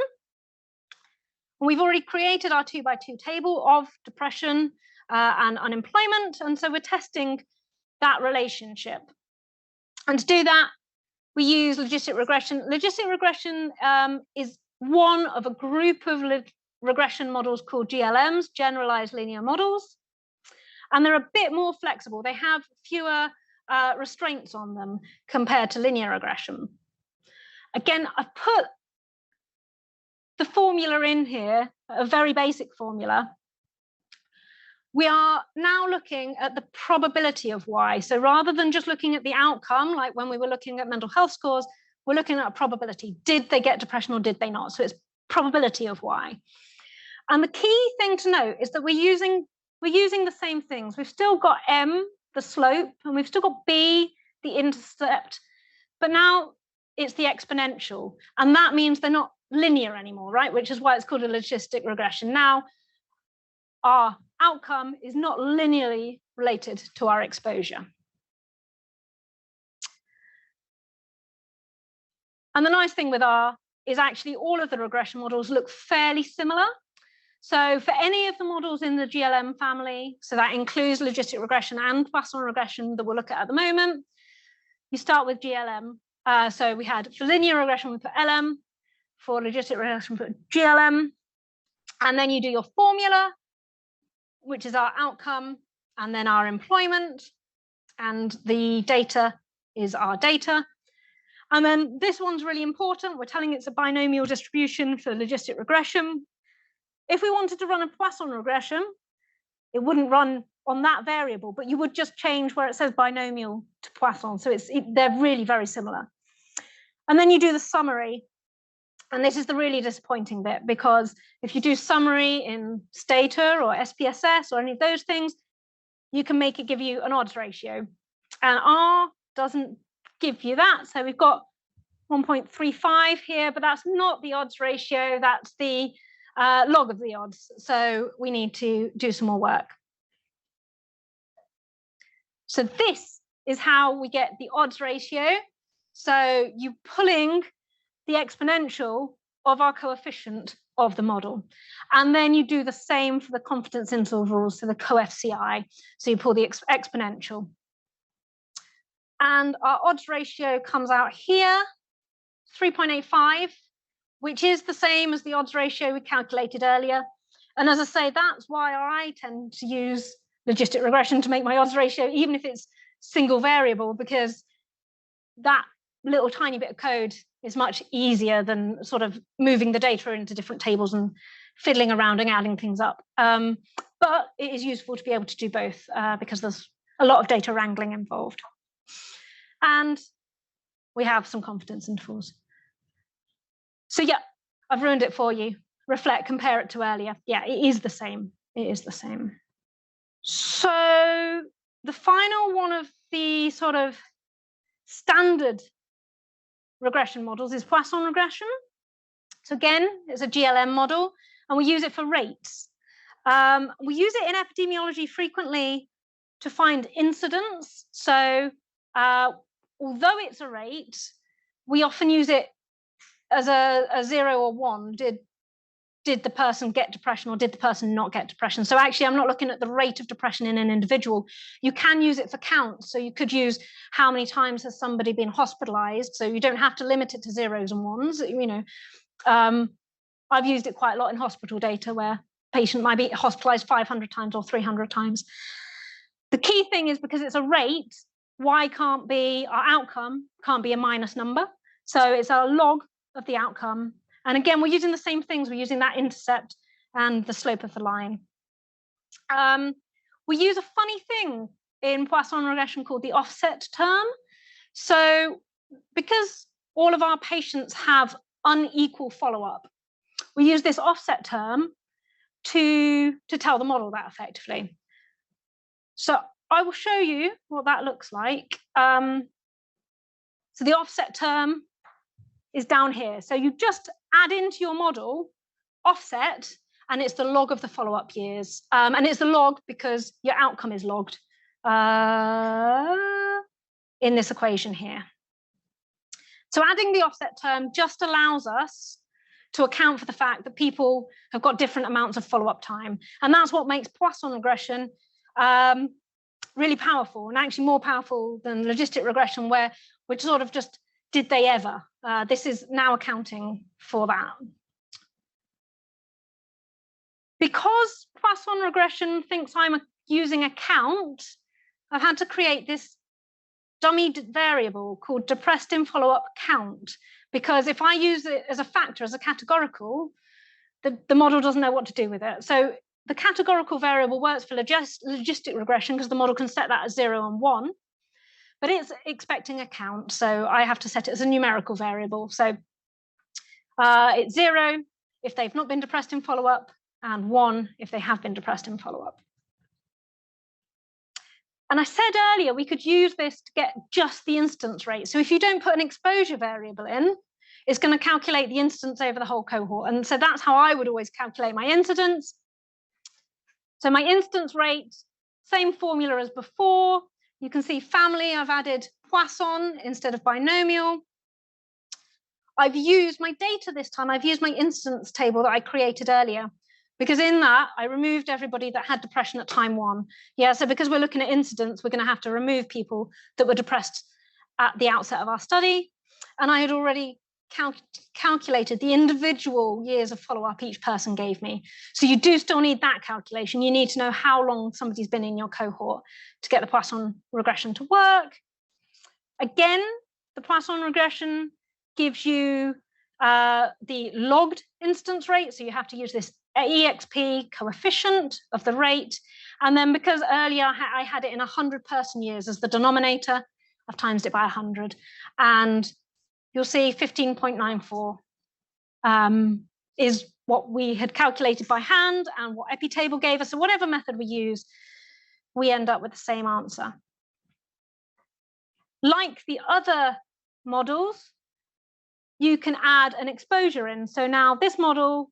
We've already created our 2x2 table of depression and unemployment. And so we're testing that relationship. And to do that, we use logistic regression. Logistic regression is one of a group of regression models called GLMs, generalized linear models. And they're a bit more flexible. They have fewer restraints on them compared to linear regression. Again, I've put the formula in here, a very basic formula. We are now looking at the probability of Y. So rather than just looking at the outcome, like when we were looking at mental health scores, we're looking at a probability. Did they get depression or did they not? So it's probability of Y. And the key thing to note is that we're using the same things. We've still got M, the slope, and we've still got B, the intercept, but now it's the exponential. And that means they're not linear anymore, right? Which is why it's called a logistic regression. Now, our outcome is not linearly related to our exposure. And the nice thing with R is actually all of the regression models look fairly similar. So for any of the models in the GLM family, so that includes logistic regression and Poisson regression that we'll look at the moment, you start with GLM. So we had for linear regression, we put LM, for logistic regression, we put GLM, and then you do your formula, which is our outcome, and then our employment, and the data is our data. And then this one's really important. We're telling it's a binomial distribution for logistic regression. If we wanted to run a Poisson regression, it wouldn't run on that variable, but you would just change where it says binomial to Poisson. So they're really very similar. And then you do the summary. And this is the really disappointing bit, because if you do summary in Stata or SPSS or any of those things, you can make it give you an odds ratio. And R doesn't give you that. So we've got 1.35 here, but that's not the odds ratio. That's the log of the odds. So we need to do some more work. So this is how we get the odds ratio. So you're pulling the exponential of our coefficient of the model. And then you do the same for the confidence intervals, so the coFCI. So you pull the exponential. And our odds ratio comes out here, 3.85, which is the same as the odds ratio we calculated earlier. And as I say, that's why I tend to use logistic regression to make my odds ratio, even if it's single variable, because that little tiny bit of code is much easier than sort of moving the data into different tables and fiddling around and adding things up. But it is useful to be able to do both because there's a lot of data wrangling involved. And we have some confidence intervals. So yeah, I've ruined it for you. Reflect, compare it to earlier. Yeah, it is the same. It is the same. So the final one of the sort of standard regression models is Poisson regression. So again, it's a GLM model, and we use it for rates. We use it in epidemiology frequently to find incidence. So although it's a rate, we often use it as a 0 or 1. Did the person get depression or did the person not get depression? So actually, I'm not looking at the rate of depression in an individual. You can use it for counts. So you could use how many times has somebody been hospitalized. So you don't have to limit it to 0s and 1s. You know, I've used it quite a lot in hospital data where a patient might be hospitalized 500 times or 300 times. The key thing is because it's a rate, Y can't be, our outcome can't be a minus number. So it's a log of the outcome. And again, we're using the same things. We're using that intercept and the slope of the line. We use a funny thing in Poisson regression called the offset term. So because all of our patients have unequal follow-up, we use this offset term to tell the model that effectively. So I will show you what that looks like. So the offset term is down here. So you just add into your model offset, and it's the log of the follow-up years. And it's the log because your outcome is logged in this equation here. So adding the offset term just allows us to account for the fact that people have got different amounts of follow-up time. And that's what makes Poisson regression really powerful, and actually more powerful than logistic regression, where we're sort of just, did they ever? This is now accounting for that. Because Poisson regression thinks I'm using a count, I've had to create this dummy variable called depressed in follow-up count, because if I use it as a factor, as a categorical, the model doesn't know what to do with it. So the categorical variable works for logistic regression because the model can set that as 0 and 1, but it's expecting a count. So I have to set it as a numerical variable. So it's 0 if they've not been depressed in follow-up, and 1 if they have been depressed in follow-up. And I said earlier, we could use this to get just the incidence rate. So if you don't put an exposure variable in, it's going to calculate the incidence over the whole cohort. And so that's how I would always calculate my incidence. So my incidence rate, same formula as before. You can see family, I've added Poisson instead of binomial. I've used my data this time. I've used my incidence table that I created earlier, because in that I removed everybody that had depression at time 1. Yeah, so because we're looking at incidence, we're going to have to remove people that were depressed at the outset of our study. And I had already calculated the individual years of follow-up each person gave me. So you do still need that calculation. You need to know how long somebody's been in your cohort to get the Poisson regression to work. Again, the Poisson regression gives you the logged instance rate. So you have to use this EXP coefficient of the rate. And then because earlier I had it in 100 person years as the denominator, I've times it by 100. And you'll see 15.94 is what we had calculated by hand and what Epitable gave us. So whatever method we use, we end up with the same answer. Like the other models, you can add an exposure in. So now this model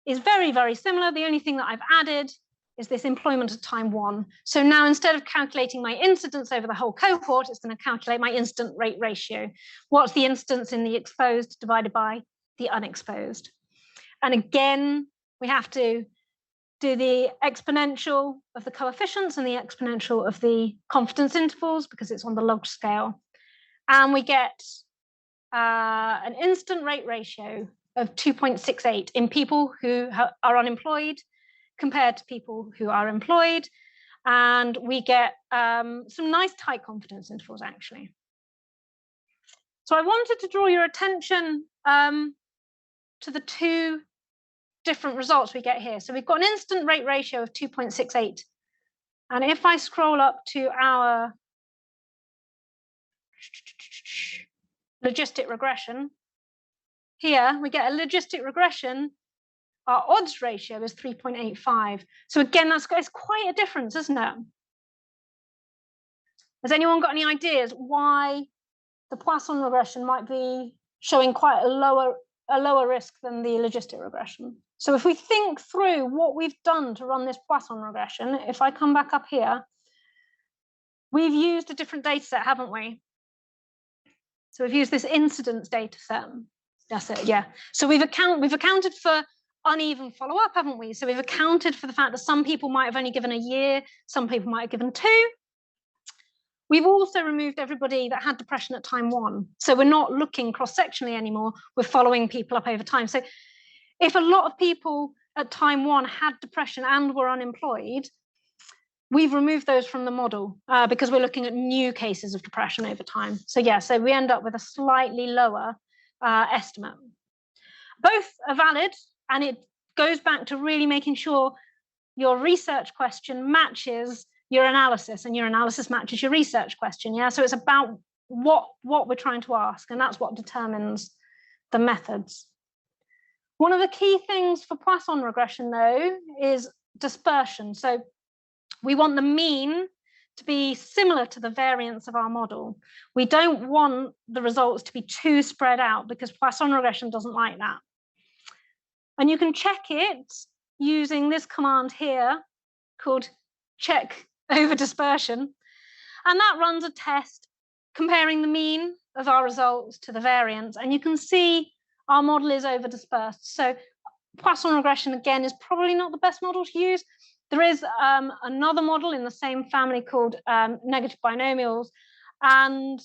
is very, very similar. The only thing that I've added is this employment at time 1. So now instead of calculating my incidence over the whole cohort, it's going to calculate my incident rate ratio. What's the incidence in the exposed divided by the unexposed? And again, we have to do the exponential of the coefficients and the exponential of the confidence intervals because it's on the log scale. And we get an incident rate ratio of 2.68 in people who are unemployed compared to people who are employed. And we get some nice tight confidence intervals, actually. So I wanted to draw your attention to the two different results we get here. So we've got an incident rate ratio of 2.68. And if I scroll up to our logistic regression, here we get a logistic regression. Our odds ratio is 3.85. So again, it's quite a difference, isn't it? Has anyone got any ideas why the Poisson regression might be showing quite a lower risk than the logistic regression? So if we think through what we've done to run this Poisson regression, if I come back up here, we've used a different data set, haven't we? So we've used this incidence data set. That's it, yeah. So we've accounted for uneven follow-up, haven't we? So we've accounted for the fact that some people might have only given a year, some people might have given 2. We've also removed everybody that had depression at time 1. So we're not looking cross-sectionally anymore, we're following people up over time. So if a lot of people at time 1 had depression and were unemployed, we've removed those from the model because we're looking at new cases of depression over time. So yeah, so we end up with a slightly lower estimate. Both are valid, and it goes back to really making sure your research question matches your analysis and your analysis matches your research question. Yeah, so it's about what we're trying to ask, and that's what determines the methods. One of the key things for Poisson regression, though, is dispersion. So we want the mean to be similar to the variance of our model. We don't want the results to be too spread out because Poisson regression doesn't like that. And you can check it using this command here called check over dispersion. And that runs a test comparing the mean of our results to the variance. And you can see our model is over dispersed. So Poisson regression, again, is probably not the best model to use. There is another model in the same family called negative binomials, and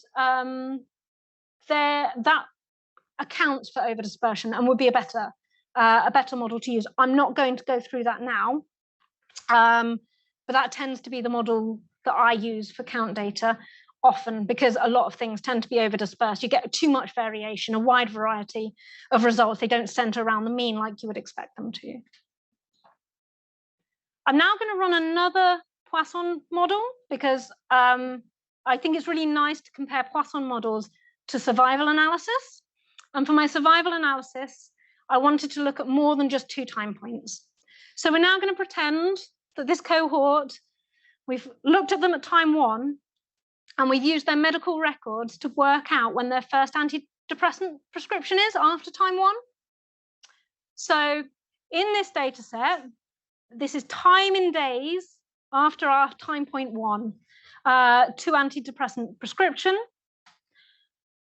that accounts for over dispersion and would be a better model to use. I'm not going to go through that now, but that tends to be the model that I use for count data. often because a lot of things tend to be over dispersed. You get too much variation, a wide variety of results. They don't center around the mean like you would expect them to. I'm now going to run another Poisson model because I think it's really nice to compare Poisson models to survival analysis. And for my survival analysis, I wanted to look at more than just 2 time points. So we're now going to pretend that this cohort, we've looked at them at time 1, and we've used their medical records to work out when their first antidepressant prescription is after time 1. So in this data set, this is time in days after our time point 1 to antidepressant prescription.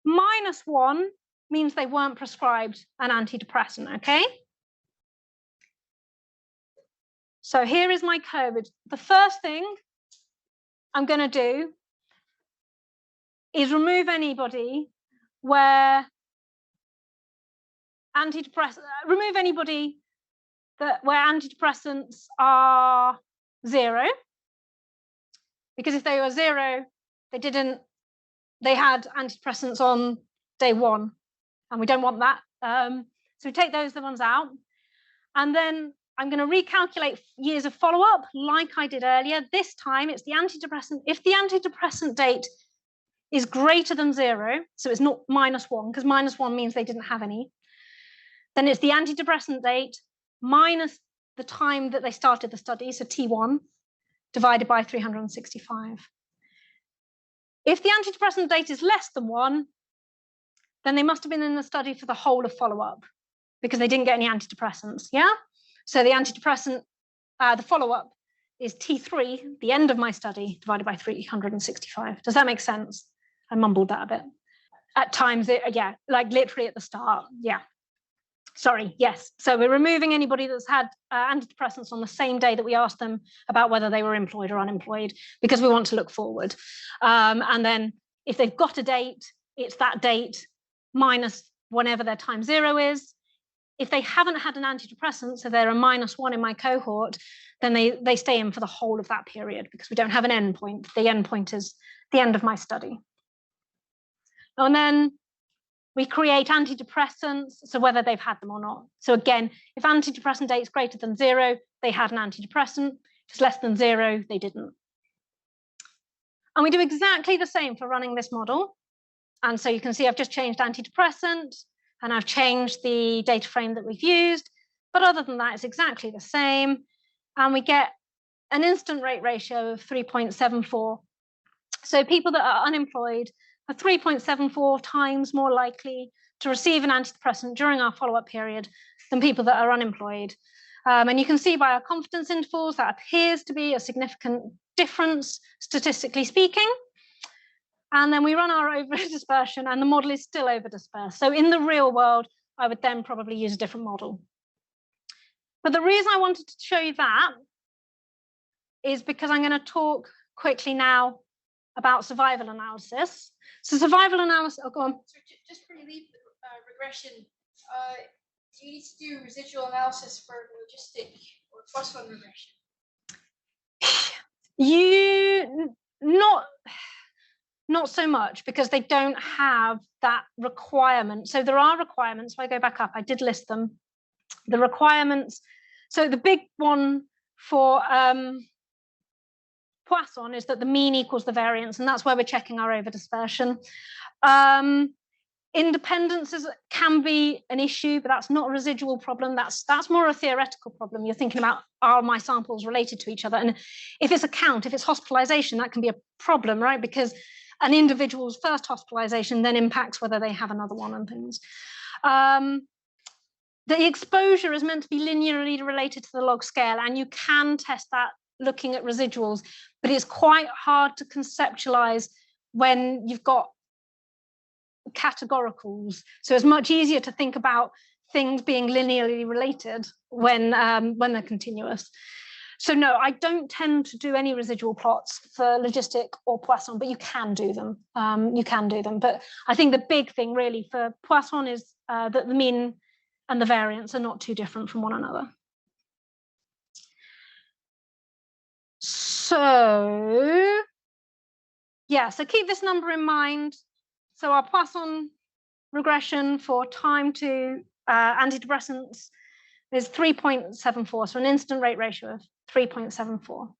-1 means they weren't prescribed an antidepressant, okay? So here is my code. The first thing I'm going to do is remove anybody where where antidepressants are 0, because if they were 0, they had antidepressants on day 1, and we don't want that. So we take those ones out, and then I'm going to recalculate years of follow-up like I did earlier. This time it's the antidepressant. If the antidepressant date is greater than 0, so it's not -1, because -1 means they didn't have any, then it's the antidepressant date minus the time that they started the study, so T1, divided by 365. If the antidepressant date is less than 1, then they must have been in the study for the whole of follow-up because they didn't get any antidepressants, yeah? So the antidepressant, the follow-up is T3, the end of my study, divided by 365. Does that make sense? I mumbled that a bit. At times, yeah, like literally at the start, yeah. Sorry, yes. So we're removing anybody that's had antidepressants on the same day that we asked them about whether they were employed or unemployed, because we want to look forward. And then if they've got a date, it's that date minus whenever their time 0 is. If they haven't had an antidepressant, so they're a -1 in my cohort, then they stay in for the whole of that period because we don't have an endpoint. The endpoint is the end of my study. And then we create antidepressants, so whether they've had them or not. So again, if antidepressant date is greater than 0, they had an antidepressant. If it's less than 0, they didn't. And we do exactly the same for running this model. And so you can see I've just changed antidepressant, and I've changed the data frame that we've used. But other than that, it's exactly the same. And we get an incidence rate ratio of 3.74. So people that are unemployed are 3.74 times more likely to receive an antidepressant during our follow-up period than people that are unemployed. And you can see by our confidence intervals that appears to be a significant difference, statistically speaking. And then we run our over-dispersion, and the model is still over-dispersed. So in the real world, I would then probably use a different model. But the reason I wanted to show you that is because I'm going to talk quickly now about survival analysis. So survival analysis, oh, go on.
So just before you leave the regression, do you need to do residual analysis for logistic or Poisson regression?
Not so much, because they don't have that requirement. So there are requirements. If I go back up, I did list them. The requirements. So the big one for Poisson is that the mean equals the variance, and that's where we're checking our over-dispersion. Independences can be an issue, but that's not a residual problem. That's more a theoretical problem. You're thinking about, are my samples related to each other? And if it's a count, if it's hospitalization, that can be a problem, right? Because an individual's first hospitalization then impacts whether they have another one and things. The exposure is meant to be linearly related to the log scale, and you can test that looking at residuals, but it's quite hard to conceptualize when you've got categoricals. So it's much easier to think about things being linearly related when they're continuous. So no, I don't tend to do any residual plots for logistic or Poisson, but you can do them. But I think the big thing really for Poisson is that the mean and the variance are not too different from one another. So yeah, so keep this number in mind. So our Poisson regression for time to antidepressants is 3.74, so an incident rate ratio of 3.74.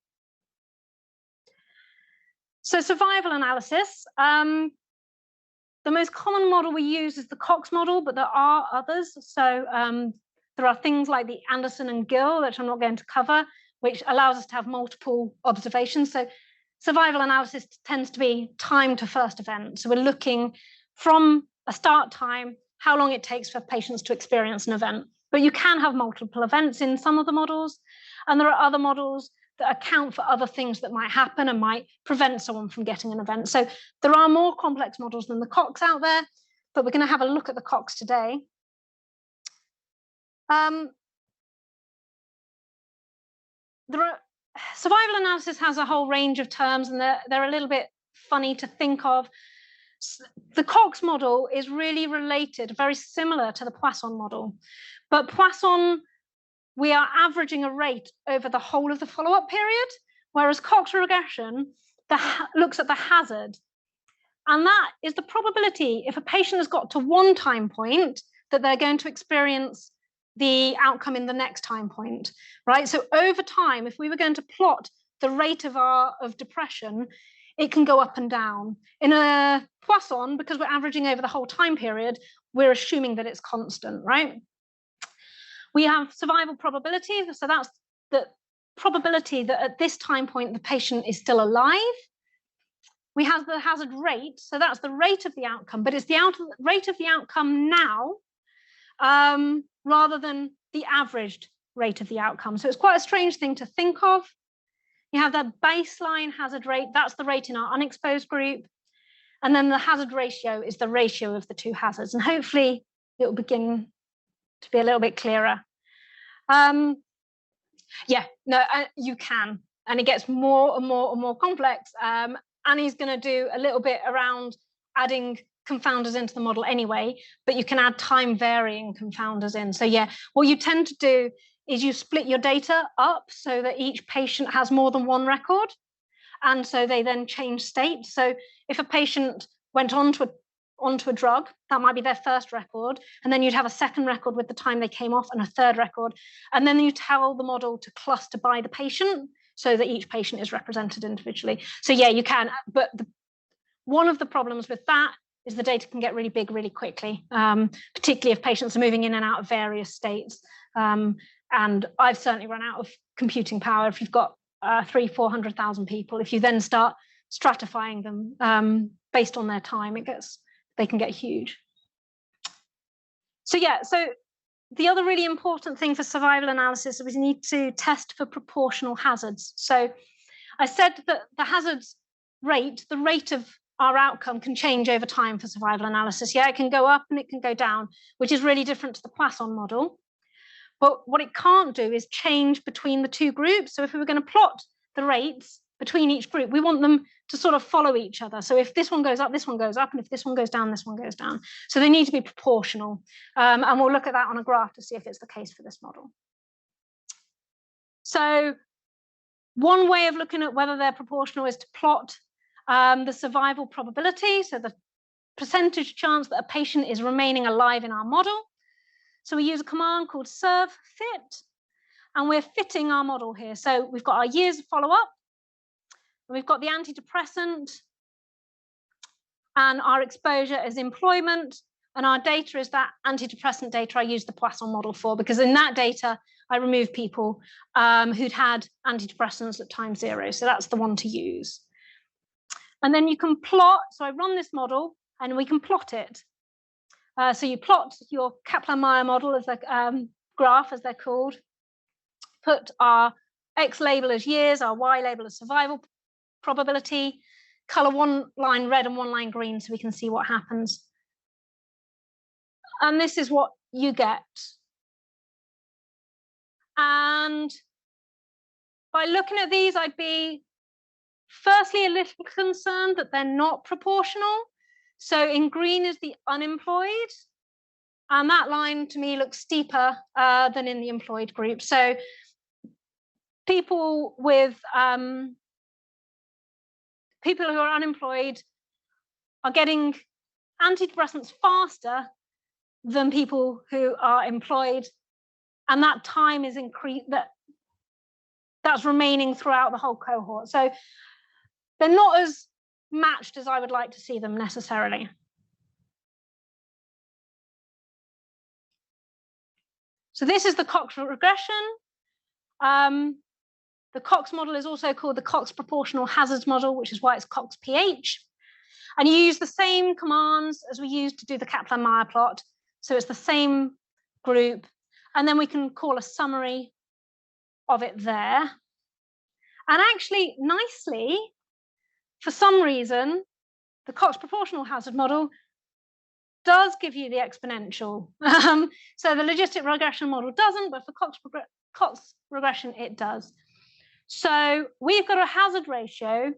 So survival analysis. The most common model we use is the Cox model, but there are others. So there are things like the Anderson and Gill, which I'm not going to cover, which allows us to have multiple observations. So survival analysis tends to be time to first event. So we're looking from a start time, how long it takes for patients to experience an event. But you can have multiple events in some of the models, and there are other models that account for other things that might happen and might prevent someone from getting an event. So there are more complex models than the Cox out there, but we're going to have a look at the Cox today. Survival analysis has a whole range of terms, and they're a little bit funny to think of. The Cox model is really related, very similar to the Poisson model, but Poisson, we are averaging a rate over the whole of the follow-up period, whereas Cox regression looks at the hazard. And that is the probability, if a patient has got to one time point, that they're going to experience the outcome in the next time point, right? So over time, if we were going to plot the rate of depression, it can go up and down. In a Poisson, because we're averaging over the whole time period, we're assuming that it's constant, right? We have survival probability, so that's the probability that at this time point the patient is still alive. We have the hazard rate, so that's the rate of the outcome, but it's the rate of the outcome now rather than the averaged rate of the outcome. So it's quite a strange thing to think of. You have that baseline hazard rate, that's the rate in our unexposed group, and then the hazard ratio is the ratio of the two hazards, and hopefully it will begin to be a little bit clearer. Yeah, no, you can, and it gets more and more and more complex. Annie's going to do a little bit around adding confounders into the model anyway, but you can add time varying confounders in. So yeah, what you tend to do is you split your data up so that each patient has more than one record, and so they then change state. So if a patient went onto a drug, that might be their first record, and then you'd have a second record with the time they came off and a third record, and then you tell the model to cluster by the patient so that each patient is represented individually. So yeah, you can, but one of the problems with that is the data can get really big really quickly, particularly if patients are moving in and out of various states. And I've certainly run out of computing power if you've got 300,000-400,000 people. If you then start stratifying them based on their time, they can get huge. So yeah, so the other really important thing for survival analysis is we need to test for proportional hazards. So I said that the hazards rate, the rate of our outcome can change over time for survival analysis. Yeah, it can go up and it can go down, which is really different to the Poisson model. But what it can't do is change between the two groups. So if we were going to plot the rates between each group, we want them to sort of follow each other. So if this one goes up, this one goes up, and if this one goes down, this one goes down. So they need to be proportional. And we'll look at that on a graph to see if it's the case for this model. So one way of looking at whether they're proportional is to plot the survival probability, so the percentage chance that a patient is remaining alive in our model. So we use a command called survfit, and we're fitting our model here. So we've got our years of follow-up, we've got the antidepressant, and our exposure is employment, and our data is that antidepressant data I used the Poisson model for, because in that data, I removed people who'd had antidepressants at time 0. So that's the one to use. And then you can plot, so I run this model, and we can plot it. So you plot your Kaplan-Meier model as a graph, as they're called, put our X label as years, our Y label as survival probability, color one line red and one line green so we can see what happens. And this is what you get. And by looking at these, I'd be firstly a little concerned that they're not proportional. So in green is the unemployed, and that line to me looks steeper than in the employed group. So people with people who are unemployed are getting antidepressants faster than people who are employed, and that time is that's remaining throughout the whole cohort. So they're not as matched as I would like to see them necessarily. So this is the Cox regression. The Cox model is also called the Cox proportional hazards model, which is why it's Cox PH. And you use the same commands as we used to do the Kaplan-Meier plot. So it's the same group. And then we can call a summary of it there. And actually, nicely, for some reason, the Cox proportional hazard model does give you the exponential. So the logistic regression model doesn't, but for Cox regression, it does. So we've got a hazard ratio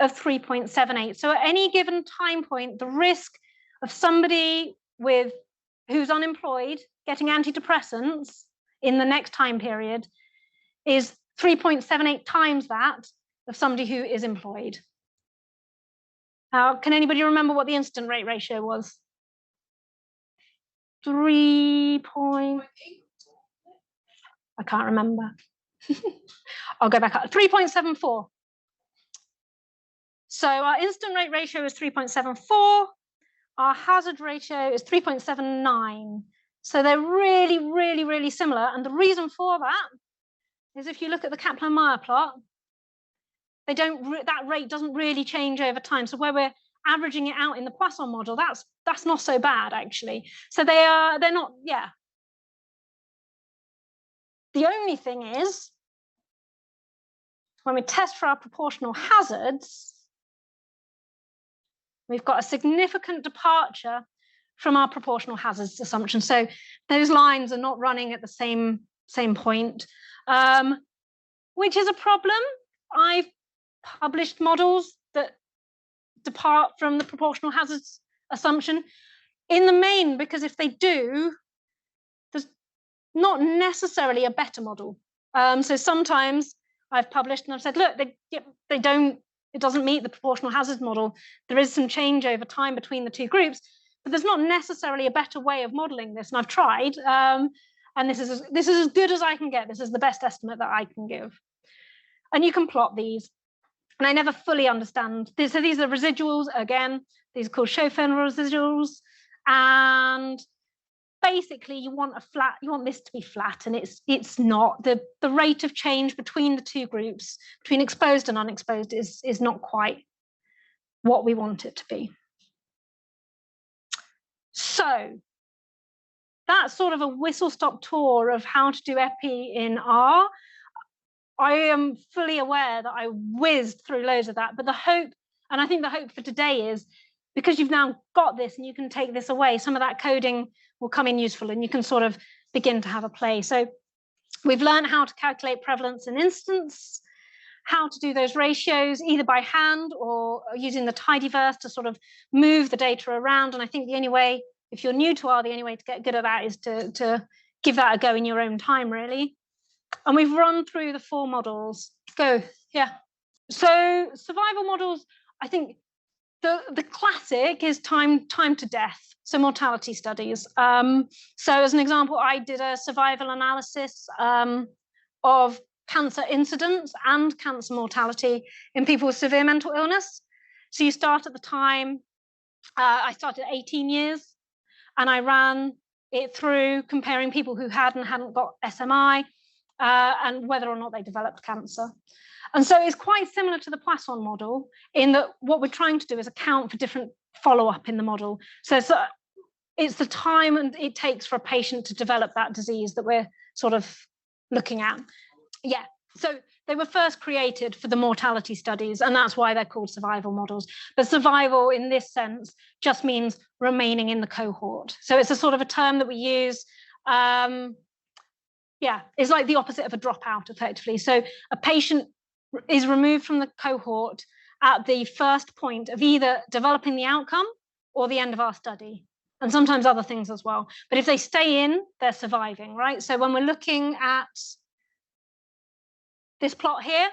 of 3.78. So at any given time point, the risk of somebody who's unemployed getting antidepressants in the next time period is 3.78 times that of somebody who is employed. Can anybody remember what the incident rate ratio was? 3.8. I can't remember. I'll go back up. 3.74. So our incident rate ratio is 3.74. Our hazard ratio is 3.79. So they're really, really, really similar. And the reason for that is if you look at the Kaplan-Meier plot, that rate doesn't really change over time. So where we're averaging it out in the Poisson model, that's not so bad actually. So they're not, yeah. The only thing is, when we test for our proportional hazards, we've got a significant departure from our proportional hazards assumption. So those lines are not running at the same point, which is a problem. I've published models that depart from the proportional hazards assumption in the main, because if they do, there's not necessarily a better model. So sometimes I've published and I've said, look, they don't, it doesn't meet the proportional hazard model. There is some change over time between the two groups, but there's not necessarily a better way of modeling this. And I've tried, and this is as good as I can get. This is the best estimate that I can give. And you can plot these. And I never fully understand. So these are residuals, again, these are called Schoffen residuals. And basically you want this to be flat, and it's not. The rate of change between the two groups, between exposed and unexposed, is not quite what we want it to be. So that's sort of a whistle-stop tour of how to do EPI in R. I am fully aware that I whizzed through loads of that, but the hope, and I think the hope for today is, because you've now got this and you can take this away, some of that coding will come in useful and you can sort of begin to have a play. So we've learned how to calculate prevalence and incidence, how to do those ratios either by hand or using the tidyverse to sort of move the data around. And I think the only way, if you're new to R, the only way to get good at that is to give that a go in your own time, really. And we've run through the 4 models. Go, yeah. So survival models, I think the classic is time to death, so mortality studies. So as an example, I did a survival analysis of cancer incidence and cancer mortality in people with severe mental illness. So you start at the time, I started at 18 years, and I ran it through comparing people who had and hadn't got SMI, and whether or not they developed cancer. And so it's quite similar to the Poisson model in that what we're trying to do is account for different follow-up in the model. So it's the time and it takes for a patient to develop that disease that we're sort of looking at. Yeah, so they were first created for the mortality studies, and that's why they're called survival models. But survival in this sense just means remaining in the cohort. So it's a sort of a term that we use. Yeah, it's like the opposite of a dropout, effectively. So a patient is removed from the cohort at the first point of either developing the outcome or the end of our study, and sometimes other things as well. But if they stay in, they're surviving, right? So when we're looking at this plot here,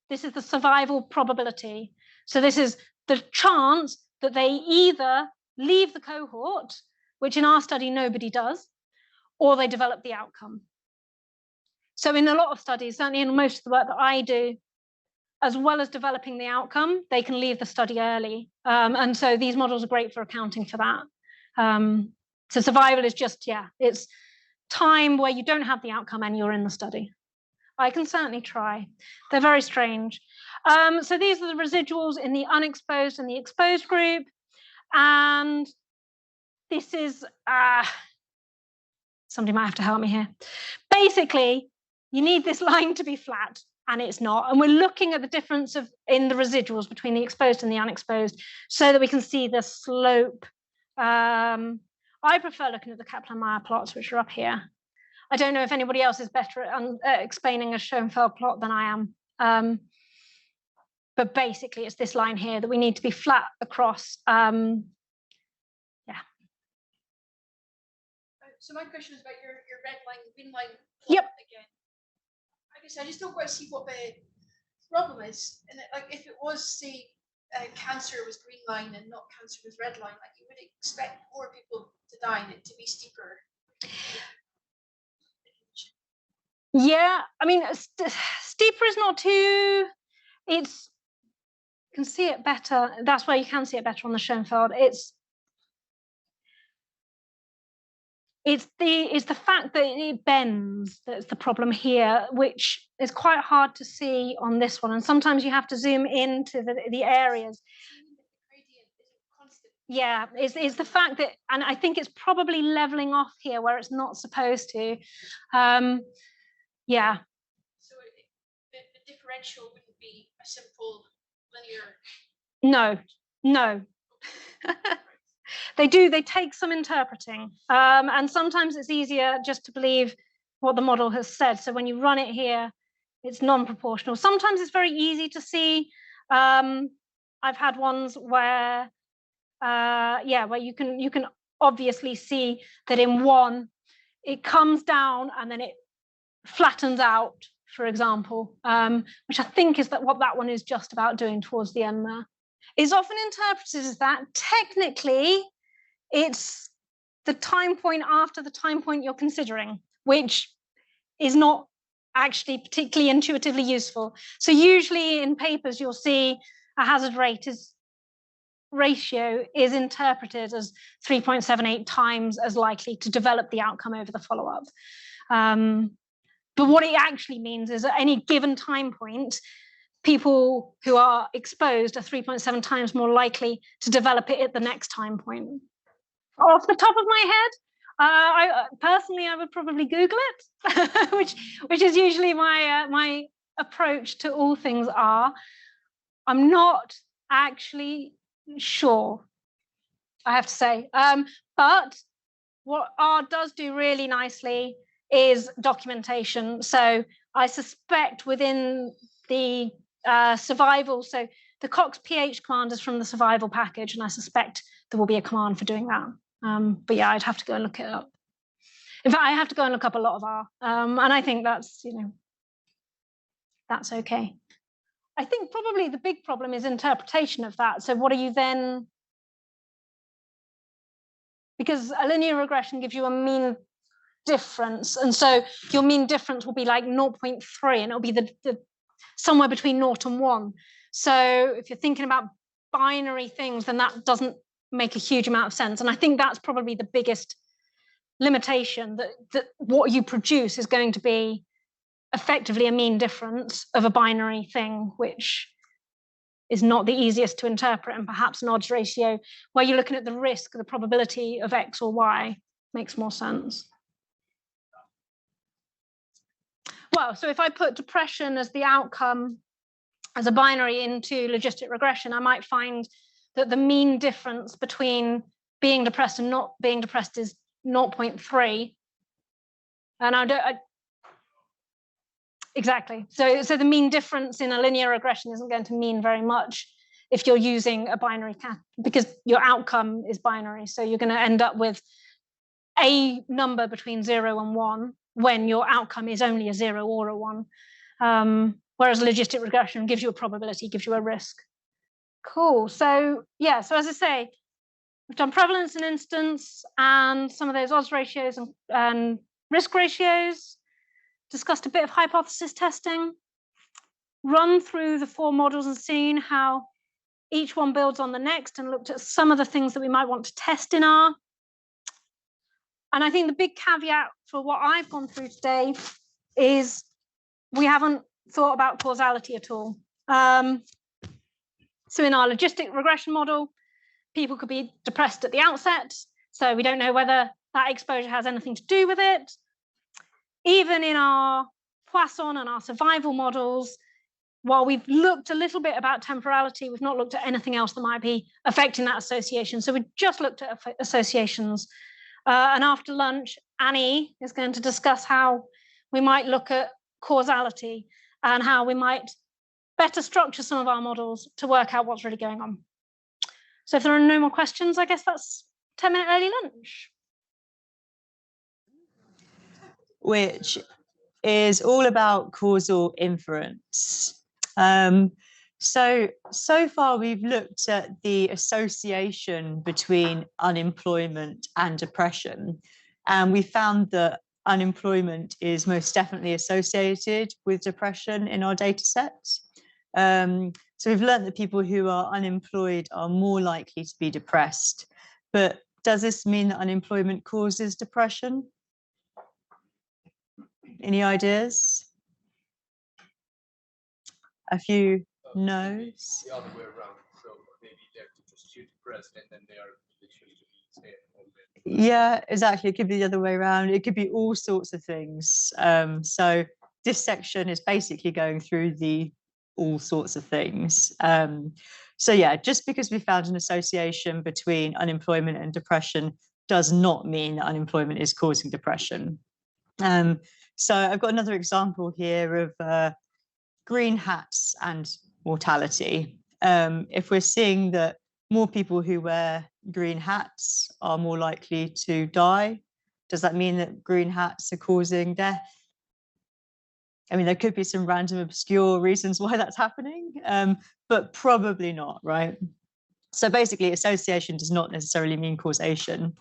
this is the survival probability. So this is the chance that they either leave the cohort, which in our study nobody does, or they develop the outcome. So in a lot of studies, certainly in most of the work that I do, as well as developing the outcome, they can leave the study early. And so these models are great for accounting for that. So survival is just, yeah, it's time where you don't have the outcome and you're in the study. I can certainly try. They're very strange. So these are the residuals in the unexposed and the exposed group. And this is, somebody might have to help me here. Basically, you need this line to be flat, and it's not. And we're looking at the difference in the residuals between the exposed and the unexposed so that we can see the slope. I prefer looking at the Kaplan-Meier plots, which are up here. I don't know if anybody else is better at explaining a Schoenfeld plot than I am. But basically, it's this line here that we need to be flat across.
So my question is about your red line, green line
Yep.
again. I guess I just don't quite see what the problem is. And like if it was, say, cancer was green line and not cancer was red line, like you would expect more people to die and it to be steeper.
Yeah, I mean, steeper is not too, you can see it better. That's where you can see it better on the Schoenfeld. It's the fact that it bends that's the problem here, which is quite hard to see on this one. And sometimes you have to zoom into the areas. Yeah, it's the fact that, and I think it's probably leveling off here where it's not supposed to. Yeah.
So the differential wouldn't be a simple linear.
No. They take some interpreting, and sometimes it's easier just to believe what the model has said. So when you run it here, it's non-proportional. Sometimes it's very easy to see. I've had ones where, where you can obviously see that in one, it comes down and then it flattens out, for example, which I think is what that one is just about doing towards the end there. Is often interpreted as that. Technically, it's the time point after the time point you're considering, which is not actually particularly intuitively useful. So usually in papers, you'll see a hazard ratio is interpreted as 3.78 times as likely to develop the outcome over the follow-up. But what it actually means is at any given time point, people who are exposed are 3.7 times more likely to develop it at the next time point. Off the top of my head, I would probably Google it, which is usually my approach to all things R. I'm not actually sure, I have to say. But what R does do really nicely is documentation. So I suspect within the survival, so the Cox PH command is from the survival package, and I suspect there will be a command for doing that. But yeah, I'd have to go and look it up. In fact, I have to go and look up a lot of R, and I think that's, that's okay. I think probably the big problem is interpretation of that. So what are you then? Because a linear regression gives you a mean difference, and so your mean difference will be like 0.3, and it'll be the somewhere between 0 and 1. So if you're thinking about binary things, then that doesn't make a huge amount of sense. And I think that's probably the biggest limitation, that what you produce is going to be effectively a mean difference of a binary thing, which is not the easiest to interpret, and perhaps an odds ratio where you're looking at the risk, the probability of X or Y makes more sense. Well, so if I put depression as the outcome as a binary into logistic regression, I might find that the mean difference between being depressed and not being depressed is 0.3. And exactly. So the mean difference in a linear regression isn't going to mean very much if you're using a binary because your outcome is binary. So you're going to end up with a number between 0 and 1 when your outcome is only a 0 or a 1. Whereas logistic regression gives you a probability, gives you a risk. Cool. So yeah, so as I say, we've done prevalence and incidence and some of those odds ratios and risk ratios, discussed a bit of hypothesis testing, run through the 4 models and seen how each one builds on the next, and looked at some of the things that we might want to test in R. And I think the big caveat for what I've gone through today is we haven't thought about causality at all. So in our logistic regression model, people could be depressed at the outset, so we don't know whether that exposure has anything to do with it. Even in our Poisson and our survival models, while we've looked a little bit about temporality, we've not looked at anything else that might be affecting that association. So we just looked at associations. And after lunch, Annie is going to discuss how we might look at causality and how we might better structure some of our models to work out what's really going on. So if there are no more questions, I guess that's 10-minute early lunch.
Which is all about causal inference. So far we've looked at the association between unemployment and depression, and we found that unemployment is most definitely associated with depression in our data sets. So we've learned that people who are unemployed are more likely to be depressed, but does this mean that unemployment causes depression? Any ideas? A few no's.
The other way around, so maybe they're just too depressed and then they choose to be stay at home.
Yeah, exactly. It could be the other way around. It could be all sorts of things. So this section is basically going through the all sorts of things. So yeah, just because we found an association between unemployment and depression does not mean that unemployment is causing depression. So I've got another example here of green hats and mortality. If we're seeing that more people who wear green hats are more likely to die, does that mean that green hats are causing death? I mean, there could be some random obscure reasons why that's happening, but probably not, right? So basically, association does not necessarily mean causation.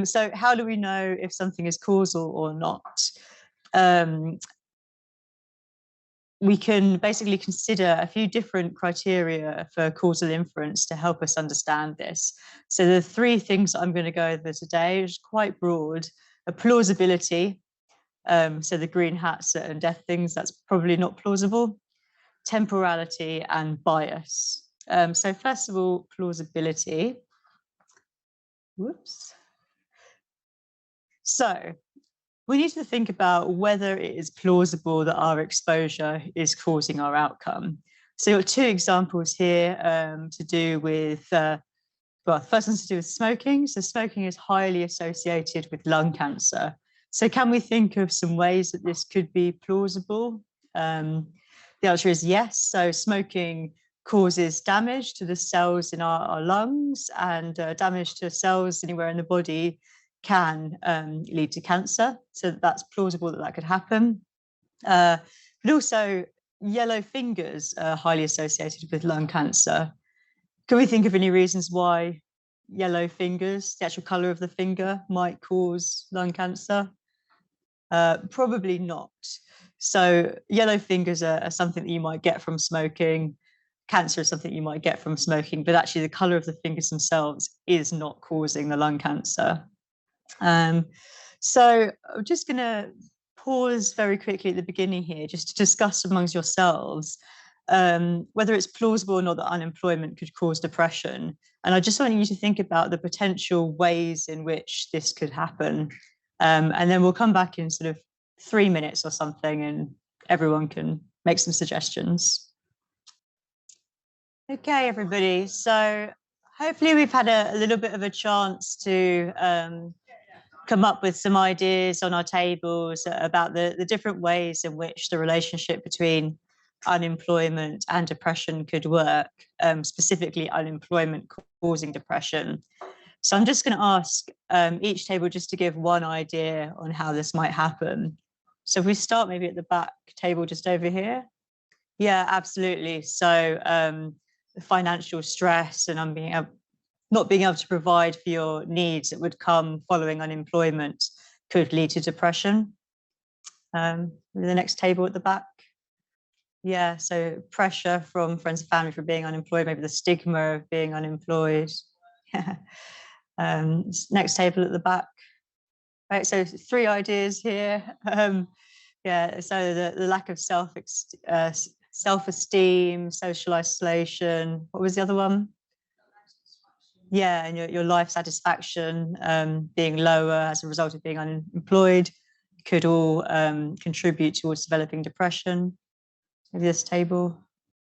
So how do we know if something is causal or not? We can basically consider a few different criteria for causal inference to help us understand this. So the 3 things I'm going to go over today is quite broad: a plausibility. So the green hats and death things, that's probably not plausible. Temporality and bias. So first of all, plausibility. Whoops. So we need to think about whether it is plausible that our exposure is causing our outcome. So you've got 2 examples here to do with, well, the first one's to do with smoking. So smoking is highly associated with lung cancer. So can we think of some ways that this could be plausible? The answer is yes. So smoking causes damage to the cells in our lungs, and damage to cells anywhere in the body can lead to cancer. So that's plausible that that could happen. But also yellow fingers are highly associated with lung cancer. Can we think of any reasons why yellow fingers, the actual color of the finger, might cause lung cancer? Probably not. So yellow fingers are something that you might get from smoking. Cancer is something you might get from smoking, but actually the color of the fingers themselves is not causing the lung cancer. So I'm just going to pause very quickly at the beginning here just to discuss amongst yourselves whether it's plausible or not that unemployment could cause depression. And I just want you to think about the potential ways in which this could happen. And then we'll come back in sort of 3 minutes or something and everyone can make some suggestions. Okay, everybody. So hopefully we've had a little bit of a chance to come up with some ideas on our tables about the different ways in which the relationship between unemployment and depression could work, specifically unemployment causing depression. So I'm just going to ask each table just to give one idea on how this might happen. So if we start maybe at the back table just over here. Yeah, absolutely. So financial stress and not being able to provide for your needs that would come following unemployment could lead to depression. The next table at the back. Yeah, so pressure from friends and family for being unemployed, maybe the stigma of being unemployed. Next table at the back. Right, so 3 ideas here. Yeah, so the lack of self-esteem, social isolation. What was the other one? Yeah, and your life satisfaction being lower as a result of being unemployed could all contribute towards developing depression. Maybe this table.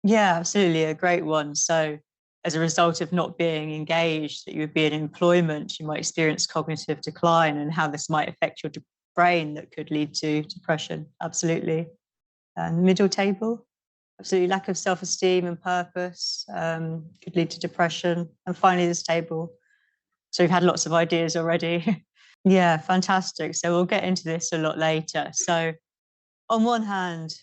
Yeah, absolutely, a great one. So as a result of not being engaged, that you would be in employment, you might experience cognitive decline, and how this might affect your brain that could lead to depression. Absolutely. And middle table. Absolutely, lack of self-esteem and purpose could lead to depression. And finally, this table. So we've had lots of ideas already. Yeah, fantastic. So we'll get into this a lot later. So on one hand,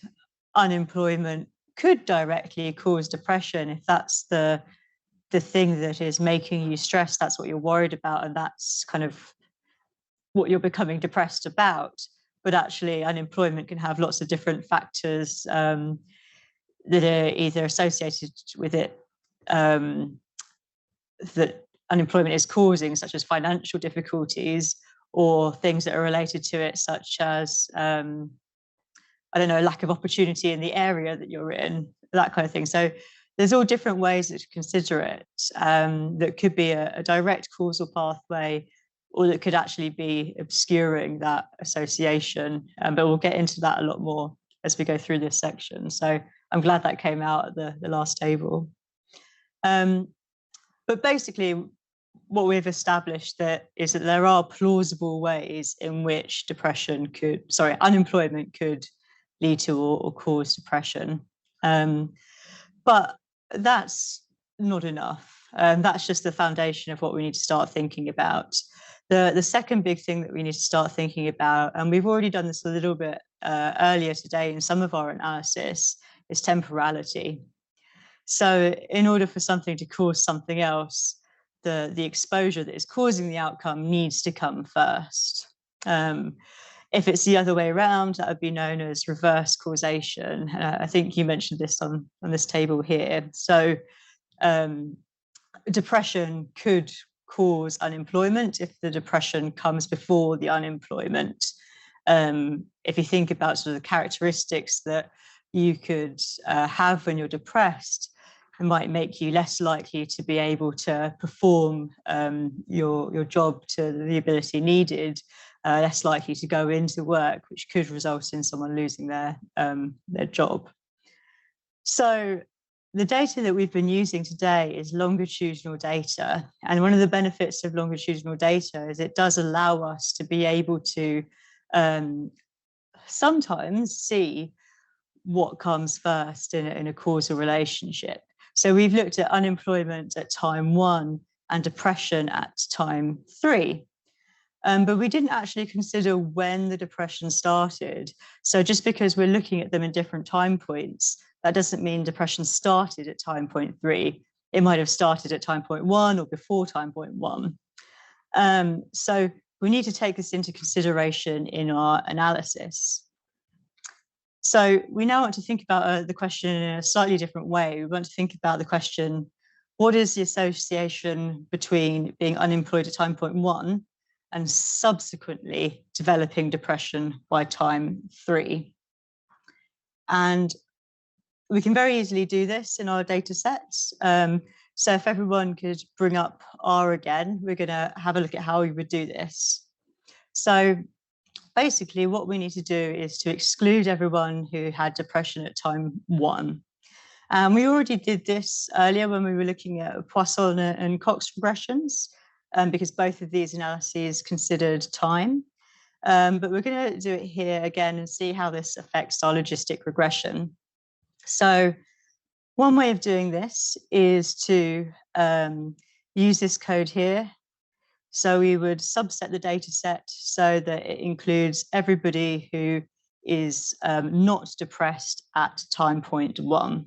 unemployment could directly cause depression if that's the thing that is making you stressed, that's what you're worried about, and that's kind of what you're becoming depressed about. But actually, unemployment can have lots of different factors that are either associated with it that unemployment is causing, such as financial difficulties, or things that are related to it, such as I don't know, a lack of opportunity in the area that you're in, that kind of thing. So there's all different ways to consider it. That could be a direct causal pathway, or that could actually be obscuring that association. But we'll get into that a lot more as we go through this section. So I'm glad that came out at the last table. But basically, what we've established is that there are plausible ways in which unemployment could lead to or cause depression. But that's not enough. That's just the foundation of what we need to start thinking about. The second big thing that we need to start thinking about, and we've already done this a little bit earlier today in some of our analysis, is temporality. So in order for something to cause something else, the exposure that is causing the outcome needs to come first. If it's the other way around, that would be known as reverse causation. I think you mentioned this on this table here. So depression could cause unemployment if the depression comes before the unemployment. If you think about sort of the characteristics that you could have when you're depressed, it might make you less likely to be able to perform your job to the ability needed, less likely to go into work, which could result in someone losing their job. So the data that we've been using today is longitudinal data. And one of the benefits of longitudinal data is it does allow us to be able to sometimes see what comes first in a causal relationship. So we've looked at unemployment at time 1 and depression at time 3. But we didn't actually consider when the depression started. So just because we're looking at them in different time points, that doesn't mean depression started at time point 3. It might have started at time point 1 or before time point 1. So we need to take this into consideration in our analysis. So we now want to think about the question in a slightly different way. We want to think about the question, what is the association between being unemployed at time point 1 and subsequently developing depression by time 3? And we can very easily do this in our data sets. So if everyone could bring up R again, we're going to have a look at how we would do this. So basically what we need to do is to exclude everyone who had depression at time 1. And we already did this earlier when we were looking at Poisson and Cox regressions, because both of these analyses considered time. But we're going to do it here again and see how this affects our logistic regression. So one way of doing this is to use this code here. So we would subset the data set so that it includes everybody who is not depressed at time point 1.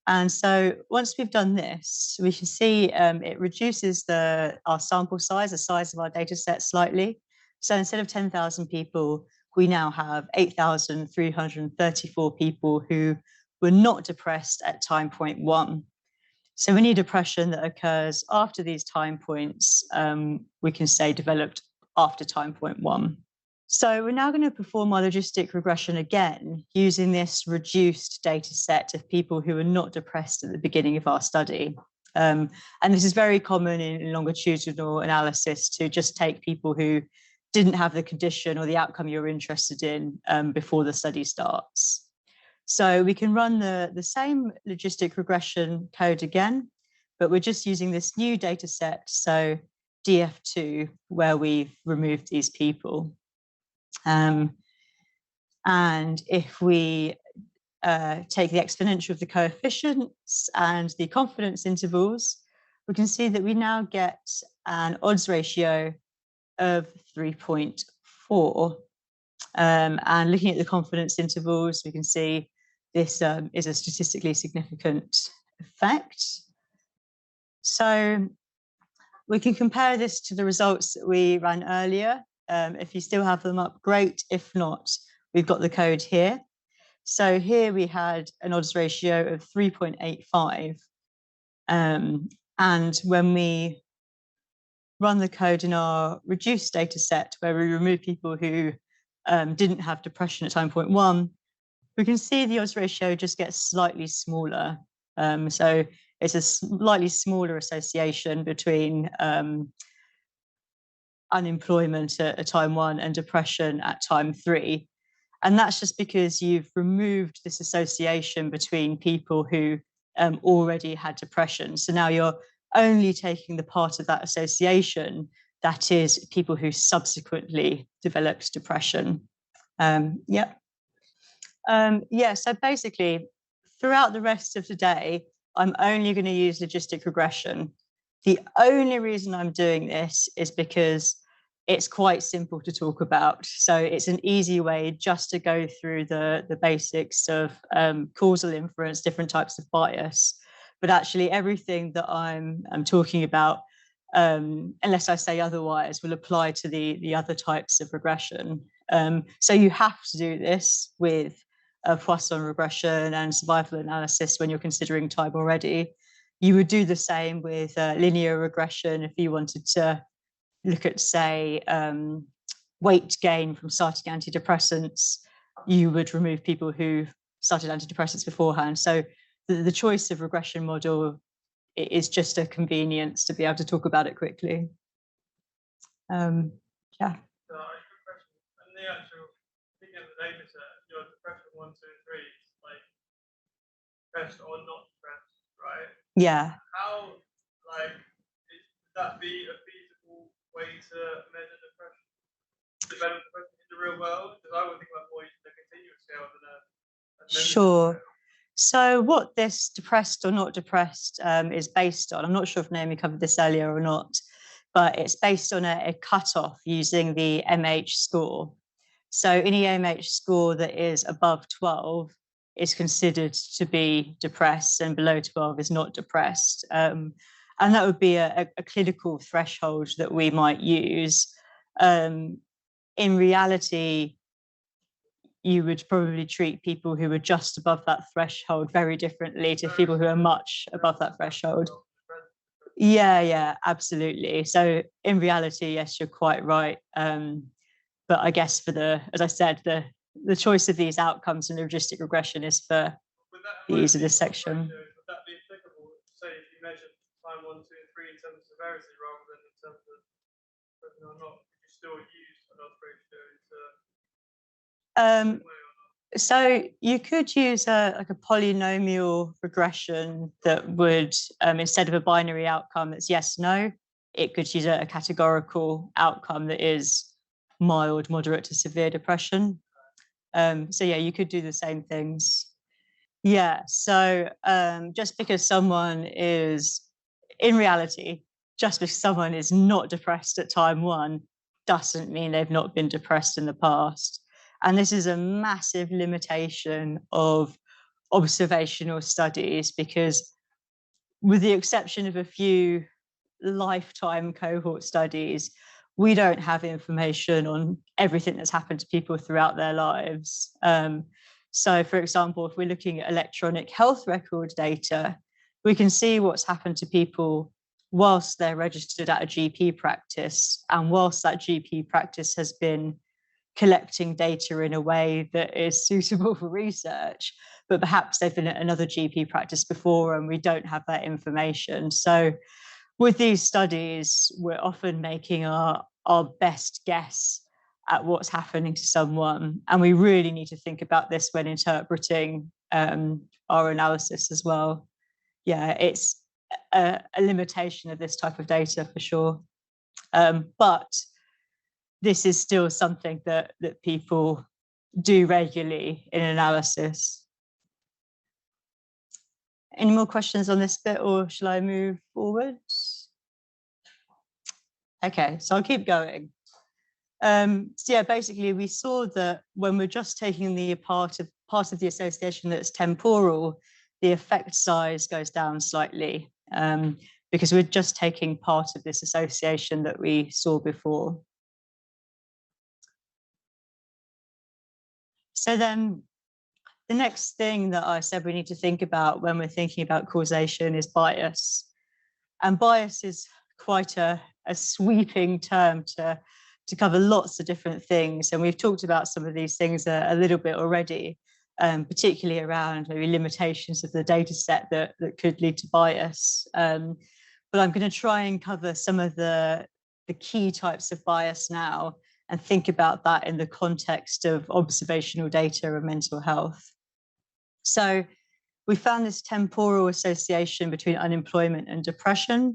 And so once we've done this, we can see it reduces our sample size, the size of our data set slightly. So instead of 10,000 people, we now have 8,334 people who were not depressed at time point 1. So any depression that occurs after these time points, we can say developed after time point 1. So we're now going to perform our logistic regression again using this reduced data set of people who were not depressed at the beginning of our study. And this is very common in longitudinal analysis, to just take people who didn't have the condition or the outcome you're interested in before the study starts. So we can run the same logistic regression code again, but we're just using this new data set, so DF2, where we've removed these people. And if we take the exponential of the coefficients and the confidence intervals, we can see that we now get an odds ratio of 3.4. And looking at the confidence intervals, we can see this is a statistically significant effect. So we can compare this to the results that we ran earlier. If you still have them up, great. If not, we've got the code here. So here we had an odds ratio of 3.85. And when we run the code in our reduced data set, where we remove people who didn't have depression at time point 1, we can see the odds ratio just gets slightly smaller. So it's a slightly smaller association between unemployment at time 1 and depression at time 3. And that's just because you've removed this association between people who already had depression. So now you're only taking the part of that association that is people who subsequently developed depression. So basically, throughout the rest of the day, I'm only going to use logistic regression. The only reason I'm doing this is because it's quite simple to talk about. So it's an easy way just to go through the basics of causal inference, different types of bias. But actually everything that I'm talking about, unless I say otherwise, will apply to the other types of regression. So you have to do this with Poisson regression and survival analysis when you're considering time already. You would do the same with linear regression if you wanted to look at, say, weight gain from starting antidepressants. You would remove people who started antidepressants beforehand. So the choice of regression model is just a convenience to be able to talk about it quickly.
And the actual, looking at the data set, your depression 1, 2, 3 is like depressed or not depressed, right?
Yeah.
How, would that be a feasible way to measure depression, develop depression in the real world? Because I would think about more using the continuous scale than a
Sure. So what this depressed or not depressed is based on, I'm not sure if Naomi covered this earlier or not, but it's based on a cutoff using the MH score. So any MH score that is above 12 is considered to be depressed, and below 12 is not depressed. And that would be a clinical threshold that we might use. In reality, you would probably treat people who are just above that threshold very differently to people who are much above that threshold. Yeah, absolutely. So in reality, yes, you're quite right. But I guess as I said, the choice of these outcomes in logistic regression is for the use of this section.
Would that be applicable, say, if you measure time 1, 2, 3 in terms of severity rather than in terms of whether or not you still use an odds ratio to
so you could use a polynomial regression that would, instead of a binary outcome that's yes, no, it could use a categorical outcome that is mild, moderate to severe depression. So yeah, you could do the same things. Yeah, so just because someone is, in reality, just because someone is not depressed at time 1 doesn't mean they've not been depressed in the past. And this is a massive limitation of observational studies, because with the exception of a few lifetime cohort studies, we don't have information on everything that's happened to people throughout their lives. So, for example, if we're looking at electronic health record data, we can see what's happened to people whilst they're registered at a GP practice, and whilst that GP practice has been collecting data in a way that is suitable for research, but perhaps they've been at another GP practice before and we don't have that information. So with these studies, we're often making our best guess at what's happening to someone. And we really need to think about this when interpreting our analysis as well. Yeah, it's a limitation of this type of data for sure. But this is still something that people do regularly in analysis. Any more questions on this bit, or shall I move forward? Okay, so I'll keep going. So yeah, basically we saw that when we're just taking the part of the association that's temporal, the effect size goes down slightly because we're just taking part of this association that we saw before. So then the next thing that I said we need to think about when we're thinking about causation is bias. And bias is quite a sweeping term to cover lots of different things. And we've talked about some of these things a little bit already, particularly around maybe limitations of the data set that could lead to bias. But I'm going to try and cover some of the key types of bias now and think about that in the context of observational data and mental health. So we found this temporal association between unemployment and depression.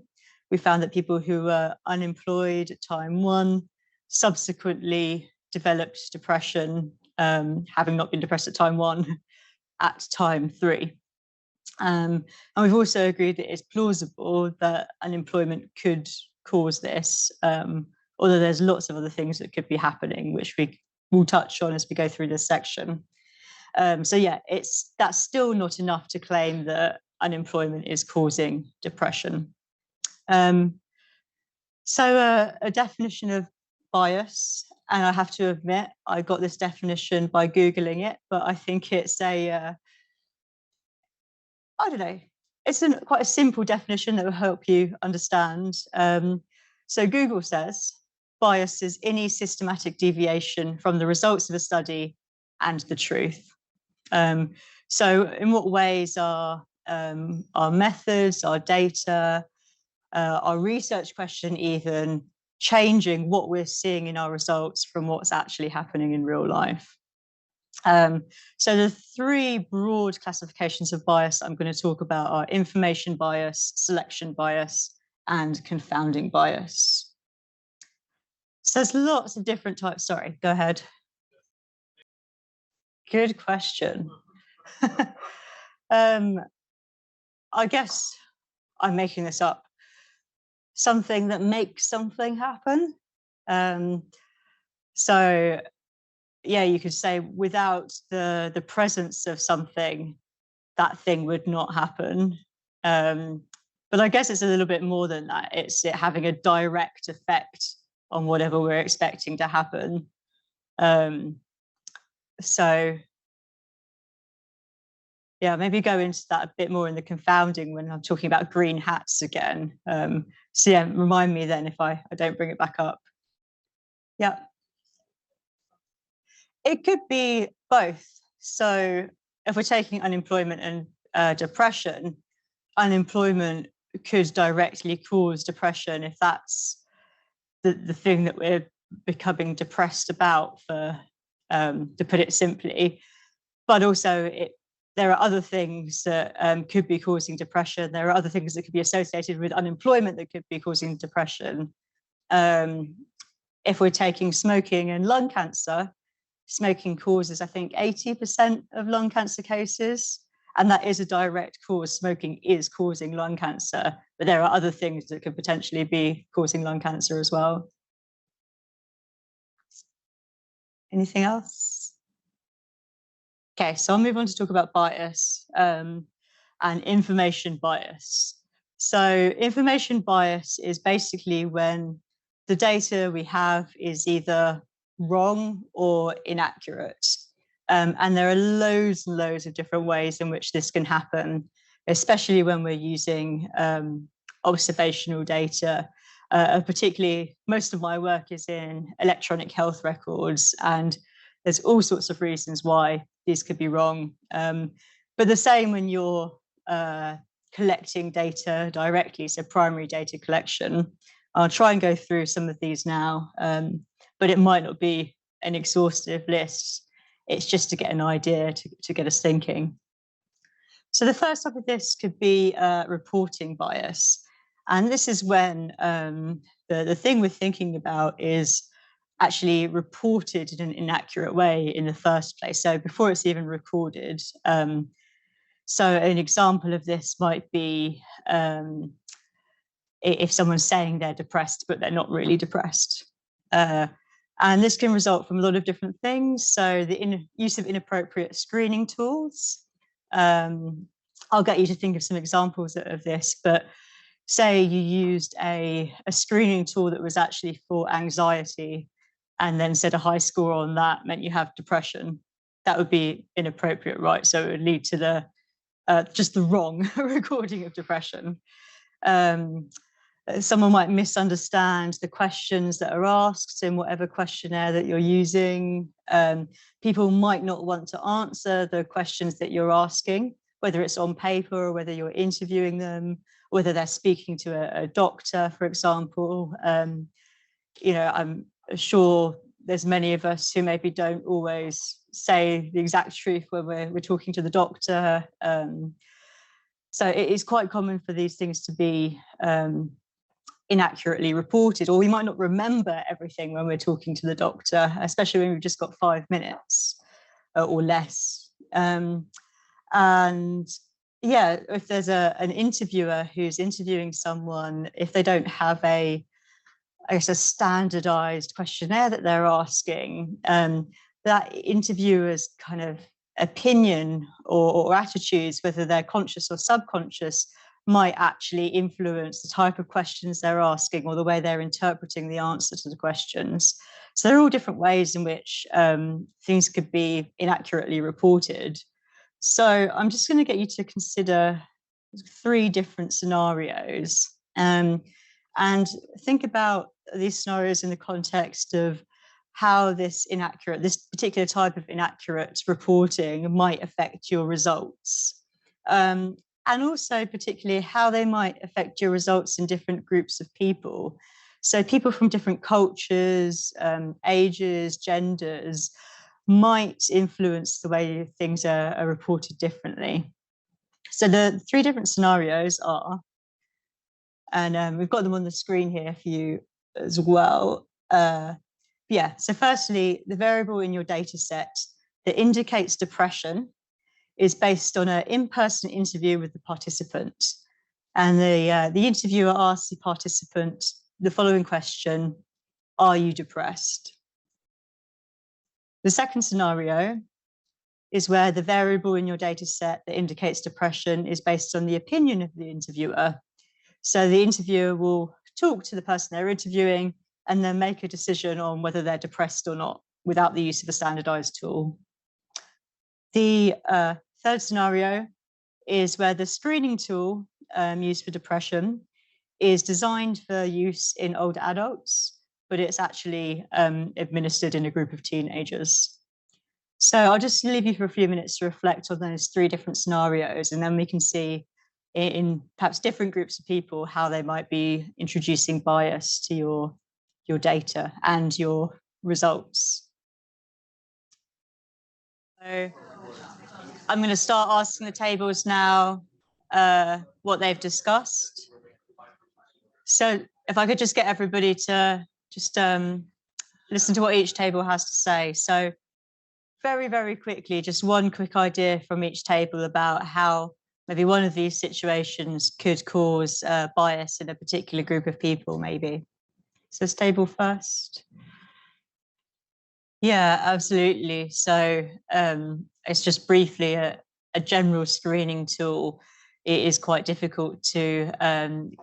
We found that people who were unemployed at time 1 subsequently developed depression, having not been depressed at time 1, at time 3. And we've also agreed that it's plausible that unemployment could cause this, although there's lots of other things that could be happening, which we will touch on as we go through this section. So yeah, that's still not enough to claim that unemployment is causing depression. So a definition of bias, and I have to admit, I got this definition by Googling it, but I think it's I don't know, it's quite a simple definition that will help you understand. So Google says, bias is any systematic deviation from the results of a study and the truth. So in what ways are our methods, our data, our research question even changing what we're seeing in our results from what's actually happening in real life? So the 3 broad classifications of bias I'm going to talk about are information bias, selection bias, and confounding bias. So there's lots of different types. Sorry, go ahead. Good question. I guess I'm making this up. Something that makes something happen. So yeah, you could say without the presence of something, that thing would not happen. But I guess it's a little bit more than that. It's it having a direct effect on whatever we're expecting to happen. So yeah, maybe go into that a bit more in the confounding when I'm talking about green hats again. So yeah, remind me then if I don't bring it back up. Yeah. It could be both. So if we're taking unemployment and depression, unemployment could directly cause depression if that's the thing that we're becoming depressed about, for to put it simply. But also there are other things that could be causing depression. There are other things that could be associated with unemployment that could be causing depression. If we're taking smoking and lung cancer, smoking causes, I think, 80% of lung cancer cases, and that is a direct cause. Smoking is causing lung cancer, but there are other things that could potentially be causing lung cancer as well. Anything else? Okay, so I'll move on to talk about bias and information bias. So information bias is basically when the data we have is either wrong or inaccurate. And there are loads and loads of different ways in which this can happen, especially when we're using observational data. Particularly, most of my work is in electronic health records, and there's all sorts of reasons why these could be wrong. But the same when you're collecting data directly, so primary data collection. I'll try and go through some of these now, but it might not be an exhaustive list. It's just to get an idea, to get us thinking. So the first type of this could be reporting bias. And this is when the thing we're thinking about is actually reported in an inaccurate way in the first place. So before it's even recorded. So an example of this might be if someone's saying they're depressed, but they're not really depressed. And this can result from a lot of different things. So the use of inappropriate screening tools. I'll get you to think of some examples of this, but say you used a screening tool that was actually for anxiety and then said a high score on that meant you have depression. That would be inappropriate, right? So it would lead to the just the wrong recording of depression. Someone might misunderstand the questions that are asked in whatever questionnaire that you're using. People might not want to answer the questions that you're asking, whether it's on paper or whether you're interviewing them, whether they're speaking to a doctor, for example. You know, I'm sure there's many of us who maybe don't always say the exact truth when we're talking to the doctor. So it is quite common for these things to be inaccurately reported, or we might not remember everything when we're talking to the doctor, especially when we've just got 5 minutes or less. And yeah, if there's an interviewer who's interviewing someone, if they don't have a standardized questionnaire that they're asking, that interviewer's kind of opinion or attitudes, whether they're conscious or subconscious, might actually influence the type of questions they're asking or the way they're interpreting the answer to the questions. So there are all different ways in which things could be inaccurately reported. So I'm just going to get you to consider 3 different scenarios and think about these scenarios in the context of how this particular type of inaccurate reporting might affect your results. And also particularly how they might affect your results in different groups of people. So people from different cultures, ages, genders might influence the way things are reported differently. So the 3 different scenarios are, and we've got them on the screen here for you as well. Yeah, so firstly, the variable in your data set that indicates depression is based on an in-person interview with the participant. And the interviewer asks the participant the following question: are you depressed? The second scenario is where the variable in your data set that indicates depression is based on the opinion of the interviewer. So the interviewer will talk to the person they're interviewing and then make a decision on whether they're depressed or not without the use of a standardized tool. The third scenario is where the screening tool used for depression is designed for use in older adults, but it's actually administered in a group of teenagers. So I'll just leave you for a few minutes to reflect on those 3 different scenarios, and then we can see in perhaps different groups of people how they might be introducing bias to your data and your results. So I'm going to start asking the tables now what they've discussed. So if I could just get everybody to just listen to what each table has to say. So very, very quickly, just one quick idea from each table about how maybe one of these situations could cause bias in a particular group of people, maybe. So this table first. Yeah, absolutely. So it's just briefly a general screening tool. It is quite difficult to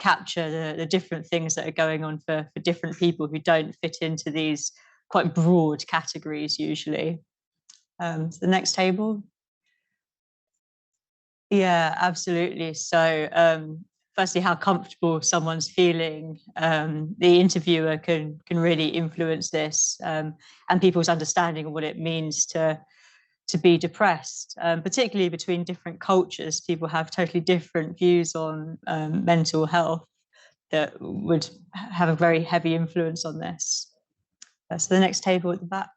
capture the different things that are going on for different people who don't fit into these quite broad categories usually. So the next table. Yeah, absolutely. So firstly, how comfortable someone's feeling. The interviewer can really influence this and people's understanding of what it means to be depressed, particularly between different cultures. People have totally different views on mental health that would have a very heavy influence on this. So the next table at the back.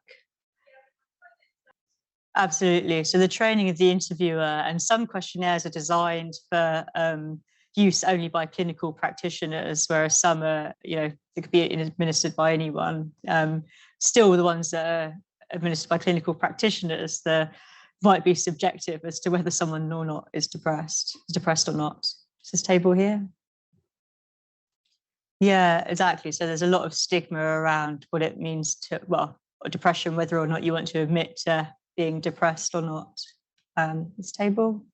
Absolutely. So the training of the interviewer, and some questionnaires are designed for use only by clinical practitioners, whereas some are, they could be administered by anyone. Still, the ones that are administered by clinical practitioners, there might be subjective as to whether someone or not is depressed or not. Is this table here? Yeah, exactly. So there's a lot of stigma around what it means to, depression, whether or not you want to admit to being depressed or not. This table.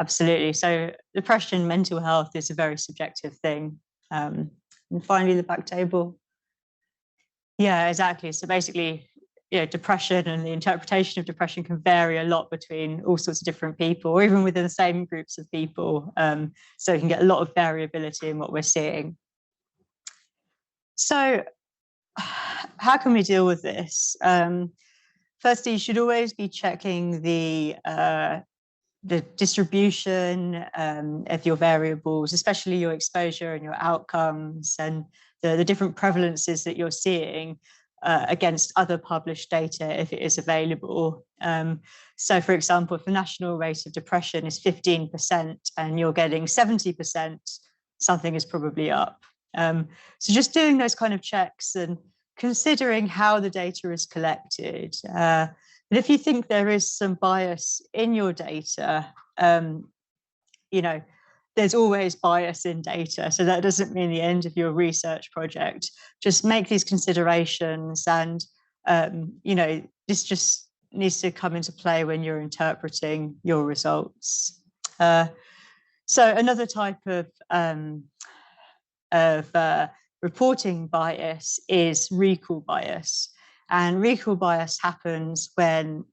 Absolutely. So depression, mental health is a very subjective thing. And finally, the back table. Yeah, exactly. So basically, depression and the interpretation of depression can vary a lot between all sorts of different people, or even within the same groups of people. So you can get a lot of variability in what we're seeing. So how can we deal with this? Firstly, you should always be checking the distribution of your variables, especially your exposure and your outcomes, and the different prevalences that you're seeing against other published data if it is available. So, for example, if the national rate of depression is 15% and you're getting 70%, something is probably up. So just doing those kind of checks and considering how the data is collected. But if you think there is some bias in your data, there's always bias in data. So that doesn't mean the end of your research project. Just make these considerations, and this just needs to come into play when you're interpreting your results. So another type of reporting bias is recall bias. And recall bias happens when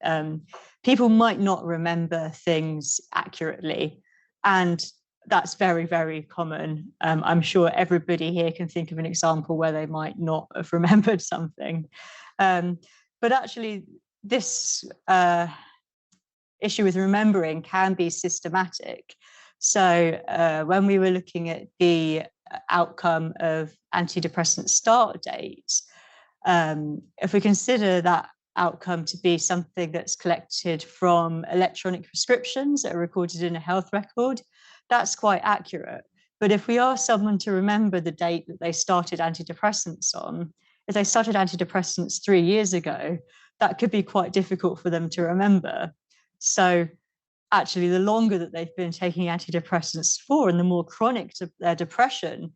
people might not remember things accurately. And that's very, very common. I'm sure everybody here can think of an example where they might not have remembered something. But actually, this issue with remembering can be systematic. So when we were looking at the outcome of antidepressant start dates, if we consider that outcome to be something that's collected from electronic prescriptions that are recorded in a health record, that's quite accurate. But if we ask someone to remember the date that they started antidepressants on, if they started antidepressants 3 years ago, that could be quite difficult for them to remember. So actually, the longer that they've been taking antidepressants for and the more chronic their depression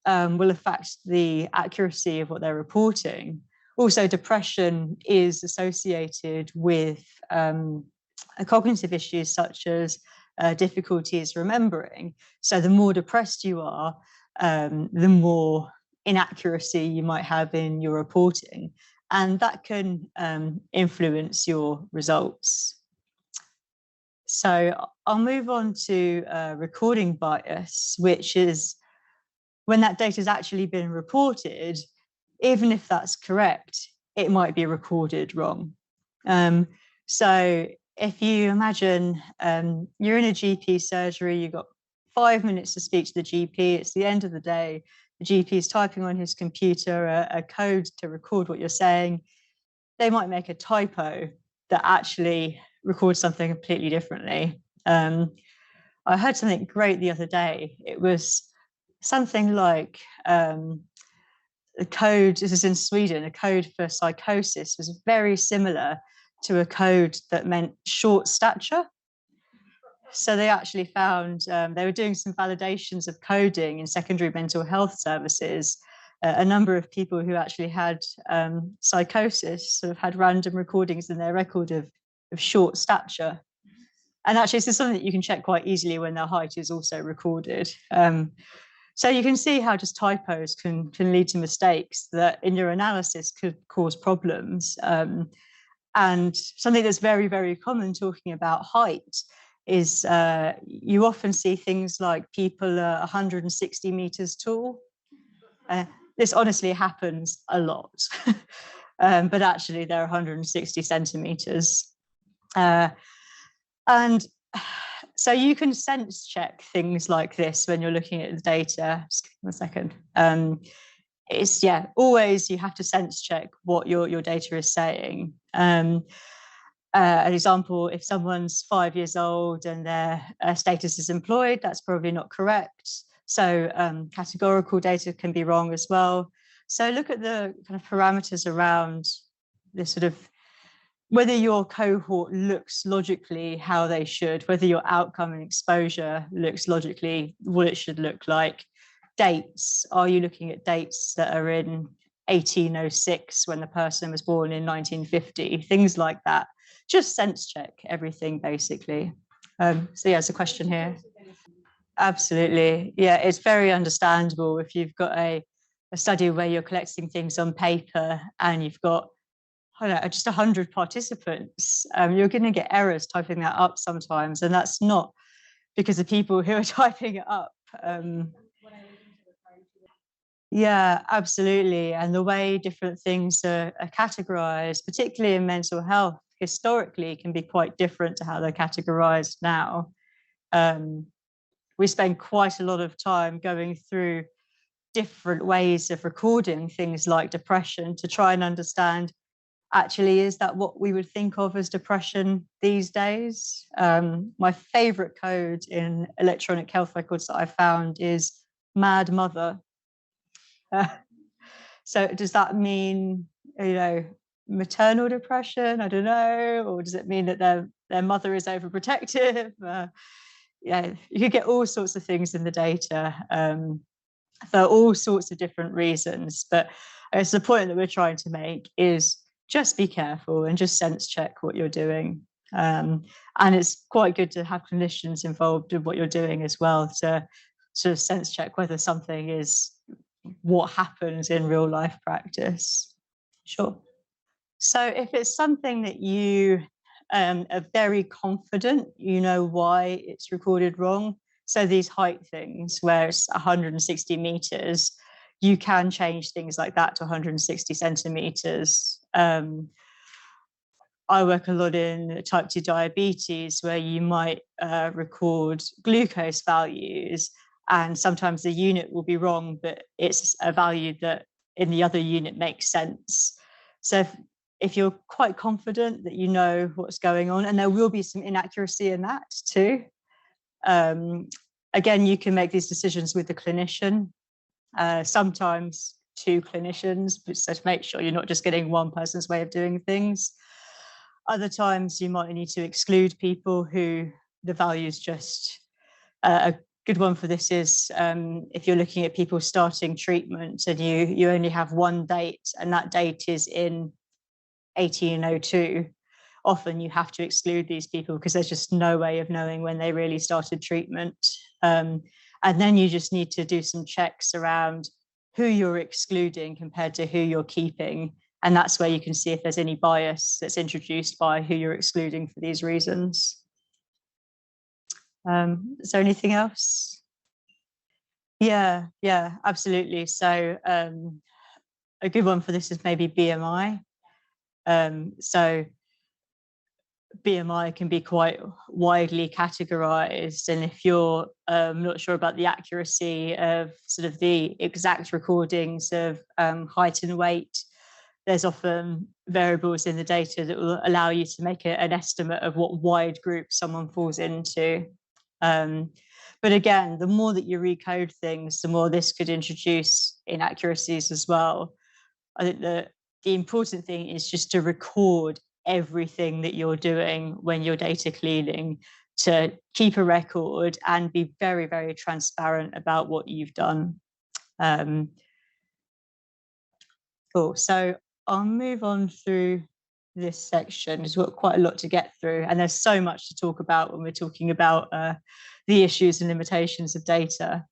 will affect the accuracy of what they're reporting. Also, depression is associated with cognitive issues such as difficulties remembering. So the more depressed you are, the more inaccuracy you might have in your reporting. And that can influence your results. So I'll move on to recording bias, which is when that data has actually been reported, even if that's correct, it might be recorded wrong. So if you imagine you're in a GP surgery, you've got 5 minutes to speak to the GP, it's the end of the day, the GP is typing on his computer a code to record what you're saying, they might make a typo that actually records something completely differently. I heard something great the other day. It was something like the code, this is in Sweden, a code for psychosis was very similar to a code that meant short stature. So they actually found, they were doing some validations of coding in secondary mental health services, a number of people who actually had psychosis sort of had random recordings in their record of short stature. And actually, this is something that you can check quite easily when their height is also recorded. So you can see how just typos can lead to mistakes that in your analysis could cause problems. And something that's very, very common talking about height is you often see things like people are 160 meters tall. This honestly happens a lot, but actually they're 160 centimeters. And so you can sense check things like this when you're looking at the data. Just give me a second. It's, yeah, always you have to sense check what your data is saying. An example, if someone's 5 years old and their status is employed, that's probably not correct. So categorical data can be wrong as well. So look at the kind of parameters around this sort of, whether your cohort looks logically how they should, whether your outcome and exposure looks logically what it should look like. Dates, are you looking at dates that are in 1806 when the person was born in 1950? Things like that. Just sense check everything, basically. So yeah, there's a question here. Absolutely. Yeah, it's very understandable if you've got a study where you're collecting things on paper and you've got, I don't know, just 100 participants. You're going to get errors typing that up sometimes, and that's not because of people who are typing it up. Yeah, absolutely. And the way different things are categorized, particularly in mental health, historically can be quite different to how they're categorized now. We spend quite a lot of time going through different ways of recording things like depression to try and understand, actually, is that what we would think of as depression these days? My favorite code in electronic health records that I found is mad mother. So does that mean, you know, maternal depression? I don't know. Or does it mean that their mother is overprotective? Yeah, you could get all sorts of things in the data for all sorts of different reasons. But it's the point that we're trying to make is just be careful and just sense check what you're doing. And it's quite good to have clinicians involved in what you're doing as well to sort of sense check whether something is what happens in real life practice. Sure. So if it's something that you are very confident, you know why it's recorded wrong. So these height things where it's 160 meters, you can change things like that to 160 centimeters. I work a lot in type 2 diabetes where you might record glucose values, and sometimes the unit will be wrong, but it's a value that in the other unit makes sense. So if you're quite confident that you know what's going on, and there will be some inaccuracy in that too. Again, you can make these decisions with the clinician, sometimes two clinicians, so to make sure you're not just getting one person's way of doing things. Other times you might need to exclude people who the values just, a good one for this is if you're looking at people starting treatment and you only have one date and that date is in 1802, often you have to exclude these people because there's just no way of knowing when they really started treatment. And then you just need to do some checks around who you're excluding compared to who you're keeping. And that's where you can see if there's any bias that's introduced by who you're excluding for these reasons. Is there anything else? Yeah, absolutely. So a good one for this is maybe BMI. So BMI can be quite widely categorized, and if you're not sure about the accuracy of sort of the exact recordings of height and weight, there's often variables in the data that will allow you to make an estimate of what wide group someone falls into. But again, the more that you recode things, the more this could introduce inaccuracies as well. I think that the important thing is just to record everything that you're doing when you're data cleaning, to keep a record and be very, very transparent about what you've done. Cool. So I'll move on through this section. We've got quite a lot to get through, and there's so much to talk about when we're talking about the issues and limitations of data.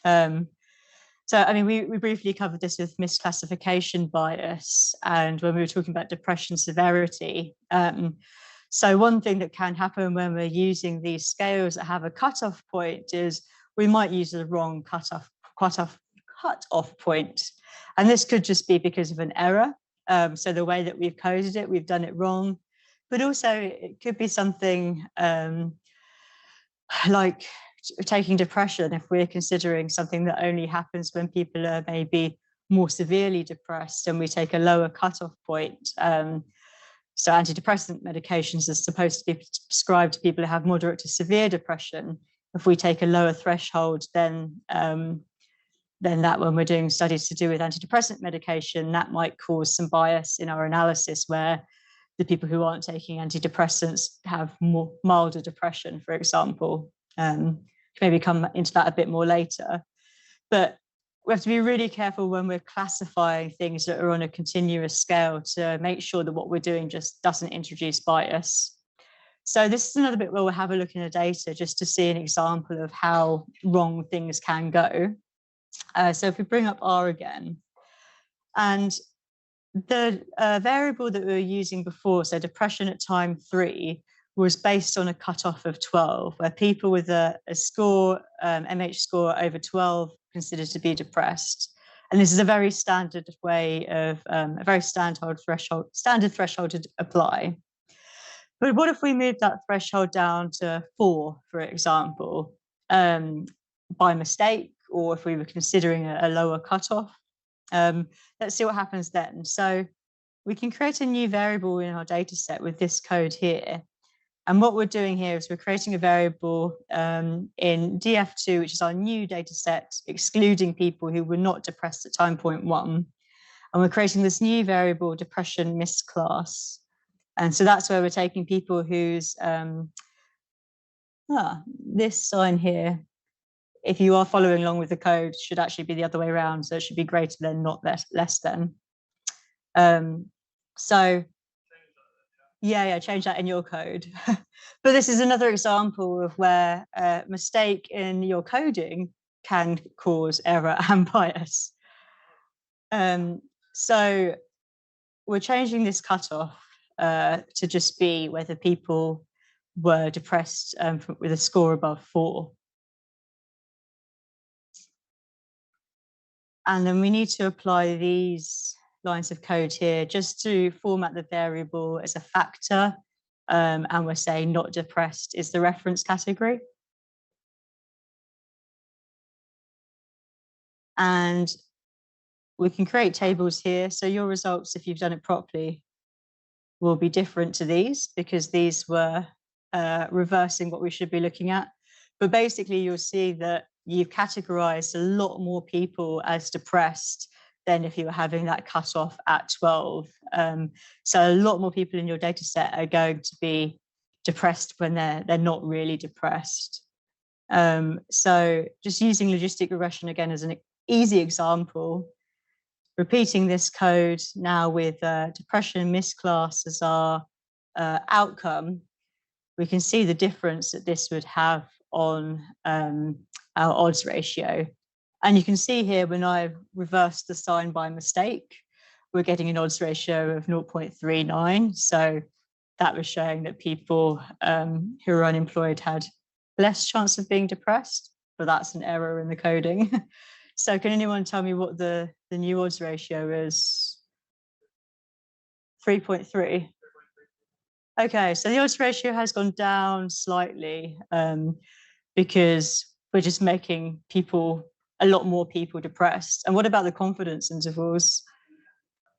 So, I mean, we briefly covered this with misclassification bias, and when we were talking about depression severity. So one thing that can happen when we're using these scales that have a cutoff point is we might use the wrong cutoff point. And this could just be because of an error. So the way that we've coded it, we've done it wrong. But also it could be something like taking depression, if we're considering something that only happens when people are maybe more severely depressed, and we take a lower cutoff point. So antidepressant medications are supposed to be prescribed to people who have moderate to severe depression. If we take a lower threshold, then that, when we're doing studies to do with antidepressant medication, that might cause some bias in our analysis, where the people who aren't taking antidepressants have more milder depression, for example. Maybe come into that a bit more later. But we have to be really careful when we're classifying things that are on a continuous scale to make sure that what we're doing just doesn't introduce bias. So this is another bit where we'll have a look in the data just to see an example of how wrong things can go. So if we bring up R again, and the variable that we were using before, so depression at time 3, was based on a cutoff of 12, where people with a score, MH score over 12, considered to be depressed. And this is a very standard way of, a very standard threshold to apply. But what if we move that threshold down to 4, for example, by mistake, or if we were considering a lower cutoff? Let's see what happens then. So we can create a new variable in our data set with this code here. And what we're doing here is we're creating a variable in DF2, which is our new data set, excluding people who were not depressed at time point 1. And we're creating this new variable, depression misclass. And so that's where we're taking people whose, this sign here, if you are following along with the code, should actually be the other way around. So it should be greater than, not less than. So yeah, change that in your code. But this is another example of where a mistake in your coding can cause error and bias. So we're changing this cutoff to just be whether people were depressed with a score above 4. And then we need to apply these lines of code here just to format the variable as a factor, and we're saying not depressed is the reference category. And we can create tables here. So your results, if you've done it properly, will be different to these, because these were reversing what we should be looking at. But basically, you'll see that you've categorized a lot more people as depressed than if you were having that cutoff at 12. So a lot more people in your data set are going to be depressed when they're not really depressed. So just using logistic regression again as an easy example, repeating this code now with depression misclass as our outcome, we can see the difference that this would have on our odds ratio. And you can see here, when I've reversed the sign by mistake, we're getting an odds ratio of 0.39. So that was showing that people who are unemployed had less chance of being depressed, but that's an error in the coding. So can anyone tell me what the new odds ratio is? 3.3. Okay, so the odds ratio has gone down slightly because we're just making a lot more people depressed. And what about the confidence intervals?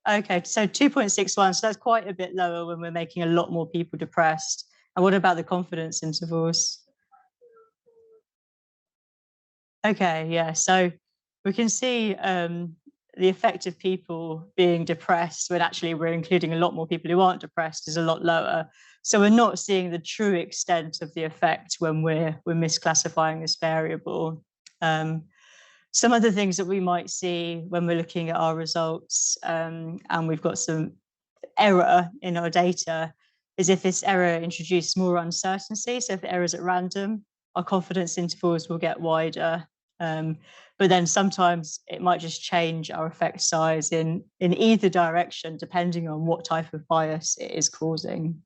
Okay, so 2.61, so that's quite a bit lower when we're making a lot more people depressed. And what about the confidence intervals? Okay, yeah, so we can see the effect of people being depressed when actually we're including a lot more people who aren't depressed is a lot lower. So we're not seeing the true extent of the effect when we're misclassifying this variable. Some other things that we might see when we're looking at our results, and we've got some error in our data, is if this error introduces more uncertainty. So if the error is at random, our confidence intervals will get wider. But then sometimes it might just change our effect size in either direction, depending on what type of bias it is causing.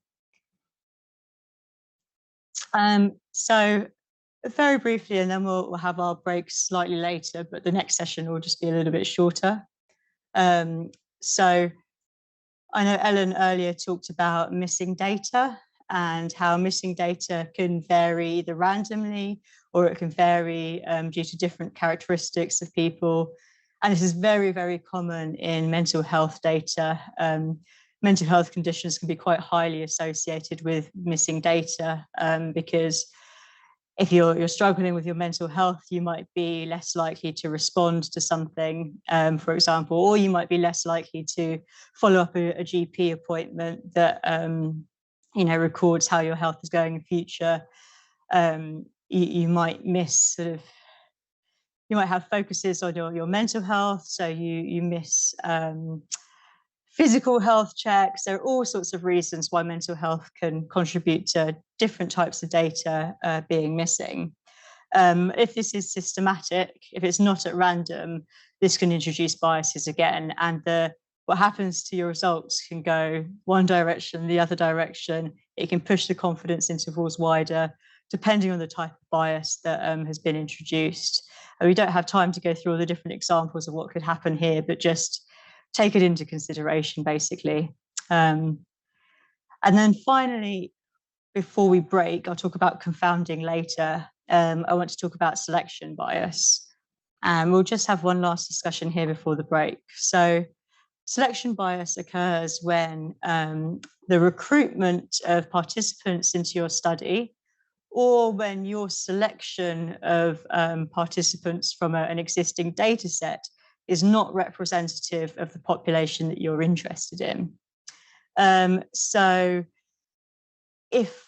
So very briefly, and then we'll have our breaks slightly later, but the next session will just be a little bit shorter. So I know Ellen earlier talked about missing data and how missing data can vary either randomly or it can vary due to different characteristics of people. And this is very, very common in mental health data. Mental health conditions can be quite highly associated with missing data because if you're struggling with your mental health, you might be less likely to respond to something, for example, or you might be less likely to follow up a GP appointment that records how your health is going in future. You might miss you might have focuses on your mental health, so you miss physical health checks. There are all sorts of reasons why mental health can contribute to different types of data being missing. If this is systematic, if it's not at random, this can introduce biases again, and what happens to your results can go one direction, the other direction. It can push the confidence intervals wider, depending on the type of bias that has been introduced. And we don't have time to go through all the different examples of what could happen here, but just take it into consideration, basically. And then finally, before we break, I'll talk about confounding later. I want to talk about selection bias. And we'll just have one last discussion here before the break. So selection bias occurs when the recruitment of participants into your study, or when your selection of participants from an existing data set is not representative of the population that you're interested in. So if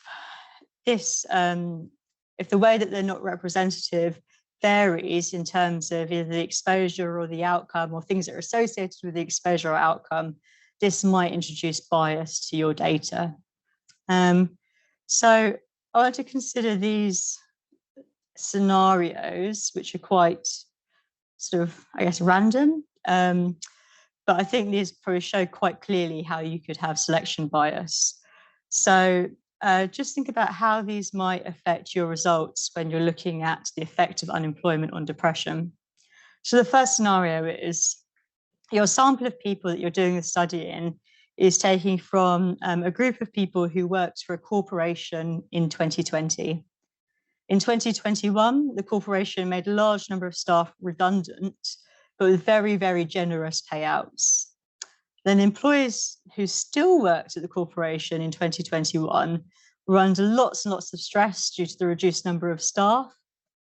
the way that they're not representative varies in terms of either the exposure or the outcome, or things that are associated with the exposure or outcome, this might introduce bias to your data. So I want to consider these scenarios, which are quite sort of, I guess, random. But I think these probably show quite clearly how you could have selection bias. So just think about how these might affect your results when you're looking at the effect of unemployment on depression. So the first scenario is your sample of people that you're doing the study in is taking from a group of people who worked for a corporation in 2020. In 2021, the corporation made a large number of staff redundant, but with very, very generous payouts. Then employees who still worked at the corporation in 2021 were under lots and lots of stress due to the reduced number of staff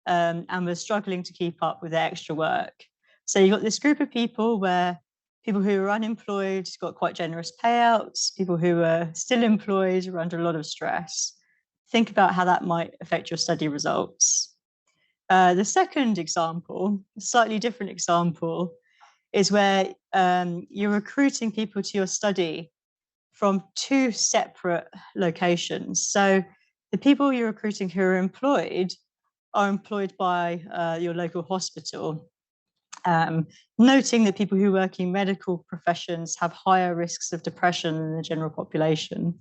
and were struggling to keep up with their extra work. So you've got this group of people where people who were unemployed got quite generous payouts, people who were still employed were under a lot of stress. Think about how that might affect your study results. The second example, a slightly different example, is where you're recruiting people to your study from two separate locations. So the people you're recruiting who are employed by your local hospital. Noting that people who work in medical professions have higher risks of depression than the general population.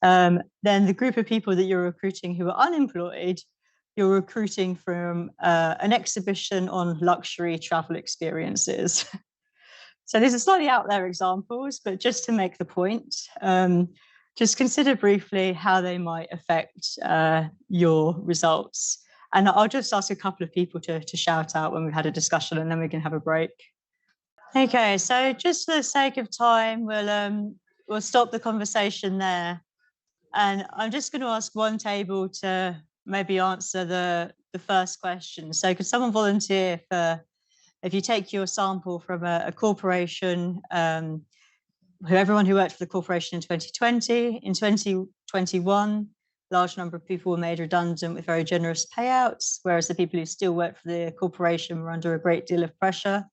Then the group of people that you're recruiting who are unemployed, you're recruiting from an exhibition on luxury travel experiences. So these are slightly out there examples, but just to make the point, just consider briefly how they might affect your results. And I'll just ask a couple of people to shout out when we've had a discussion, and then we can have a break. Okay, so just for the sake of time, we'll stop the conversation there. And I'm just going to ask one table to maybe answer the first question. So could someone volunteer for, if you take your sample from a corporation, everyone who worked for the corporation in 2020, in 2021, large number of people were made redundant with very generous payouts, whereas the people who still work for the corporation were under a great deal of pressure.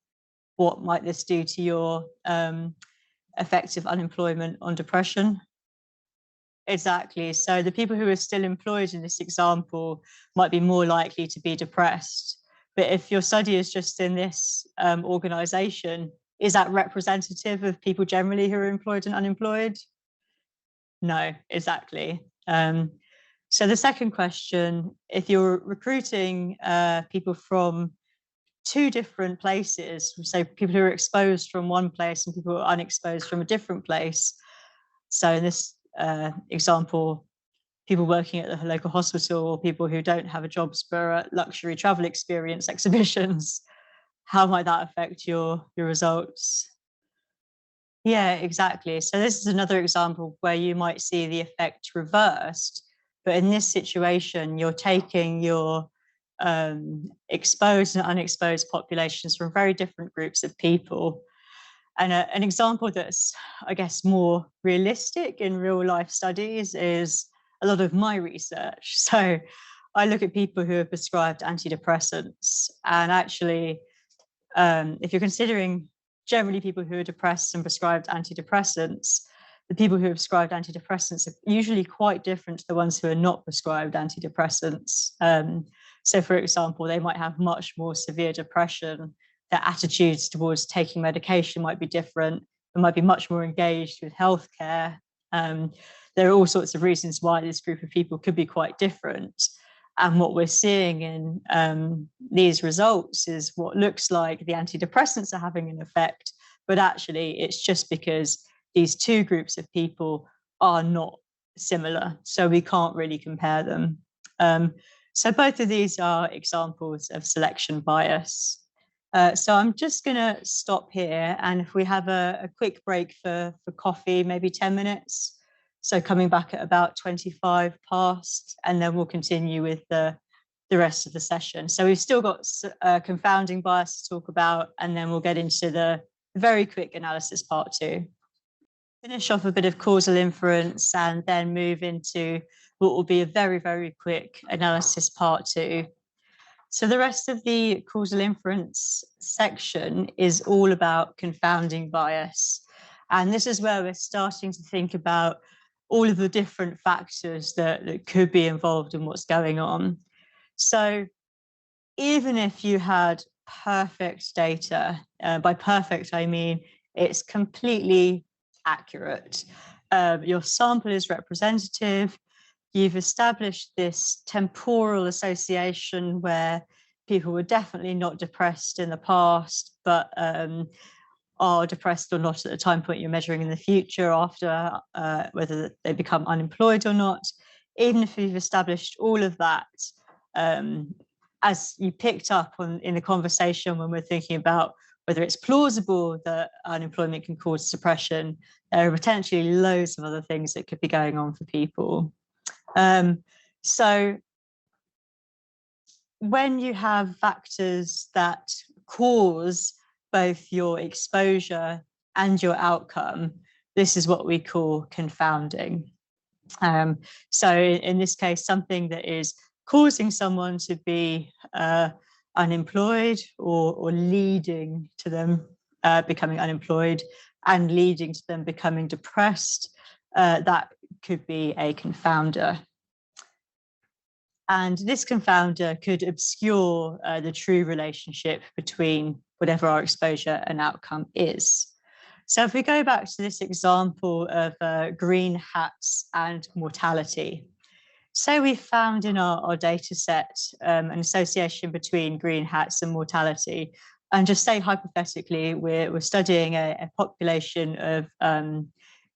What might this do to your effective unemployment on depression? Exactly. So the people who are still employed in this example might be more likely to be depressed. But if your study is just in this organisation, is that representative of people generally who are employed and unemployed? No, exactly. So the second question, if you're recruiting people from two different places, so people who are exposed from one place and people who are unexposed from a different place. So in this example, people working at the local hospital or people who don't have a jobs for luxury travel experience exhibitions, how might that affect your results? Yeah, exactly. So this is another example where you might see the effect reversed, but in this situation, you're taking your exposed and unexposed populations from very different groups of people. And an example that's, I guess, more realistic in real life studies is a lot of my research. So I look at people who are prescribed antidepressants, and actually, if you're considering generally people who are depressed and prescribed antidepressants, the people who are prescribed antidepressants are usually quite different to the ones who are not prescribed antidepressants. So for example, they might have much more severe depression. Their attitudes towards taking medication might be different. They might be much more engaged with healthcare. There are all sorts of reasons why this group of people could be quite different. And what we're seeing in these results is what looks like the antidepressants are having an effect, but actually it's just because these two groups of people are not similar. So we can't really compare them. So both of these are examples of selection bias. So I'm just going to stop here, and if we have a quick break for coffee, maybe 10 minutes. So coming back at about 25 past, and then we'll continue with the rest of the session. So we've still got confounding bias to talk about, and then we'll get into the very quick analysis part 2. Finish off a bit of causal inference and then move into what will be a very, very quick analysis part 2. So the rest of the causal inference section is all about confounding bias. And this is where we're starting to think about all of the different factors that could be involved in what's going on. So even if you had perfect data, by perfect, I mean it's completely accurate. Your sample is representative. You've established this temporal association where people were definitely not depressed in the past, but are depressed or not at the time point you're measuring in the future after whether they become unemployed or not. Even if you've established all of that, as you picked up on in the conversation when we're thinking about whether it's plausible that unemployment can cause depression, there are potentially loads of other things that could be going on for people. So when you have factors that cause both your exposure and your outcome, this is what we call confounding. So in this case, something that is causing someone to be unemployed or leading to them becoming unemployed and leading to them becoming depressed, that could be a confounder. And this confounder could obscure the true relationship between whatever our exposure and outcome is. So if we go back to this example of green hats and mortality, so we found in our data set an association between green hats and mortality. And just say hypothetically, we're studying a population of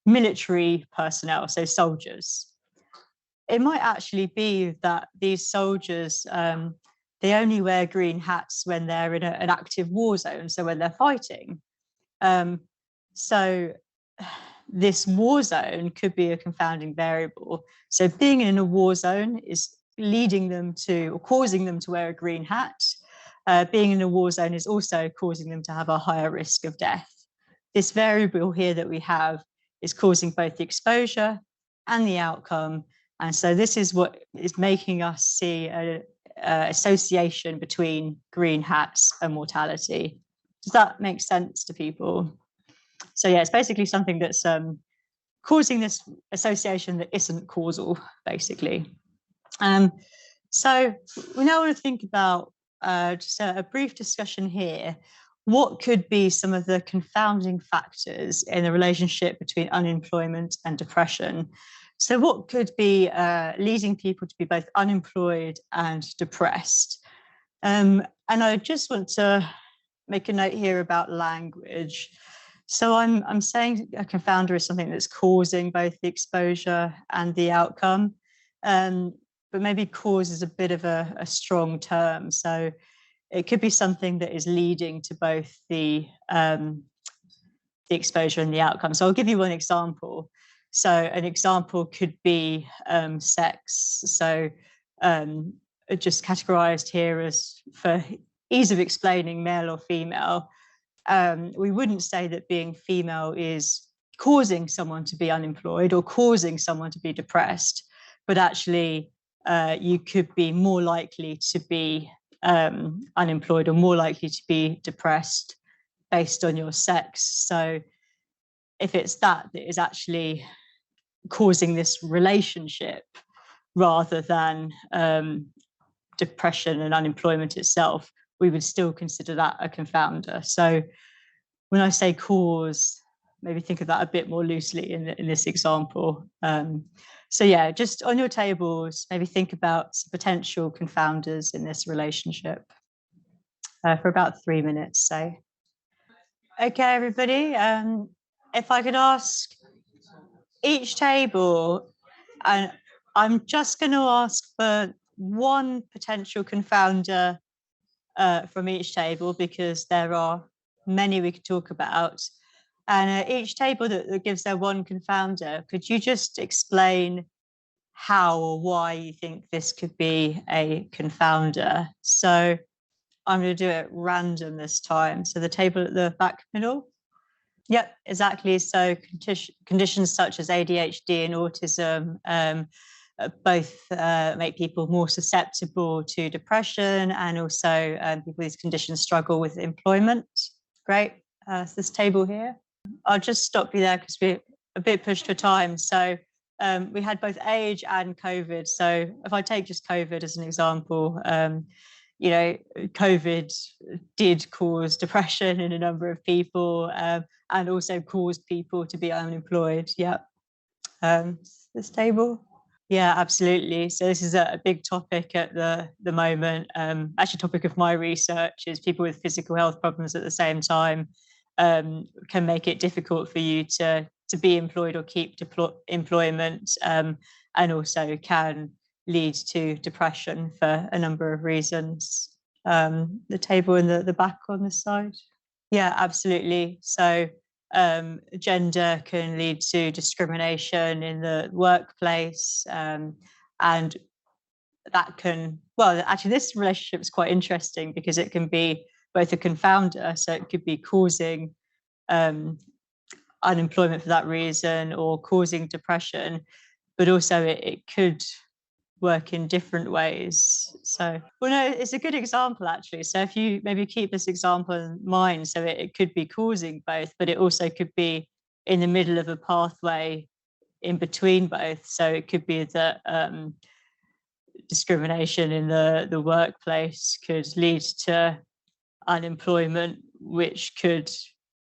military personnel, so soldiers. It might actually be that these soldiers, they only wear green hats when they're in an active war zone, so when they're fighting. So this war zone could be a confounding variable. So being in a war zone is leading them to, or causing them to wear a green hat. Being in a war zone is also causing them to have a higher risk of death. This variable here that we have is causing both the exposure and the outcome, And so this is what is making us see a association between green hats and mortality. Does that make sense to people? So yeah, it's basically something that's causing this association that isn't causal, basically. So we now want to think about just a brief discussion here. What could be some of the confounding factors in the relationship between unemployment and depression? So what could be leading people to be both unemployed and depressed? And I just want to make a note here about language. So I'm saying a confounder is something that's causing both the exposure and the outcome, but maybe cause is a bit of a strong term. So it could be something that is leading to both the exposure and the outcome. So I'll give you one example. So an example could be sex. So just categorized here as, for ease of explaining, male or female. We wouldn't say that being female is causing someone to be unemployed or causing someone to be depressed, but actually you could be more likely to be unemployed or more likely to be depressed based on your sex. So if it's that is actually causing this relationship rather than depression and unemployment itself, we would still consider that a confounder. So when I say cause, maybe think of that a bit more loosely in this example. So yeah, just on your tables, maybe think about potential confounders in this relationship for about 3 minutes, say. Okay, everybody, if I could ask each table, and I'm just going to ask for one potential confounder from each table, because there are many we could talk about. And each table that gives their one confounder, could you just explain how or why you think this could be a confounder? So I'm going to do it random this time. So the table at the back middle. Yep, exactly. So conditions such as ADHD and autism both make people more susceptible to depression, and also people with these conditions struggle with employment. Great. So this table here. I'll just stop you there because we're a bit pushed for time. So we had both age and COVID. So if I take just COVID as an example, you know, COVID did cause depression in a number of people and also caused people to be unemployed. Yeah. This table. Yeah, absolutely. So this is a big topic at the moment. Actually, topic of my research is people with physical health problems at the same time can make it difficult for you to be employed or keep employment, and also can lead to depression for a number of reasons. The table in the back on this side. Yeah, absolutely. So gender can lead to discrimination in the workplace, and that can, well, actually this relationship is quite interesting because it can be both a confounder, so it could be causing unemployment for that reason or causing depression, but also it could work in different ways. So, well, no, it's a good example actually. So if you maybe keep this example in mind, so it could be causing both, but it also could be in the middle of a pathway in between both. So it could be that discrimination in the workplace could lead to unemployment, which could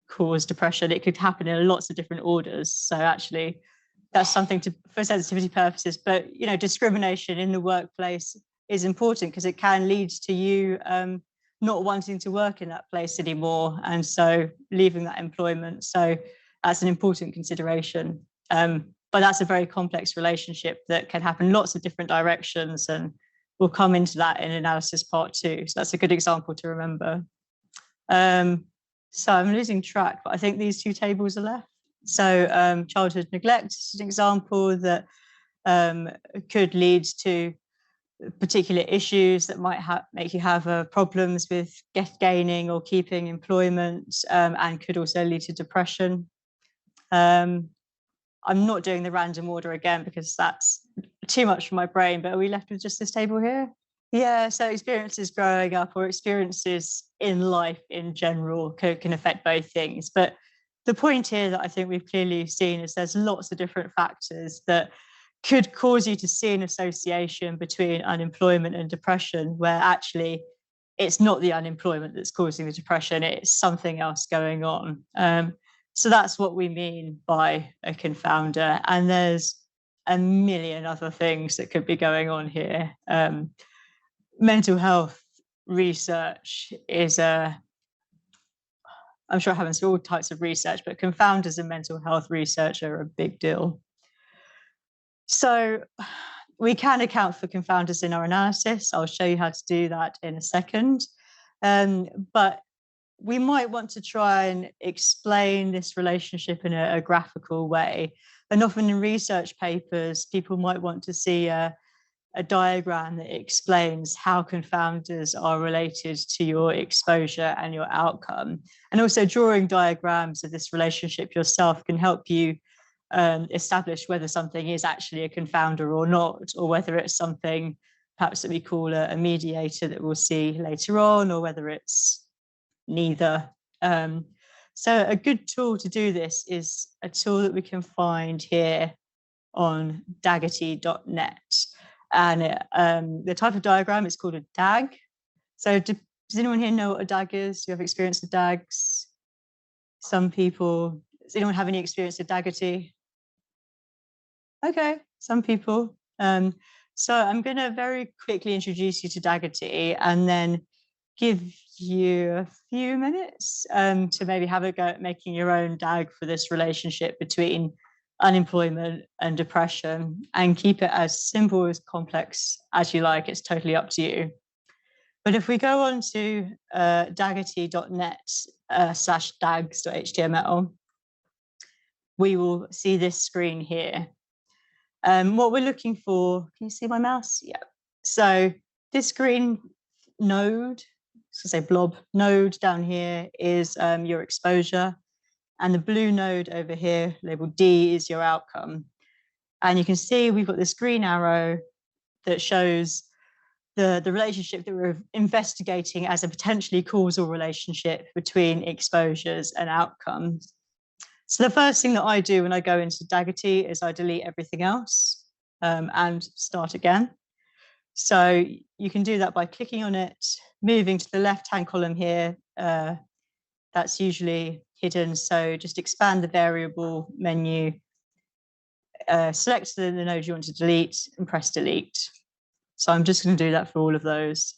cause depression. It could happen in lots of different orders. So actually, that's something for sensitivity purposes. But you know, discrimination in the workplace is important because it can lead to you not wanting to work in that place anymore, and so leaving that employment. So that's an important consideration. But that's a very complex relationship that can happen in lots of different directions, and we'll come into that in analysis part 2. So that's a good example to remember. So I'm losing track, but I think these 2 tables are left. So childhood neglect is an example that could lead to particular issues that might make you have problems with gaining or keeping employment, and could also lead to depression. I'm not doing the random order again because that's too much for my brain, but are we left with just this table here? Yeah, so experiences growing up or experiences in life in general can affect both things. But the point here that I think we've clearly seen is there's lots of different factors that could cause you to see an association between unemployment and depression, where actually it's not the unemployment that's causing the depression, it's something else going on. So that's what we mean by a confounder. And there's a million other things that could be going on here. Mental health research is I'm sure it happens to all types of research, but confounders in mental health research are a big deal. So we can account for confounders in our analysis. I'll show you how to do that in a second. But we might want to try and explain this relationship in a graphical way. And often in research papers, people might want to see a diagram that explains how confounders are related to your exposure and your outcome. And also drawing diagrams of this relationship yourself can help you establish whether something is actually a confounder or not, or whether it's something perhaps that we call a mediator that we'll see later on, or whether it's neither. So a good tool to do this is a tool that we can find here on Daggerty.net. And the type of diagram is called a DAG. So does anyone here know what a DAG is? Do you have experience with DAGs? Some people. Does anyone have any experience with Daggerty? Okay, some people. So I'm going to very quickly introduce you to Daggerty and then give you a few minutes to maybe have a go at making your own DAG for this relationship between unemployment and depression, and keep it as simple as complex as you like. It's totally up to you. But if we go on to Daggerty.net /dags.html, we will see this screen here. What we're looking for, can you see my mouse? Yeah. So this green node, so say blob node down here is your exposure. And the blue node over here, labeled D, is your outcome. And you can see we've got this green arrow that shows the relationship that we're investigating as a potentially causal relationship between exposures and outcomes. So the first thing that I do when I go into Daggerty is I delete everything else and start again. So you can do that by clicking on it, moving to the left-hand column here. That's usually hidden. So just expand the variable menu, select the node you want to delete and press delete. So I'm just going to do that for all of those.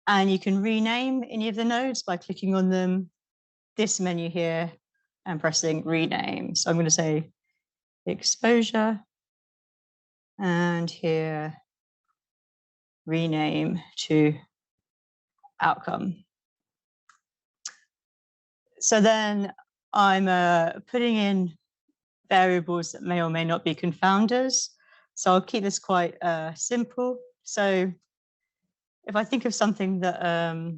And you can rename any of the nodes by clicking on them, this menu here, and pressing rename. So I'm going to say exposure, and here rename to outcome. So then I'm putting in variables that may or may not be confounders. So I'll keep this quite simple. So if I think of something that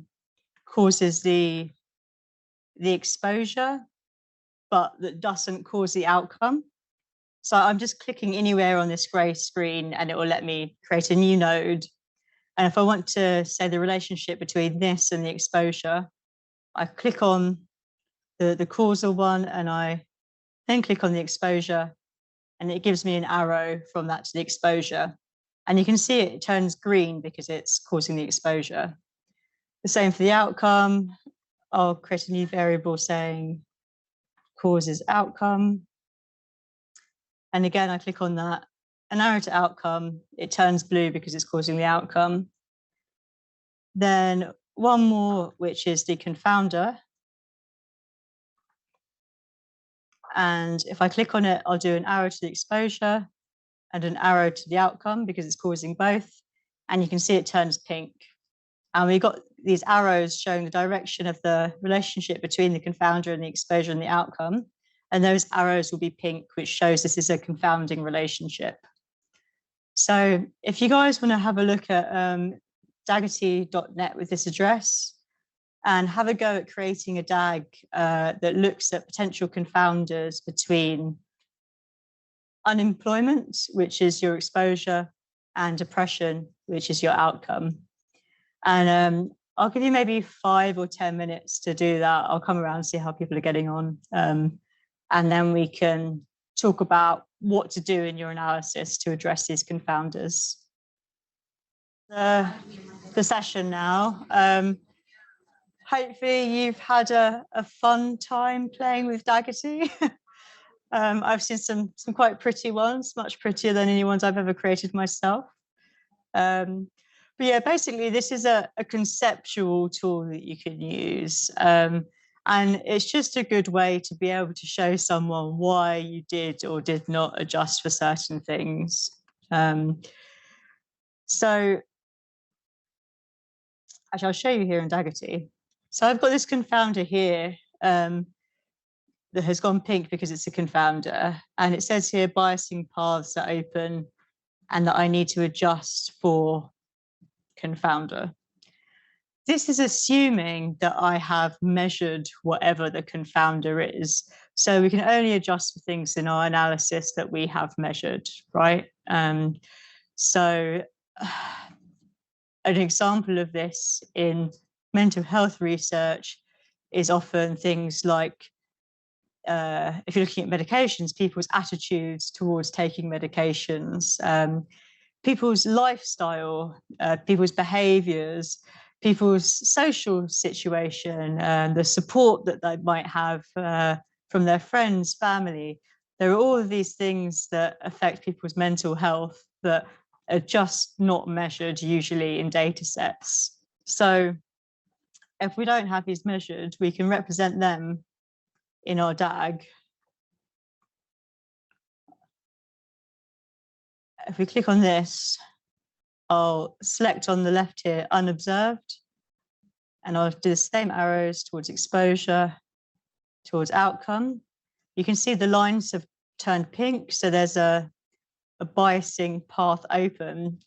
causes the exposure, but that doesn't cause the outcome. So I'm just clicking anywhere on this gray screen and it will let me create a new node. And if I want to say the relationship between this and the exposure, I click on the causal one and I then click on the exposure, and it gives me an arrow from that to the exposure. And you can see it turns green because it's causing the exposure. The same for the outcome. I'll create a new variable saying causes outcome. And again, I click on that, an arrow to outcome, it turns blue because it's causing the outcome. Then one more, which is the confounder. And if I click on it, I'll do an arrow to the exposure and an arrow to the outcome because it's causing both. And you can see it turns pink. And we've got these arrows showing the direction of the relationship between the confounder and the exposure and the outcome. And those arrows will be pink, which shows this is a confounding relationship. So if you guys want to have a look at Daggerty.net with this address and have a go at creating a DAG that looks at potential confounders between unemployment, which is your exposure, and depression, which is your outcome. And I'll give you maybe 5 or 10 minutes to do that. I'll come around and see how people are getting on. And then we can talk about what to do in your analysis to address these confounders. The session now. Hopefully you've had a fun time playing with Daggerty. I've seen some quite pretty ones, much prettier than any ones I've ever created myself. But yeah, basically this is a conceptual tool that you can use. And it's just a good way to be able to show someone why you did or did not adjust for certain things. So actually, I'll show you here in Daggerty. So I've got this confounder here that has gone pink because it's a confounder. And it says here, biasing paths are open and that I need to adjust for confounder. This is assuming that I have measured whatever the confounder is. So we can only adjust for things in our analysis that we have measured, right? So an example of this in mental health research is often things like, if you're looking at medications, people's attitudes towards taking medications, people's lifestyle, people's behaviors, people's social situation, the support that they might have from their friends, family. There are all of these things that affect people's mental health that are just not measured usually in data sets. So if we don't have these measured, we can represent them in our DAG. If we click on this, I'll select on the left here, unobserved, and I'll do the same arrows towards exposure, towards outcome. You can see the lines have turned pink, so there's a biasing path open,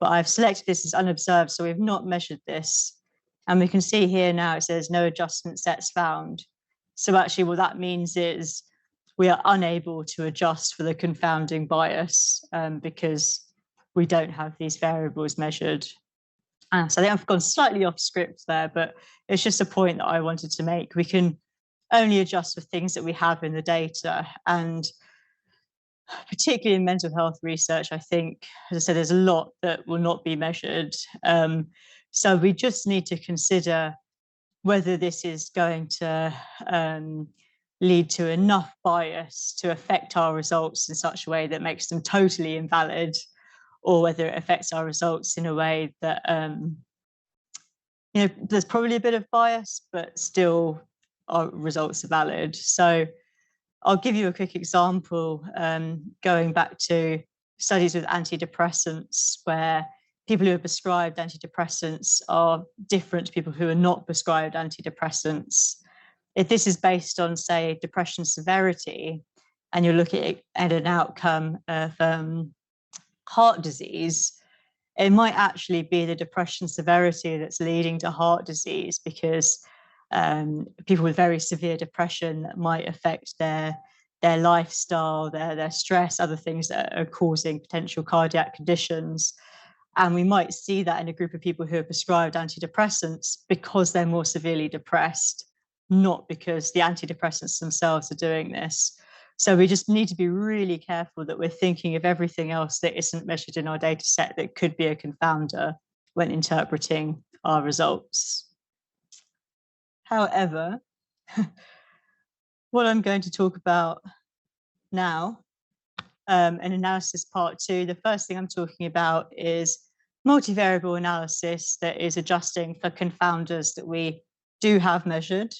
but I've selected this as unobserved, so we've not measured this. And we can see here now it says no adjustment sets found. So actually what that means is we are unable to adjust for the confounding bias because we don't have these variables measured. So I think I've gone slightly off script there, but it's just a point that I wanted to make. We can only adjust for things that we have in the data. And particularly in mental health research, I think, as I said, there's a lot that will not be measured. So we just need to consider whether this is going to lead to enough bias to affect our results in such a way that makes them totally invalid, or whether it affects our results in a way that, there's probably a bit of bias, but still our results are valid. So I'll give you a quick example, going back to studies with antidepressants, where people who are prescribed antidepressants are different to people who are not prescribed antidepressants. If this is based on, say, depression severity, and you're looking at an outcome of heart disease, it might actually be the depression severity that's leading to heart disease, because people with very severe depression that might affect their lifestyle, their stress, other things that are causing potential cardiac conditions. And we might see that in a group of people who are prescribed antidepressants because they're more severely depressed, not because the antidepressants themselves are doing this. So we just need to be really careful that we're thinking of everything else that isn't measured in our data set that could be a confounder when interpreting our results. However, what I'm going to talk about now, in analysis part 2, the first thing I'm talking about is multivariable analysis that is adjusting for confounders that we do have measured.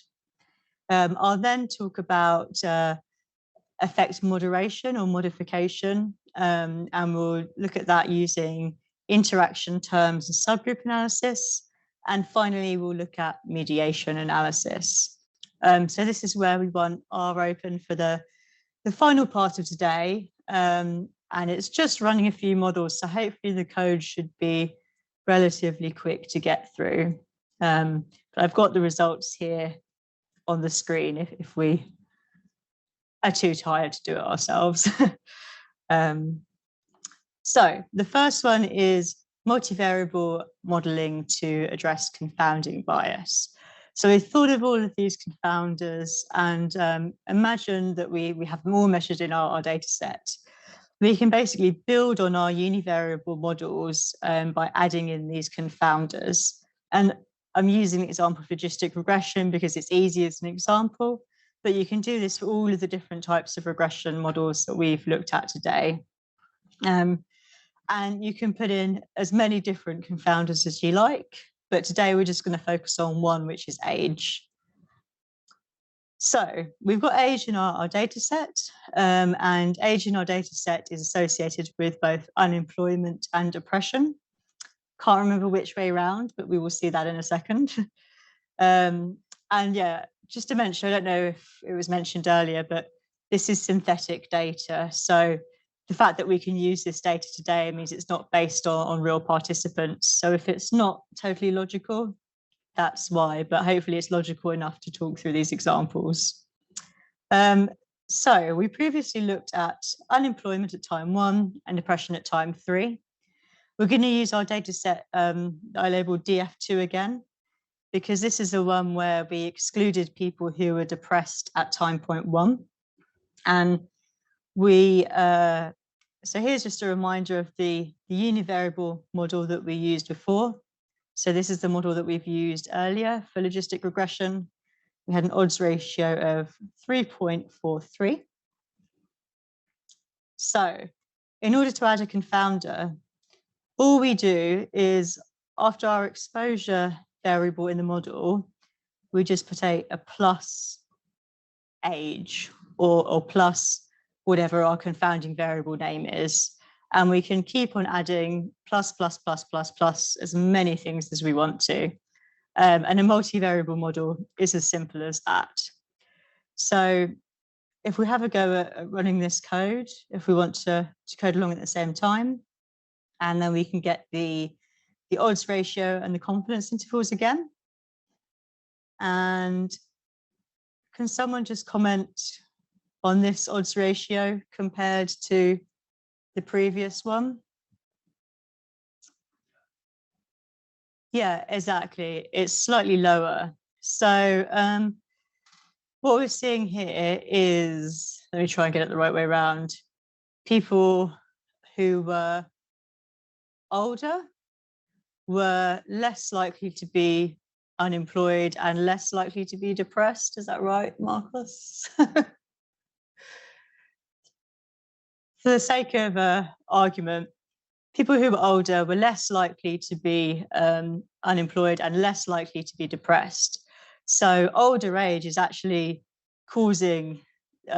I'll then talk about effect moderation or modification, and we'll look at that using interaction terms and subgroup analysis. And finally, we'll look at mediation analysis. So this is where we want R open for the final part of today. And it's just running a few models, so hopefully the code should be relatively quick to get through. But I've got the results here on the screen if we are too tired to do it ourselves. So the first one is multivariable modeling to address confounding bias. So we thought of all of these confounders and imagine that we have them all measured in our data set. We can basically build on our univariable models by adding in these confounders. And I'm using the example of logistic regression because it's easy as an example, but you can do this for all of the different types of regression models that we've looked at today. And you can put in as many different confounders as you like, but today we're just going to focus on one, which is age. So we've got age in our data set, and age in our data set is associated with both unemployment and depression. Can't remember which way around, but we will see that in a second. And yeah, just to mention, I don't know if it was mentioned earlier, but this is synthetic data. So the fact that we can use this data today means it's not based on real participants. So if it's not totally logical, that's why, but hopefully it's logical enough to talk through these examples. So we previously looked at unemployment at time 1 and depression at time 3. We're going to use our data set that I labeled DF2 again, because this is the one where we excluded people who were depressed at time point 1. And so here's just a reminder of the univariable model that we used before. So this is the model that we've used earlier for logistic regression. We had an odds ratio of 3.43. So in order to add a confounder, all we do is after our exposure variable in the model, we just put a plus age or plus whatever our confounding variable name is. And we can keep on adding plus, plus, plus, plus, plus as many things as we want to. And a multivariable model is as simple as that. So if we have a go at running this code, if we want to code along at the same time, and then we can get the odds ratio and the confidence intervals again. And can someone just comment on this odds ratio compared to the previous one? Yeah, exactly. It's slightly lower. So what we're seeing here is, let me try and get it the right way around. People who were older were less likely to be unemployed and less likely to be depressed. Is that right, Marcus? For the sake of argument, people who were older were less likely to be unemployed and less likely to be depressed. So older age is actually causing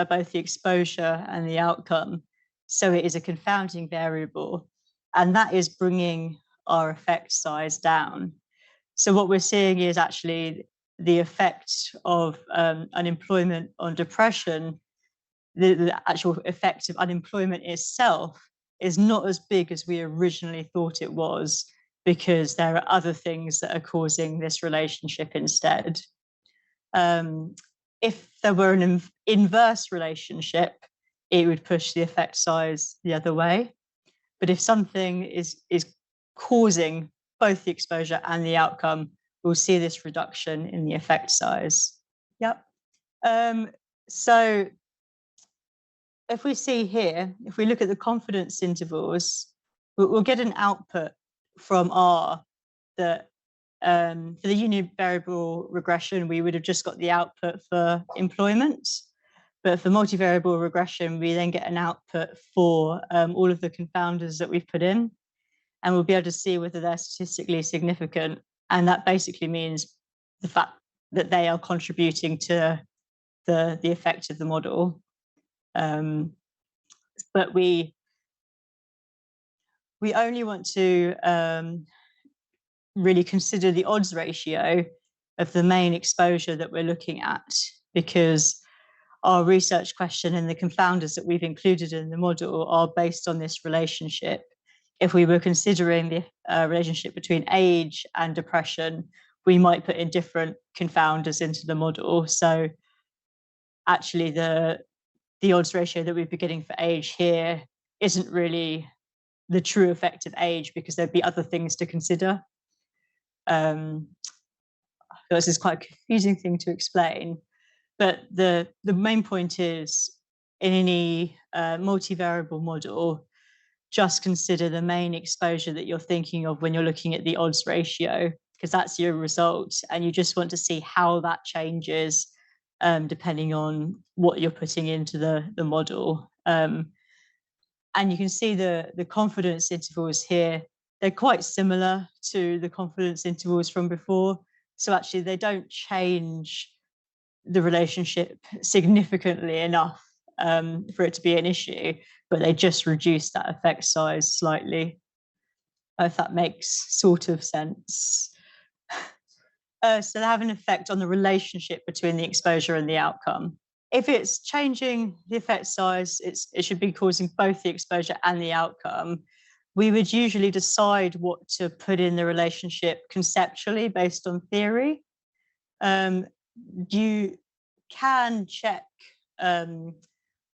both the exposure and the outcome. So it is a confounding variable, and that is bringing our effect size down. So what we're seeing is actually the effect of unemployment on depression. The actual effect of unemployment itself is not as big as we originally thought it was, because there are other things that are causing this relationship instead. If there were an inverse relationship, it would push the effect size the other way. But if something is causing both the exposure and the outcome, we'll see this reduction in the effect size. Yep. So if we see here, if we look at the confidence intervals, we'll get an output from R that for the univariable regression, we would have just got the output for employment. But for multivariable regression, we then get an output for all of the confounders that we've put in, and we'll be able to see whether they're statistically significant. And that basically means the fact that they are contributing to the effect of the model. But we only want to really consider the odds ratio of the main exposure that we're looking at, because our research question and the confounders that we've included in the model are based on this relationship. If we were considering the relationship between age and depression, we might put in different confounders into the model. So actually the odds ratio that we'd be getting for age here isn't really the true effect of age, because there'd be other things to consider. This is quite a confusing thing to explain, but the main point is, in any multivariable model, just consider the main exposure that you're thinking of when you're looking at the odds ratio, because that's your result, and you just want to see how that changes depending on what you're putting into the model. And you can see the confidence intervals here. They're quite similar to the confidence intervals from before. So actually they don't change the relationship significantly enough for it to be an issue, but they just reduce that effect size slightly, if that makes sort of sense. So they have an effect on the relationship between the exposure and the outcome. If it's changing the effect size, it should be causing both the exposure and the outcome. We would usually decide what to put in the relationship conceptually based on theory. You can check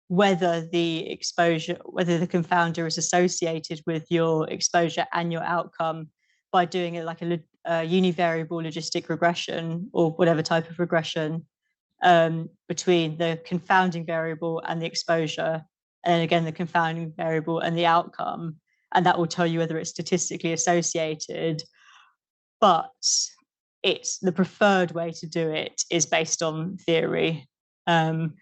whether the confounder is associated with your exposure and your outcome by doing it like a univariable logistic regression, or whatever type of regression, between the confounding variable and the exposure, and again the confounding variable and the outcome, and that will tell you whether it's statistically associated. But it's the preferred way to do it is based on theory, and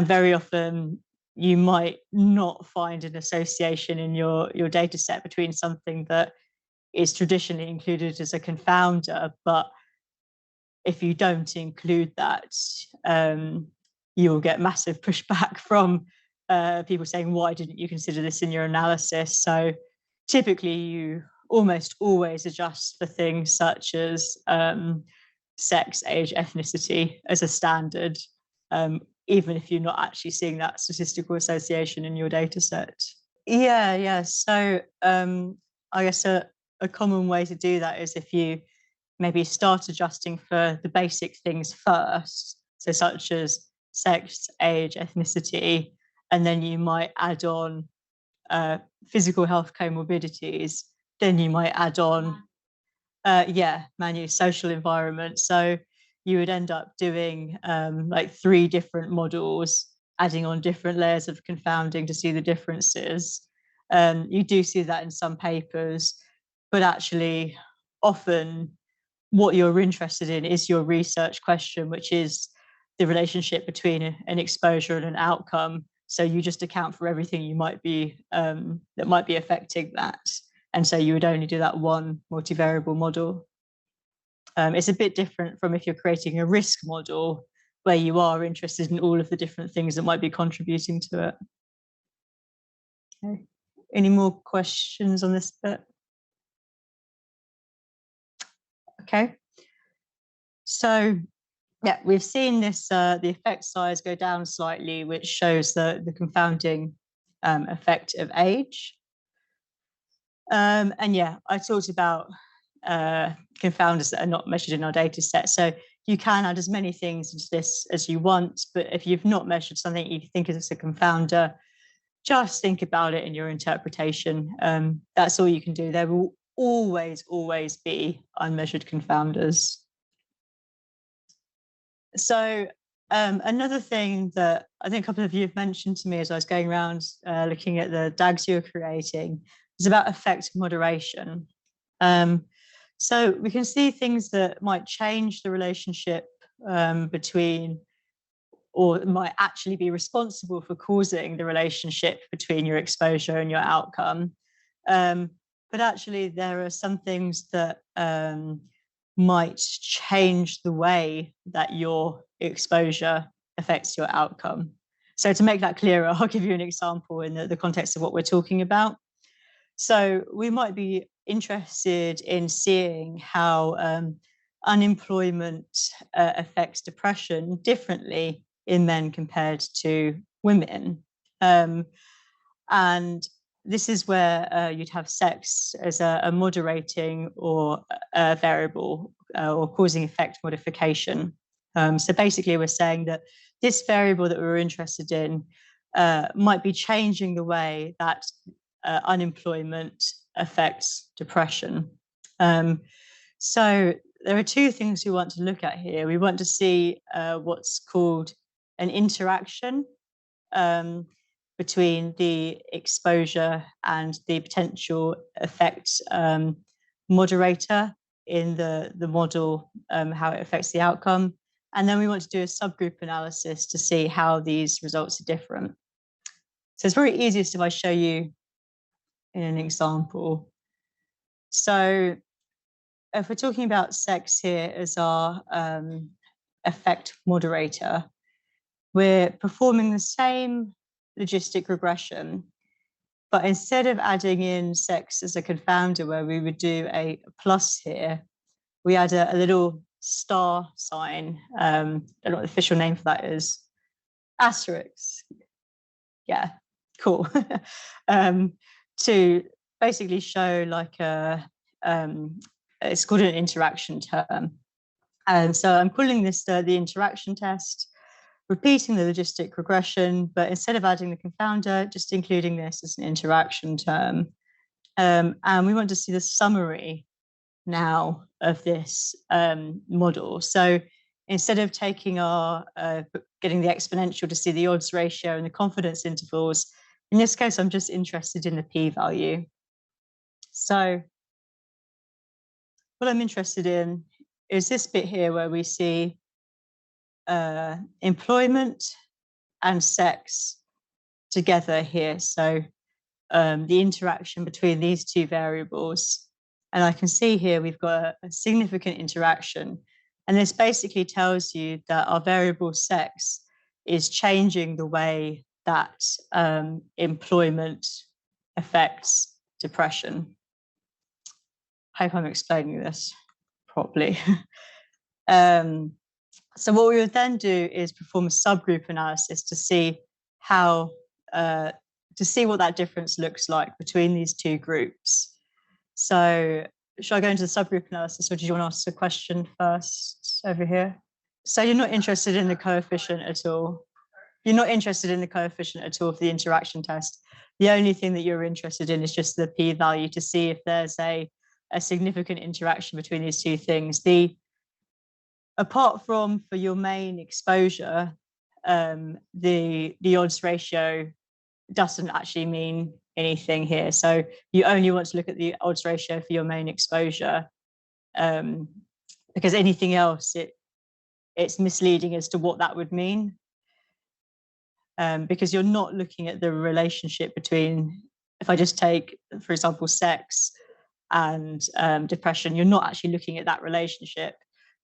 very often you might not find an association in your data set between something that is traditionally included as a confounder, but if you don't include that, you'll get massive pushback from people saying, why didn't you consider this in your analysis? So typically you almost always adjust for things such as sex, age, ethnicity as a standard, even if you're not actually seeing that statistical association in your data set. Yeah. So I guess a common way to do that is if you maybe start adjusting for the basic things first, so such as sex, age, ethnicity, and then you might add on physical health comorbidities, then you might add on social environment. So you would end up doing like 3 different models, adding on different layers of confounding to see the differences. You do see that in some papers, but actually often what you're interested in is your research question, which is the relationship between an exposure and an outcome. So you just account for everything you might be that might be affecting that. And so you would only do that one multivariable model. It's a bit different from if you're creating a risk model where you are interested in all of the different things that might be contributing to it. Okay. Any more questions on this bit? Okay. So yeah, we've seen this, the effect size go down slightly, which shows the confounding effect of age. And yeah, I talked about confounders that are not measured in our data set. So you can add as many things into this as you want, but if you've not measured something you think is a confounder, just think about it in your interpretation. That's all you can do. There will always be unmeasured confounders. So another thing that I think a couple of you have mentioned to me as I was going around looking at the DAGs you were creating is about effect moderation. So we can see things that might change the relationship between, or might actually be responsible for causing the relationship between your exposure and your outcome. But actually there are some things that might change the way that your exposure affects your outcome. So to make that clearer, I'll give you an example in the context of what we're talking about. So we might be interested in seeing how unemployment affects depression differently in men compared to women. And this is where you'd have sex as a moderating or a variable or causing effect modification. So basically we're saying that this variable that we're interested in might be changing the way that unemployment affects depression. So there are two things we want to look at here. We want to see what's called an interaction between the exposure and the potential effect moderator in the model, how it affects the outcome. And then we want to do a subgroup analysis to see how these results are different. So it's very easiest if I show you in an example. So if we're talking about sex here as our effect moderator, we're performing the same logistic regression, but instead of adding in sex as a confounder where we would do a plus here, we add a little star sign. I don't know what the official name for that is. Asterisk. Yeah, cool. To basically show like it's called an interaction term. And so I'm calling this the interaction test, repeating the logistic regression, but instead of adding the confounder, just including this as an interaction term. And we want to see the summary now of this model. So instead of taking our, getting the exponential to see the odds ratio and the confidence intervals, in this case, I'm just interested in the p-value. So what I'm interested in is this bit here where we see employment and sex together here. So the interaction between these two variables. And I can see here we've got a significant interaction. And this basically tells you that our variable sex is changing the way that employment affects depression. I hope I'm explaining this properly. So what we would then do is perform a subgroup analysis to see how, to see what that difference looks like between these two groups. So should I go into the subgroup analysis, or do you want to ask a question first over here? So you're not interested in the coefficient at all? You're not interested in the coefficient at all for the interaction test. The only thing that you're interested in is just the p-value to see if there's a significant interaction between these two things. Apart from for your main exposure, the odds ratio doesn't actually mean anything here. So you only want to look at the odds ratio for your main exposure, because anything else, it's misleading as to what that would mean. Because you're not looking at the relationship between, if I just take, for example, sex and depression, you're not actually looking at that relationship.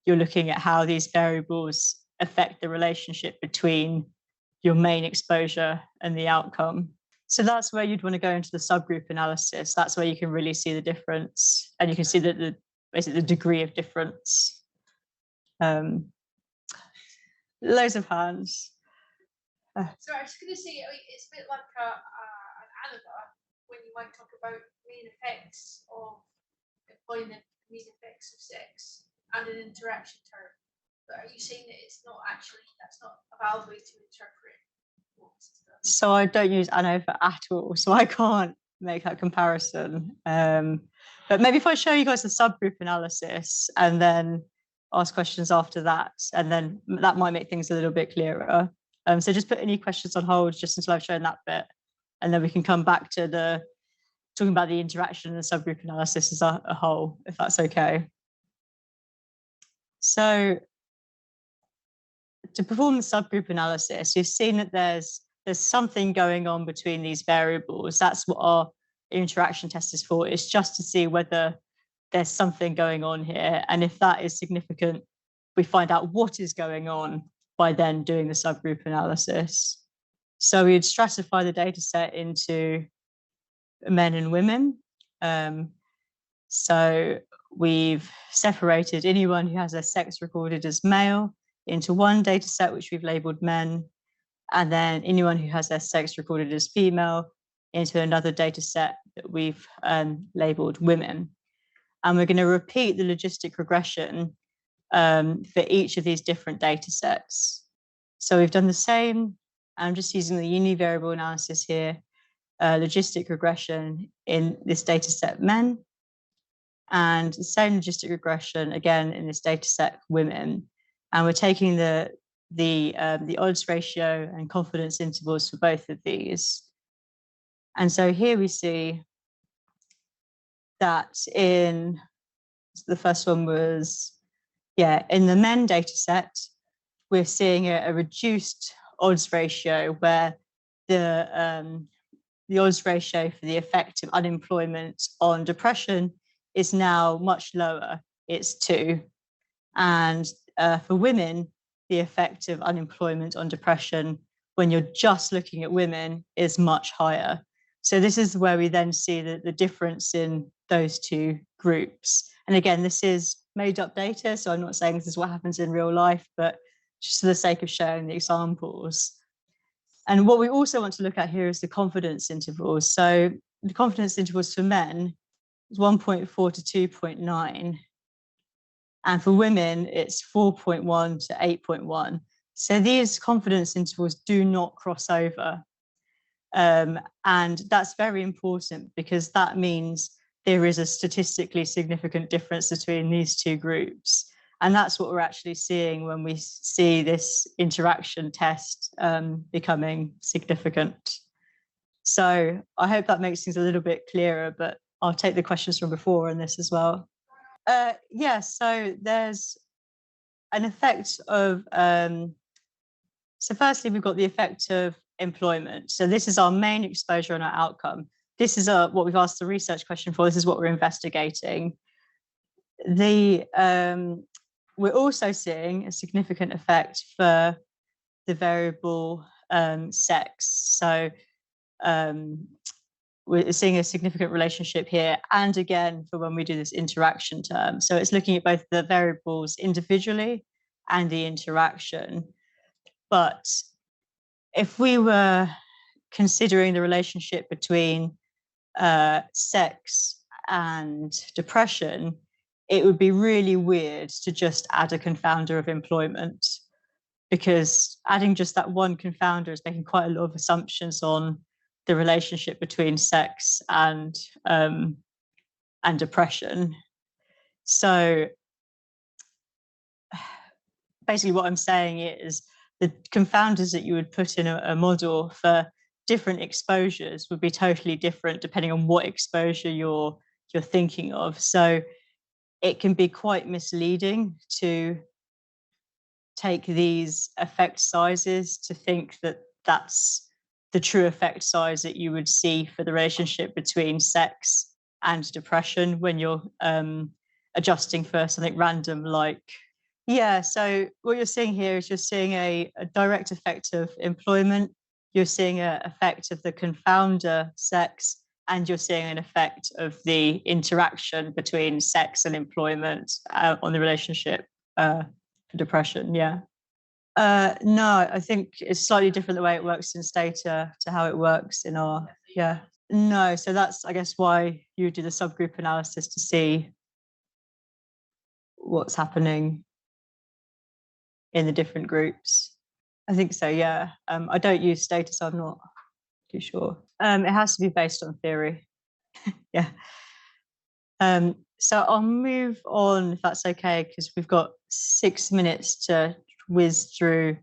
You're looking at how these variables affect the relationship between your main exposure and the outcome. So that's where you'd want to go into the subgroup analysis. That's where you can really see the difference, and you can see that basically the degree of difference. Loads of hands.
So I was just going to say, it's a bit like an ANOVA, when you might talk about main effects of employment, main effects of sex, and an interaction term. But are you saying that it's not actually, that's not a valid way to interpret?
So I don't use ANOVA at all, so I can't make that comparison. But maybe if I show you guys the subgroup analysis and then ask questions after that, and then that might make things a little bit clearer. So just put any questions on hold just until I've shown that bit, and then we can come back to talking about the interaction and the subgroup analysis as a whole, if that's okay. So to perform the subgroup analysis, you've seen that there's something going on between these variables. That's what our interaction test is for. It's just to see whether there's something going on here. And if that is significant, we find out what is going on by then doing the subgroup analysis. So we'd stratify the data set into men and women. So we've separated anyone who has their sex recorded as male into one data set, which we've labeled men, and then anyone who has their sex recorded as female into another data set that we've labeled women. And we're going to repeat the logistic regression for each of these different data sets. So we've done the same I'm just using the univariable analysis here, logistic regression in this data set men, and the same logistic regression again in this data set women. And we're taking the odds ratio and confidence intervals for both of these. And so here we see that in the first one was, in the men data set, we're seeing a reduced odds ratio where the odds ratio for the effect of unemployment on depression is now much lower. It's 2. And for women, the effect of unemployment on depression when you're just looking at women is much higher. So this is where we then see the difference in those two groups. And again, this is made up data, so I'm not saying this is what happens in real life, but just for the sake of showing the examples. And what we also want to look at here is the confidence intervals. So the confidence intervals for men is 1.4 to 2.9. And for women, it's 4.1 to 8.1. So these confidence intervals do not cross over. And that's very important because that means there is a statistically significant difference between these two groups. And that's what we're actually seeing when we see this interaction test becoming significant. So I hope that makes things a little bit clearer, but I'll take the questions from before on this as well. So there's an effect of, so firstly, we've got the effect of employment. So this is our main exposure and our outcome. This is what we've asked the research question for. This is what we're investigating. We're also seeing a significant effect for the variable sex. So we're seeing a significant relationship here. And again, for when we do this interaction term. So it's looking at both the variables individually and the interaction. But if we were considering the relationship between sex and depression, it would be really weird to just add a confounder of employment, because adding just that one confounder is making quite a lot of assumptions on the relationship between sex and depression. So basically what I'm saying is the confounders that you would put in a model for different exposures would be totally different depending on what exposure you're thinking of. So it can be quite misleading to take these effect sizes to think that that's the true effect size that you would see for the relationship between sex and depression when you're adjusting for something random like, so what you're seeing here is you're seeing a direct effect of employment, you're seeing an effect of the confounder sex, and you're seeing an effect of the interaction between sex and employment on the relationship for depression, No, I think it's slightly different the way it works in Stata to how it works in our, No, so that's, I guess, why you do the subgroup analysis to see what's happening in the different groups. I think so, I don't use Stata, so I'm not too sure. It has to be based on theory. So I'll move on, if that's okay, because we've got 6 minutes to whiz through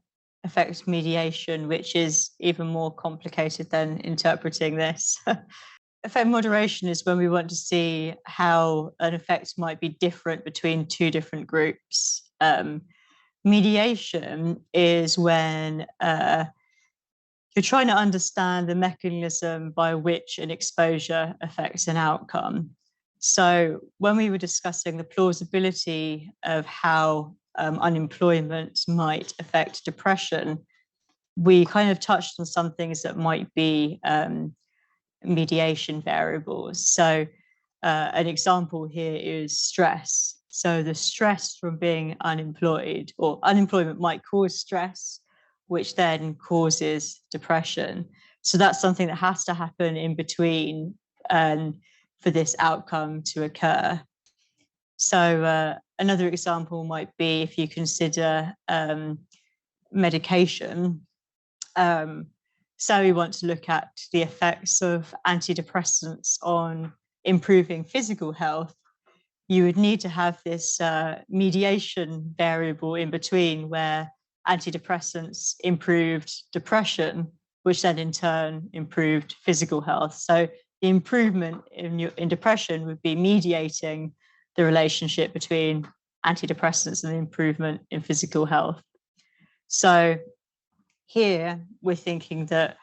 effect mediation, which is even more complicated than interpreting this. Effect moderation is when we want to see how an effect might be different between two different groups. Mediation is when you're trying to understand the mechanism by which an exposure affects an outcome. So when we were discussing the plausibility of how unemployment might affect depression, we kind of touched on some things that might be mediation variables. So an example here is stress. So the stress from being unemployed, or unemployment might cause stress, which then causes depression. So that's something that has to happen in between for this outcome to occur. So another example might be if you consider medication. So we want to look at the effects of antidepressants on improving physical health. You would need to have this mediation variable in between where antidepressants improved depression, which then in turn improved physical health. So the improvement in depression would be mediating the relationship between antidepressants and the improvement in physical health. So here we're thinking that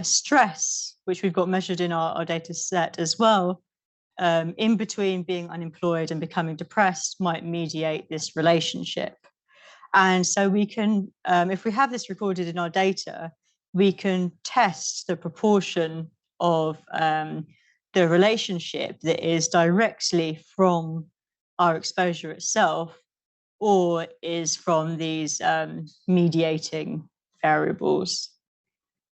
stress, which we've got measured in our data set as well, in between being unemployed and becoming depressed, might mediate this relationship. And so we can, if we have this recorded in our data, we can test the proportion of the relationship that is directly from our exposure itself or is from these mediating variables.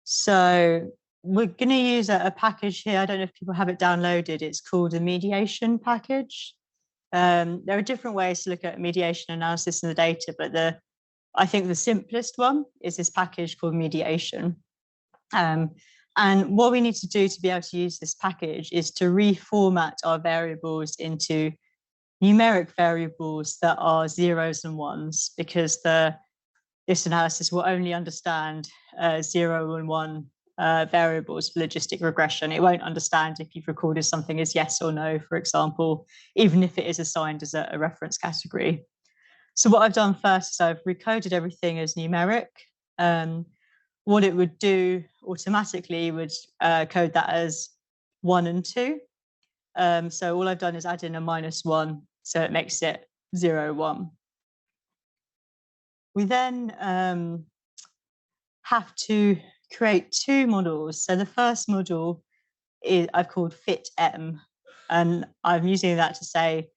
So we're going to use a package here. I don't know if people have it downloaded. It's called a mediation package. There are different ways to look at mediation analysis in the data, but I think the simplest one is this package called mediation. And what we need to do to be able to use this package is to reformat our variables into numeric variables that are zeros and ones, because this analysis will only understand 0 and 1 variables for logistic regression. It won't understand if you've recorded something as yes or no, for example, even if it is assigned as a reference category. So what I've done first is I've recoded everything as numeric. What it would do automatically would code that as 1 and 2. So all I've done is add in a -1, so it makes it 0, 1. We then have to create 2 models. So the first model I've called FitM, and I'm using that to say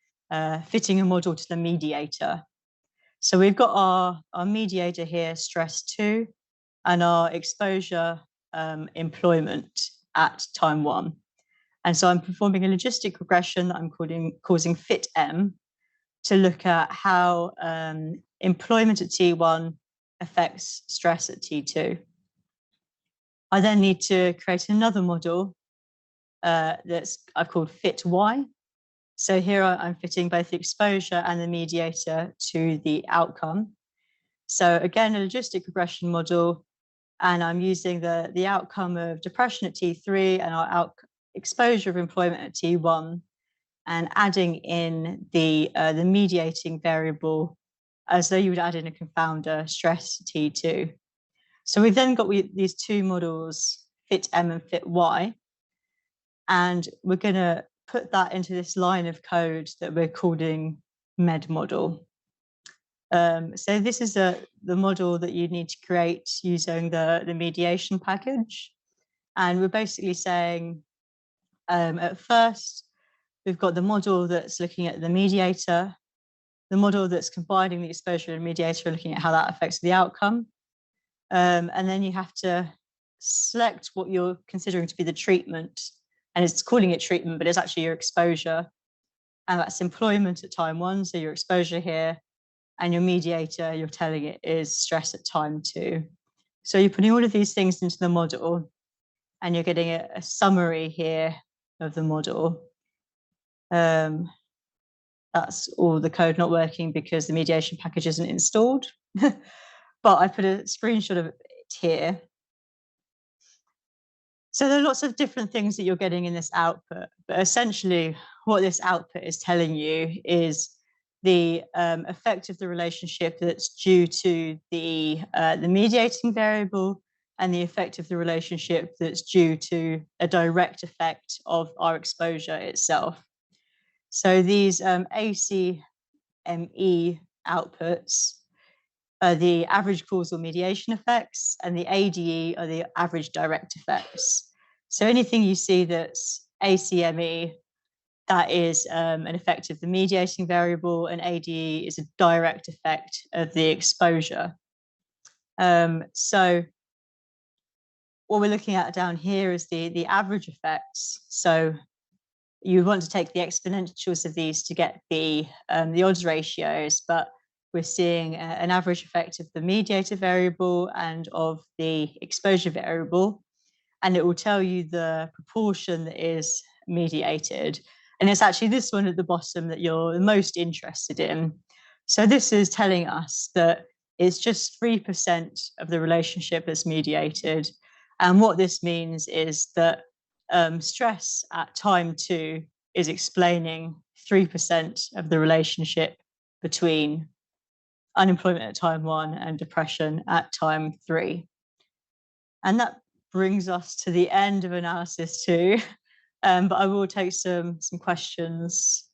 fitting a model to the mediator. So we've got our mediator here, stress 2, and our exposure employment at time 1. And so I'm performing a logistic regression that I'm causing FitM to look at how employment at T1 affects stress at T2. I then need to create another model I've called FitY. So here I'm fitting both the exposure and the mediator to the outcome. So again, a logistic regression model, and I'm using the outcome of depression at T3 and our exposure of employment at T1, and adding in the mediating variable as though you would add in a confounder, stress T2. So we've then got these 2 models, FitM and FitY, and we're going to put that into this line of code that we're calling med model. So this is the model that you need to create using the mediation package. And we're basically saying, at first, we've got the model that's looking at the mediator, the model that's combining the exposure and mediator, looking at how that affects the outcome. And then you have to select what you're considering to be the treatment. And it's calling it treatment, but it's actually your exposure. And that's employment at time 1, so your exposure here. And your mediator, you're telling it, is stress at time 2. So you're putting all of these things into the model, and you're getting a summary here of the model. That's all the code not working because the mediation package isn't installed. But I put a screenshot of it here. So there are lots of different things that you're getting in this output, but essentially what this output is telling you is the effect of the relationship that's due to the mediating variable and the effect of the relationship that's due to a direct effect of our exposure itself. So these ACME outputs are the average causal mediation effects, and the ADE are the average direct effects. So anything you see that's ACME, that is an effect of the mediating variable, and ADE is a direct effect of the exposure. So what we're looking at down here is the average effects. So you want to take the exponentials of these to get the odds ratios, but we're seeing an average effect of the mediator variable and of the exposure variable, and it will tell you the proportion that is mediated. And it's actually this one at the bottom that you're most interested in. So this is telling us that it's just 3% of the relationship that's mediated. And what this means is that stress at time 2 is explaining 3% of the relationship between unemployment at time 1 and depression at time 3. And that brings us to the end of analysis 2. But I will take some questions.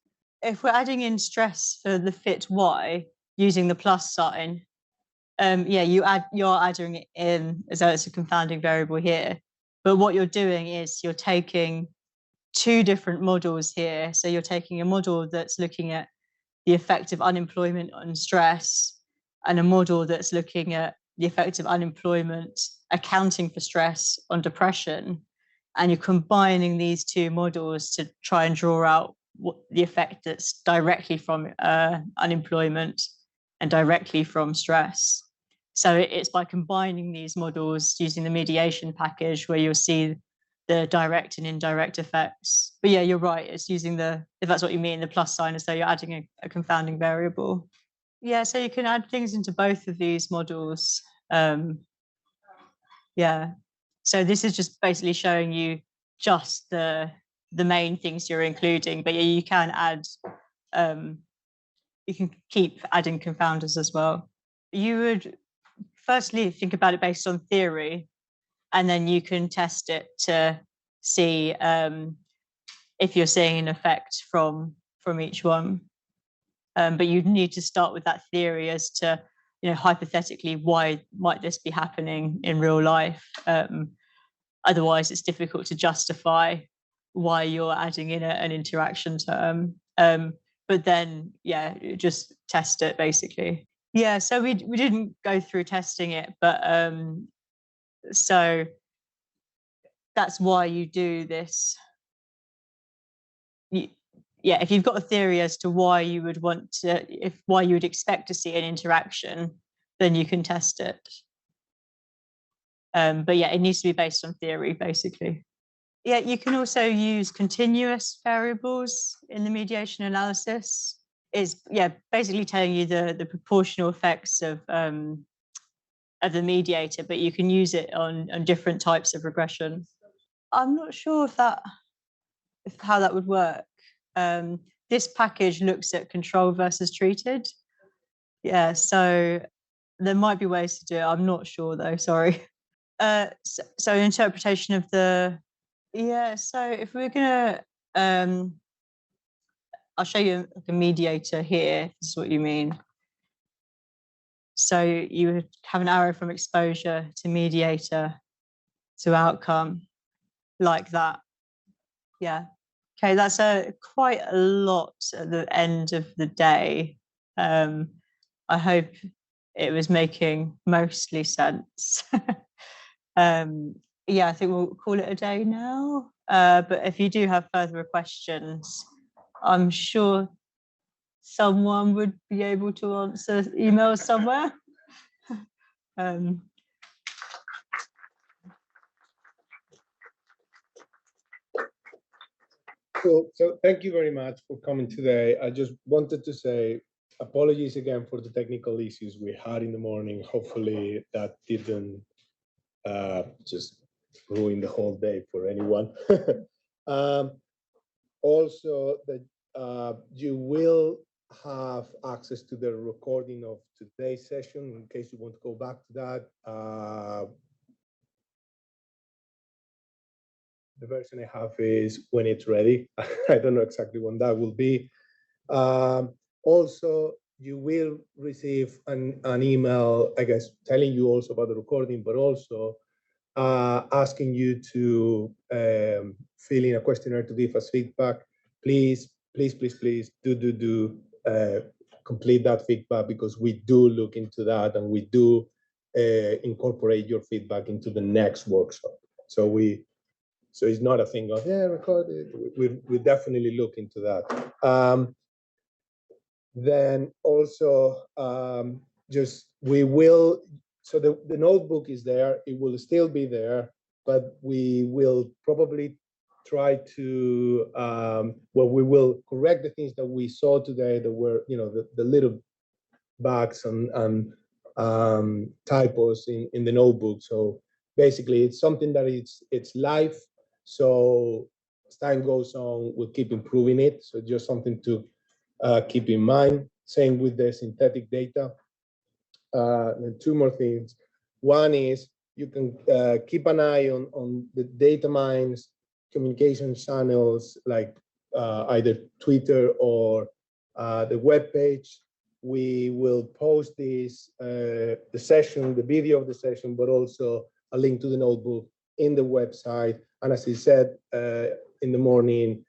If we're adding in stress for the fit Y using the plus sign, you're adding it in as though it's a confounding variable here. But what you're doing is you're taking 2 different models here. So you're taking a model that's looking at the effect of unemployment on stress, and a model that's looking at the effect of unemployment accounting for stress on depression. And you're combining these 2 models to try and draw out what the effect that's directly from unemployment and directly from stress. So it's by combining these models using the mediation package where you'll see the direct and indirect effects. But yeah, you're right, it's using if that's what you mean, the plus sign, as though you're adding a confounding variable. Yeah, so you can add things into both of these models. Yeah, so this is just basically showing you just the main things you're including, but yeah, you can add, you can keep adding confounders as well. You would firstly think about it based on theory, and then you can test it to see if you're seeing an effect from each one. But you need to start with that theory as to, hypothetically, why might this be happening in real life? Otherwise, it's difficult to justify why you're adding in an interaction term. But then, yeah, just test it basically. Yeah, so we didn't go through testing it, but so that's why you do this. Yeah, if you've got a theory as to why you would want to, why you would expect to see an interaction, then you can test it. But yeah, it needs to be based on theory, basically. Yeah, you can also use continuous variables in the mediation analysis. Is basically telling you the proportional effects of the mediator, but you can use it on different types of regression. I'm not sure how that would work. This package looks at control versus treated. Yeah, so there might be ways to do it. I'm not sure though, sorry. So interpretation of so if we're gonna, I'll show you a mediator here, this is what you mean. So you would have an arrow from exposure to mediator to outcome, like that. Yeah. Okay, that's quite a lot at the end of the day. I hope it was making mostly sense. Yeah, I think we'll call it a day now. But if you do have further questions, I'm sure someone would be able to answer emails somewhere.
Cool. So thank you very much for coming today. I just wanted to say apologies again for the technical issues we had in the morning. Hopefully that didn't just ruin the whole day for anyone. Also, that you will have access to the recording of today's session in case you want to go back to that. The version I have is when it's ready. I don't know exactly when that will be. Also, you will receive an email, I guess, telling you also about the recording, but also asking you to fill in a questionnaire to give us feedback. Please do complete that feedback, because we do look into that and we do incorporate your feedback into the next workshop. So it's not a thing of record it. We definitely look into that. Then also just we will, so the notebook is there, it will still be there, but we will probably try to, well, we will correct the things that we saw today that were, you know, the little bugs and typos in the notebook. So basically it's something that it's live. So as time goes on, we'll keep improving it. So just something to keep in mind. Same with the synthetic data. And two more things. One is you can keep an eye on the data mines, communication channels like either Twitter or the web page. We will post this, the session, the video of the session, but also a link to the notebook in the website. And as I said in the morning,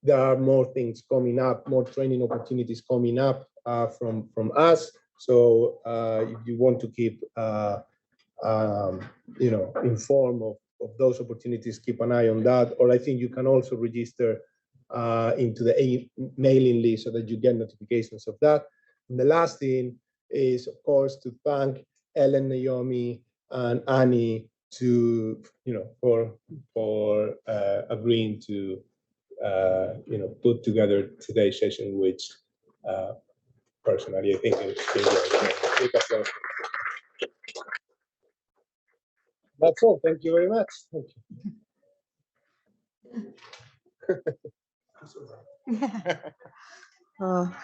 there are more things coming up, more training opportunities coming up from us. So if you want to keep you know, informed of those opportunities, keep an eye on that. Or I think you can also register into the mailing list so that you get notifications of that. And the last thing is, of course, to thank Ellen, Naomi, and Annie to, you know, for agreeing to you know, put together today's session, which personally I think it's been great. That's all. Thank you very much. Thank you.
Oh.